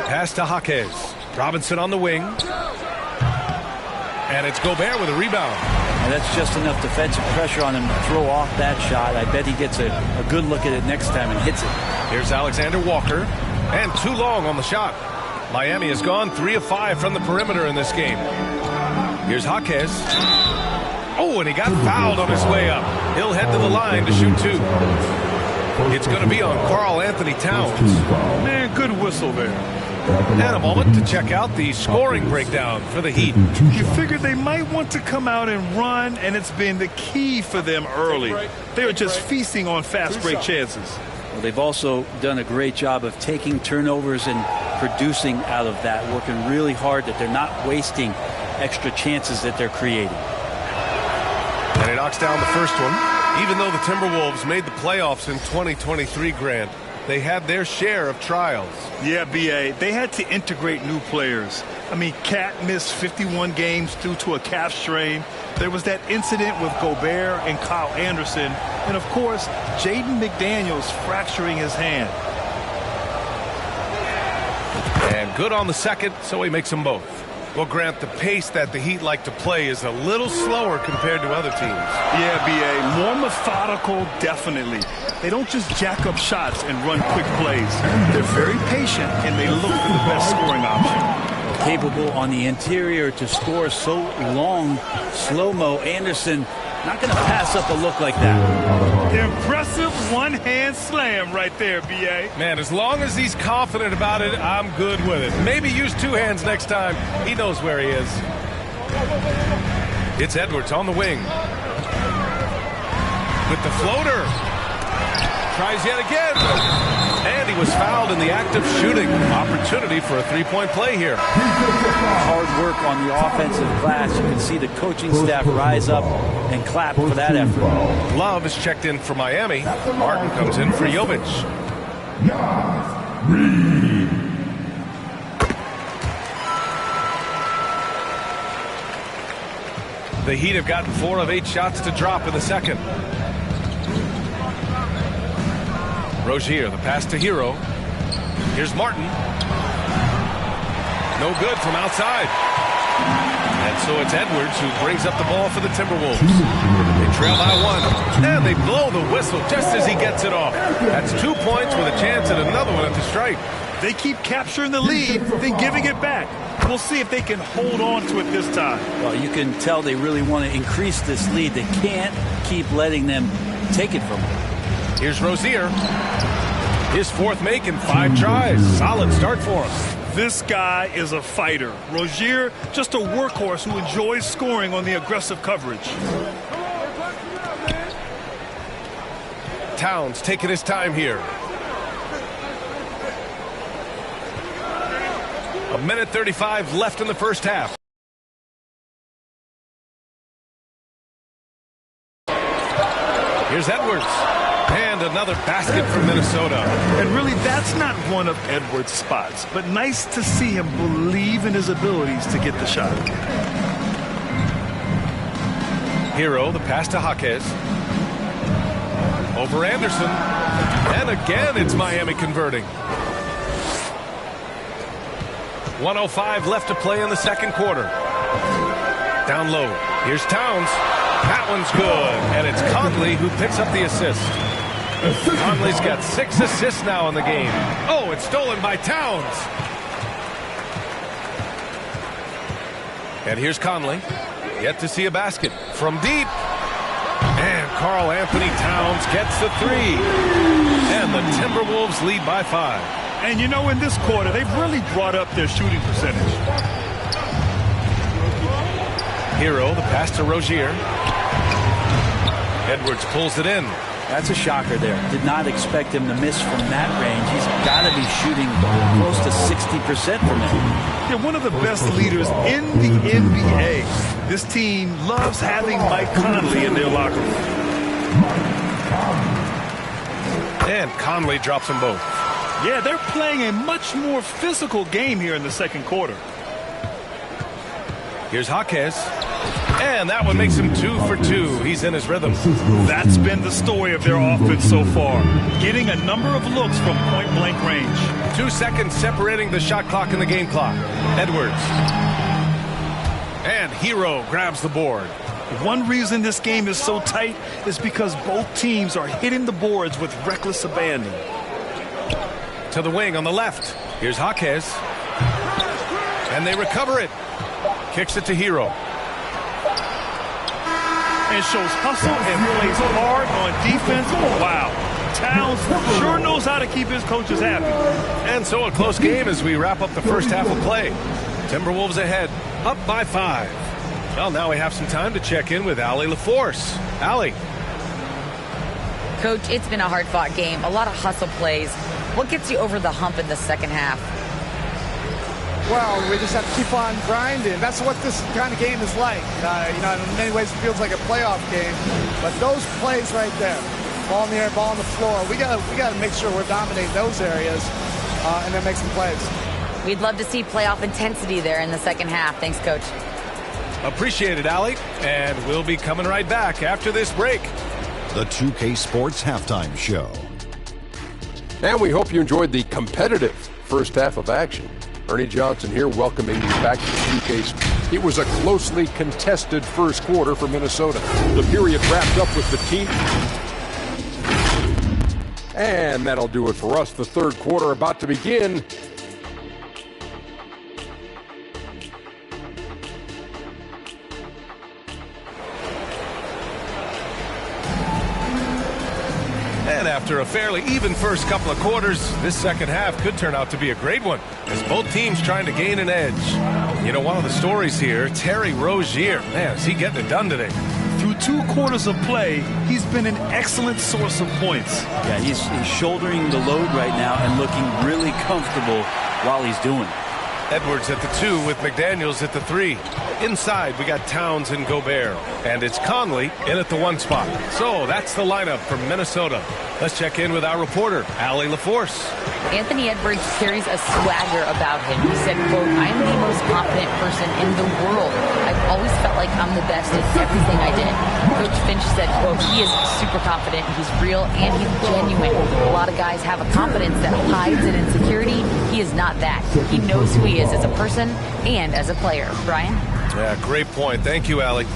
Pass to Jaquez. Robinson on the wing. And it's Gobert with a rebound. And that's just enough defensive pressure on him to throw off that shot. I bet he gets a good look at it next time and hits it. Here's Alexander Walker. And too long on the shot. Miami has gone 3 of 5 from the perimeter in this game. Here's Jaquez. Oh, and he got fouled on his way up. He'll head to the line to shoot 2. It's going to be on Karl Anthony Towns. Man, good whistle there. And a moment to check out the scoring breakdown for the Heat. You figured they might want to come out and run, and it's been the key for them early. They are just feasting on fast break chances. Well, they've also done a great job of taking turnovers and producing out of that, working really hard that they're not wasting extra chances that they're creating. And he knocks down the first one. Even though the Timberwolves made the playoffs in 2023, Grant, they had their share of trials. Yeah, B.A., they had to integrate new players. I mean, Cat missed 51 games due to a calf strain. There was that incident with Gobert and Kyle Anderson. And, of course, Jaden McDaniels fracturing his hand. And good on the second, so he makes them both. Well, Grant, the pace that the Heat like to play is a little slower compared to other teams. Yeah, B.A., more methodical, definitely. They don't just jack up shots and run quick plays. They're very patient, and they look for the best scoring option. Capable on the interior to score so long. Slow-mo Anderson not going to pass up a look like that. Impressive one-hand slam right there, B.A. Man, as long as he's confident about it, I'm good with it. Maybe use 2 hands next time. He knows where he is. It's Edwards on the wing. With the floater. Tries yet again. And he was fouled in the act of shooting. Opportunity for a 3-point play here. Hard work on the offensive glass. You can see the coaching staff rise up and clap for that effort. Love is checked in for Miami. Martin comes in for Jovic. The Heat have gotten 4 of 8 shots to drop in the second. Rozier, the pass to Hero. Here's Martin. No good from outside. And so it's Edwards who brings up the ball for the Timberwolves. They trail by 1. And they blow the whistle just as he gets it off. That's 2 points with a chance at another one at the stripe. They keep capturing the lead, then giving it back. We'll see if they can hold on to it this time. Well, you can tell they really want to increase this lead. They can't keep letting them take it from them. Here's Rozier. His 4th make in 5 tries. Solid start for him. This guy is a fighter. Rozier, just a workhorse who enjoys scoring on the aggressive coverage. Towns taking his time here. 1:35 left in the first half. Here's Edwards. And another basket from Minnesota. And really, that's not one of Edwards' spots. But nice to see him believe in his abilities to get the shot. Hero, the pass to Jaquez. Over Anderson. And again, it's Miami converting. 1:05 left to play in the second quarter. Down low. Here's Towns. That one's good. And it's Conley who picks up the assist. Conley's got 6 assists now in the game. Oh, it's stolen by Towns. And here's Conley. Yet to see a basket from deep. And Karl Anthony Towns gets the 3. And the Timberwolves lead by 5. And you know, in this quarter, they've really brought up their shooting percentage. Hero, the pass to Rozier. Edwards pulls it in. That's a shocker there. Did not expect him to miss from that range. He's got to be shooting close to 60% from it. They're one of the best leaders in the NBA. This team loves having Mike Conley in their locker room. And Conley drops them both. Yeah, they're playing a much more physical game here in the second quarter. Here's Jaquez. And that one makes him 2 for 2. He's in his rhythm. That's been the story of their offense so far. Getting a number of looks from point-blank range. 2 seconds separating the shot clock and the game clock. Edwards. And Hero grabs the board. One reason this game is so tight is because both teams are hitting the boards with reckless abandon. To the wing on the left. Here's Jaquez. And they recover it. Kicks it to Hero. And shows hustle and plays hard on defense. Wow. Towns sure knows how to keep his coaches happy. And so a close game as we wrap up the first half of play. Timberwolves ahead, up by 5. Well, now we have some time to check in with Allie LaForce. Allie. Coach, it's been a hard-fought game. A lot of hustle plays. What gets you over the hump in the second half? Well, we just have to keep on grinding. That's what this kind of game is like. In many ways it feels like a playoff game. But those plays right there, ball in the air, ball on the floor, we got to make sure we're dominating those areas and then make some plays. We'd love to see playoff intensity there in the second half. Thanks, Coach. Appreciate it, Allie. And we'll be coming right back after this break. The 2K Sports Halftime Show. And we hope you enjoyed the competitive first half of action. Ernie Johnson here welcoming you back to the 2K. It was a closely contested first quarter for Minnesota. The period wrapped up with the team. And that'll do it for us. The third quarter about to begin. And after a fairly even first couple of quarters, this second half could turn out to be a great one as both teams trying to gain an edge. You know, one of the stories here, Terry Rozier. Man, is he getting it done today? Through 2 quarters of play, he's been an excellent source of points. Yeah, he's shouldering the load right now and looking really comfortable while he's doing it. Edwards at the 2 with McDaniels at the 3. Inside, we got Towns and Gobert. And it's Conley in at the 1 spot. So that's the lineup from Minnesota. Let's check in with our reporter, Allie LaForce. Anthony Edwards carries a swagger about him. He said, quote, "I'm the most confident person in the world. I've always felt like I'm the best at everything I did." Coach Finch said, quote, "He is super confident. He's real and he's genuine. A lot of guys have a confidence that hides in insecurity. He is not that. He knows who he is as a person and as a player." Brian? Yeah, great point. Thank you, Allie.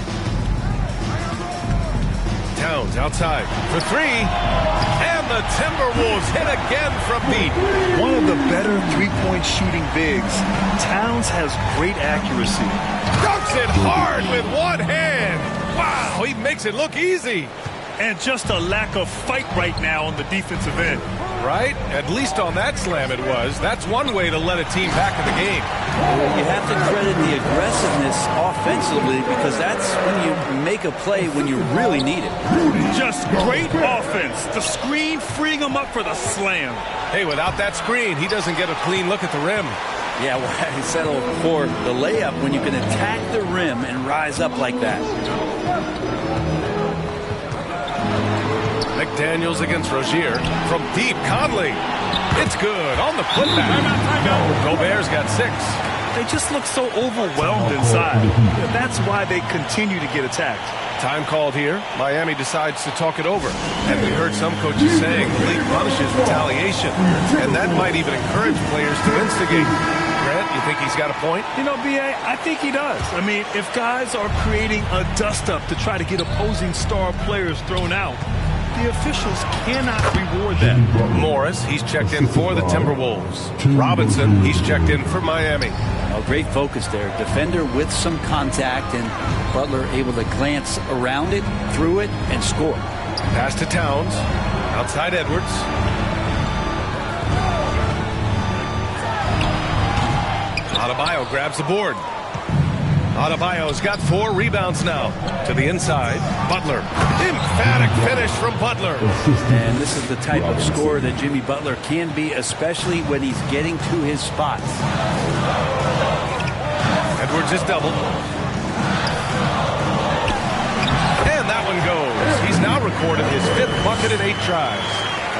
Towns outside for 3. And the Timberwolves hit again from deep. One of the better three-point shooting bigs. Towns has great accuracy. Dunks it hard with one hand. Wow, he makes it look easy. And just a lack of fight right now on the defensive end. Right? At least on that slam it was. That's one way to let a team back in the game. You have to credit the aggressiveness offensively because that's when you make a play when you really need it. Just great offense. The screen freeing him up for the slam. Hey, without that screen, he doesn't get a clean look at the rim. Yeah, well, he settled for the layup when you can attack the rim and rise up like that. McDaniels against Rozier. From deep, Conley. It's good on the putback. Gobert's got 6. They just look so overwhelmed inside. That's why they continue to get attacked. Time called here. Miami decides to talk it over. And we heard some coaches saying the league punishes retaliation. And that might even encourage players to instigate. Grant, you think he's got a point? You know, B.A., I think he does. I mean, if guys are creating a dust-up to try to get opposing star players thrown out, the officials cannot reward that. Morris, he's checked in for the Timberwolves. Robinson, he's checked in for Miami. Oh, great focus there. Defender with some contact, and Butler able to glance around it, through it, and score. Pass to Towns. Outside Edwards. Adebayo grabs the board. Adebayo's got 4 rebounds now. To the inside. Butler. Emphatic finish from Butler. And this is the type of scorer that Jimmy Butler can be, especially when he's getting to his spots. Edwards is doubled. And that one goes. He's now recorded his 5th bucket in 8 tries.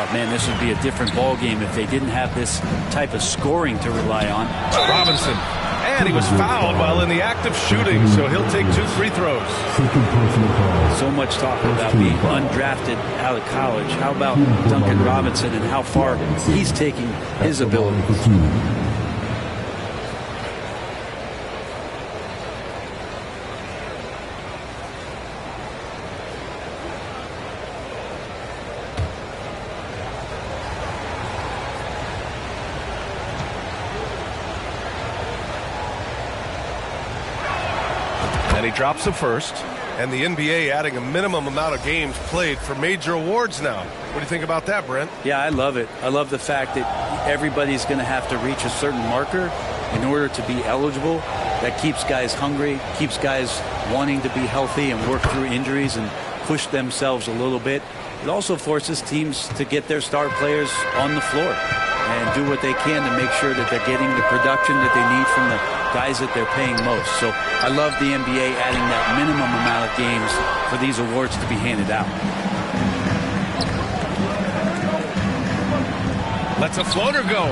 Oh, man, this would be a different ball game if they didn't have this type of scoring to rely on. Robinson. And he was fouled while in the act of shooting, so he'll take 2 free throws. So much talk about being undrafted out of college. How about Duncan Robinson and how far he's taking his abilities? And he drops the first. And the NBA adding a minimum amount of games played for major awards now. What do you think about that, Brent? Yeah, I love it. I love the fact that everybody's going to have to reach a certain marker in order to be eligible. That keeps guys hungry, keeps guys wanting to be healthy and work through injuries and push themselves a little bit. It also forces teams to get their star players on the floor and do what they can to make sure that they're getting the production that they need from the guys that they're paying most. So I love the NBA adding that minimum amount of games for these awards to be handed out. Lets a floater go.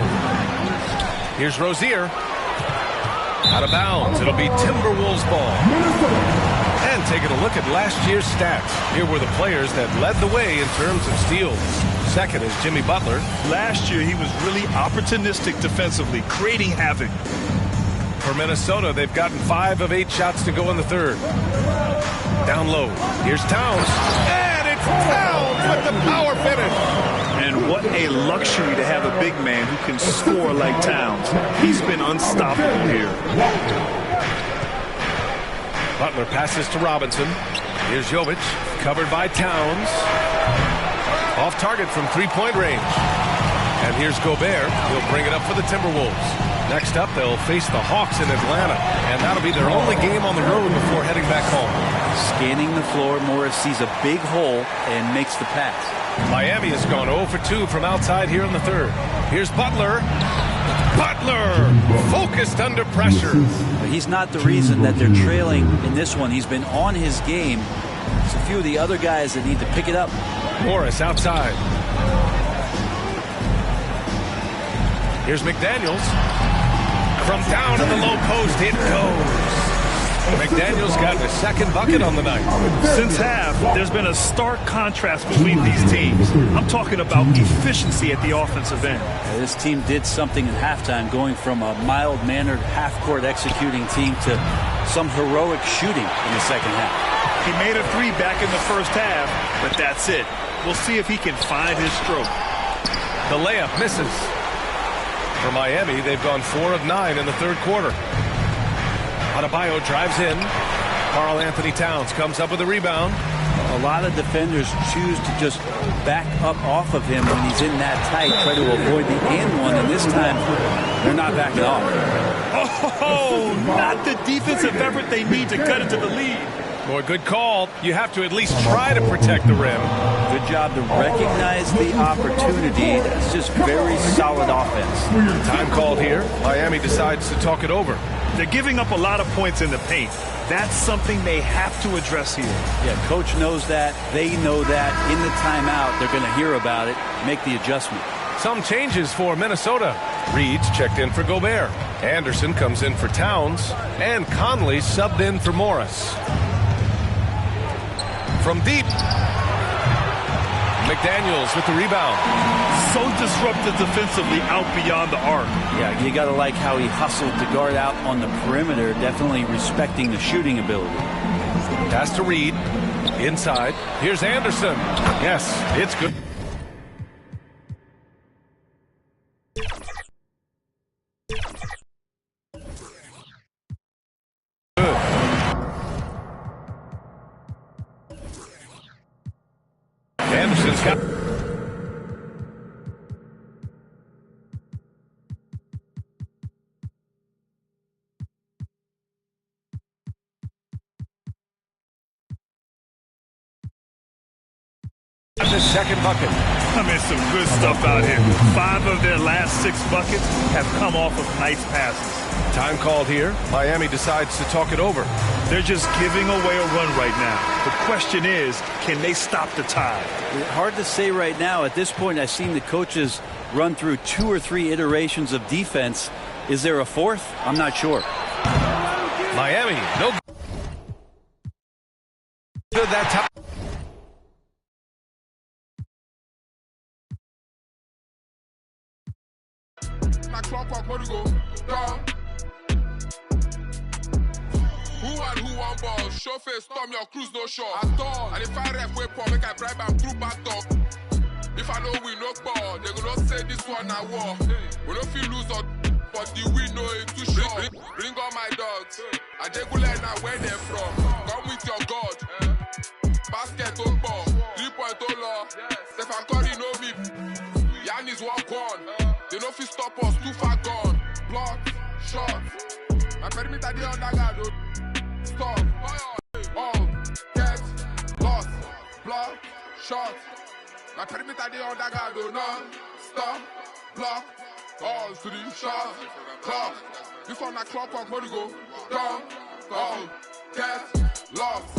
Here's Rozier. Out of bounds. It'll be Timberwolves ball. And taking a look at last year's stats. Here were the players that led the way in terms of steals. Second is Jimmy Butler. Last year, he was really opportunistic defensively, creating havoc. For Minnesota, they've gotten 5 of 8 shots to go in the third. Down low. Here's Towns. And it's Towns with the power finish. And what a luxury to have a big man who can score like Towns. He's been unstoppable here. Butler passes to Robinson. Here's Jovic, covered by Towns. Off target from 3-point range. And here's Gobert. He'll bring it up for the Timberwolves. Next up, they'll face the Hawks in Atlanta. And that'll be their only game on the road before heading back home. Scanning the floor, Morris sees a big hole and makes the pass. Miami has gone 0 for 2 from outside here in the third. Here's Butler. Butler focused under pressure. But he's not the reason that they're trailing in this one. He's been on his game. It's a few of the other guys that need to pick it up. Morris outside. Here's McDaniels. From down in the low post, it goes. McDaniels got the second bucket on the night. Since half, there's been a stark contrast between these teams. I'm talking about efficiency at the offensive end. This team did something at halftime, going from a mild-mannered half-court executing team to some heroic shooting in the second half. He made a 3 back in the first half, but that's it. We'll see if he can find his stroke. The layup misses. For Miami, they've gone 4 of 9 in the third quarter. Adebayo drives in. Karl Anthony Towns comes up with a rebound. A lot of defenders choose to just back up off of him when he's in that tight, try to avoid the and one, and this time they're not backing off. Oh, not the defensive effort they need to cut into the lead. Boy, good call. You have to at least try to protect the rim. Good job to recognize the opportunity. That's just very solid offense. Time called here. Miami decides to talk it over. They're giving up a lot of points in the paint. That's something they have to address here. Yeah, coach knows that. They know that. In the timeout, they're going to hear about it, make the adjustment. Some changes for Minnesota. Reed's checked in for Gobert. Anderson comes in for Towns. And Conley subbed in for Morris. From deep, McDaniels with the rebound. So disruptive defensively out beyond the arc. Yeah, you got to like how he hustled to guard out on the perimeter, definitely respecting the shooting ability. Pass to Reed. Inside. Here's Anderson. Yes, it's good. Anderson's got... The second bucket. I mean, some good stuff out here. 5 of their last 6 buckets have come off of nice passes. Time called here. Miami decides to talk it over. They're just giving away a run right now. The question is, can they stop the tide? Hard to say right now. At this point, I've seen the coaches run through 2 or 3 iterations of defense. Is there a 4th? I'm not sure. Miami, no good that time. My clock, where to go? Down. Who and who on ball? Show face, storm your cruise, no show. At all. And if I ref way poor, make I bribe and through back up. If I know we no ball, they gonna say this one I war. We don't feel lose or but the win no it too short. Bring all my dogs. I they go learn now where they're from. Come with your God. Basket on ball. 3-point on law. Stephen Curry no me. Yannis walk on. They no fit stop us, too far gone. Block, shot. My perimeter they on that guard. Stop, all, get, lost, block, shot. My perimeter they on that guard. No, stop, block, all 3 shots, clock. This one a clock, where to go? Down, all, get, lost.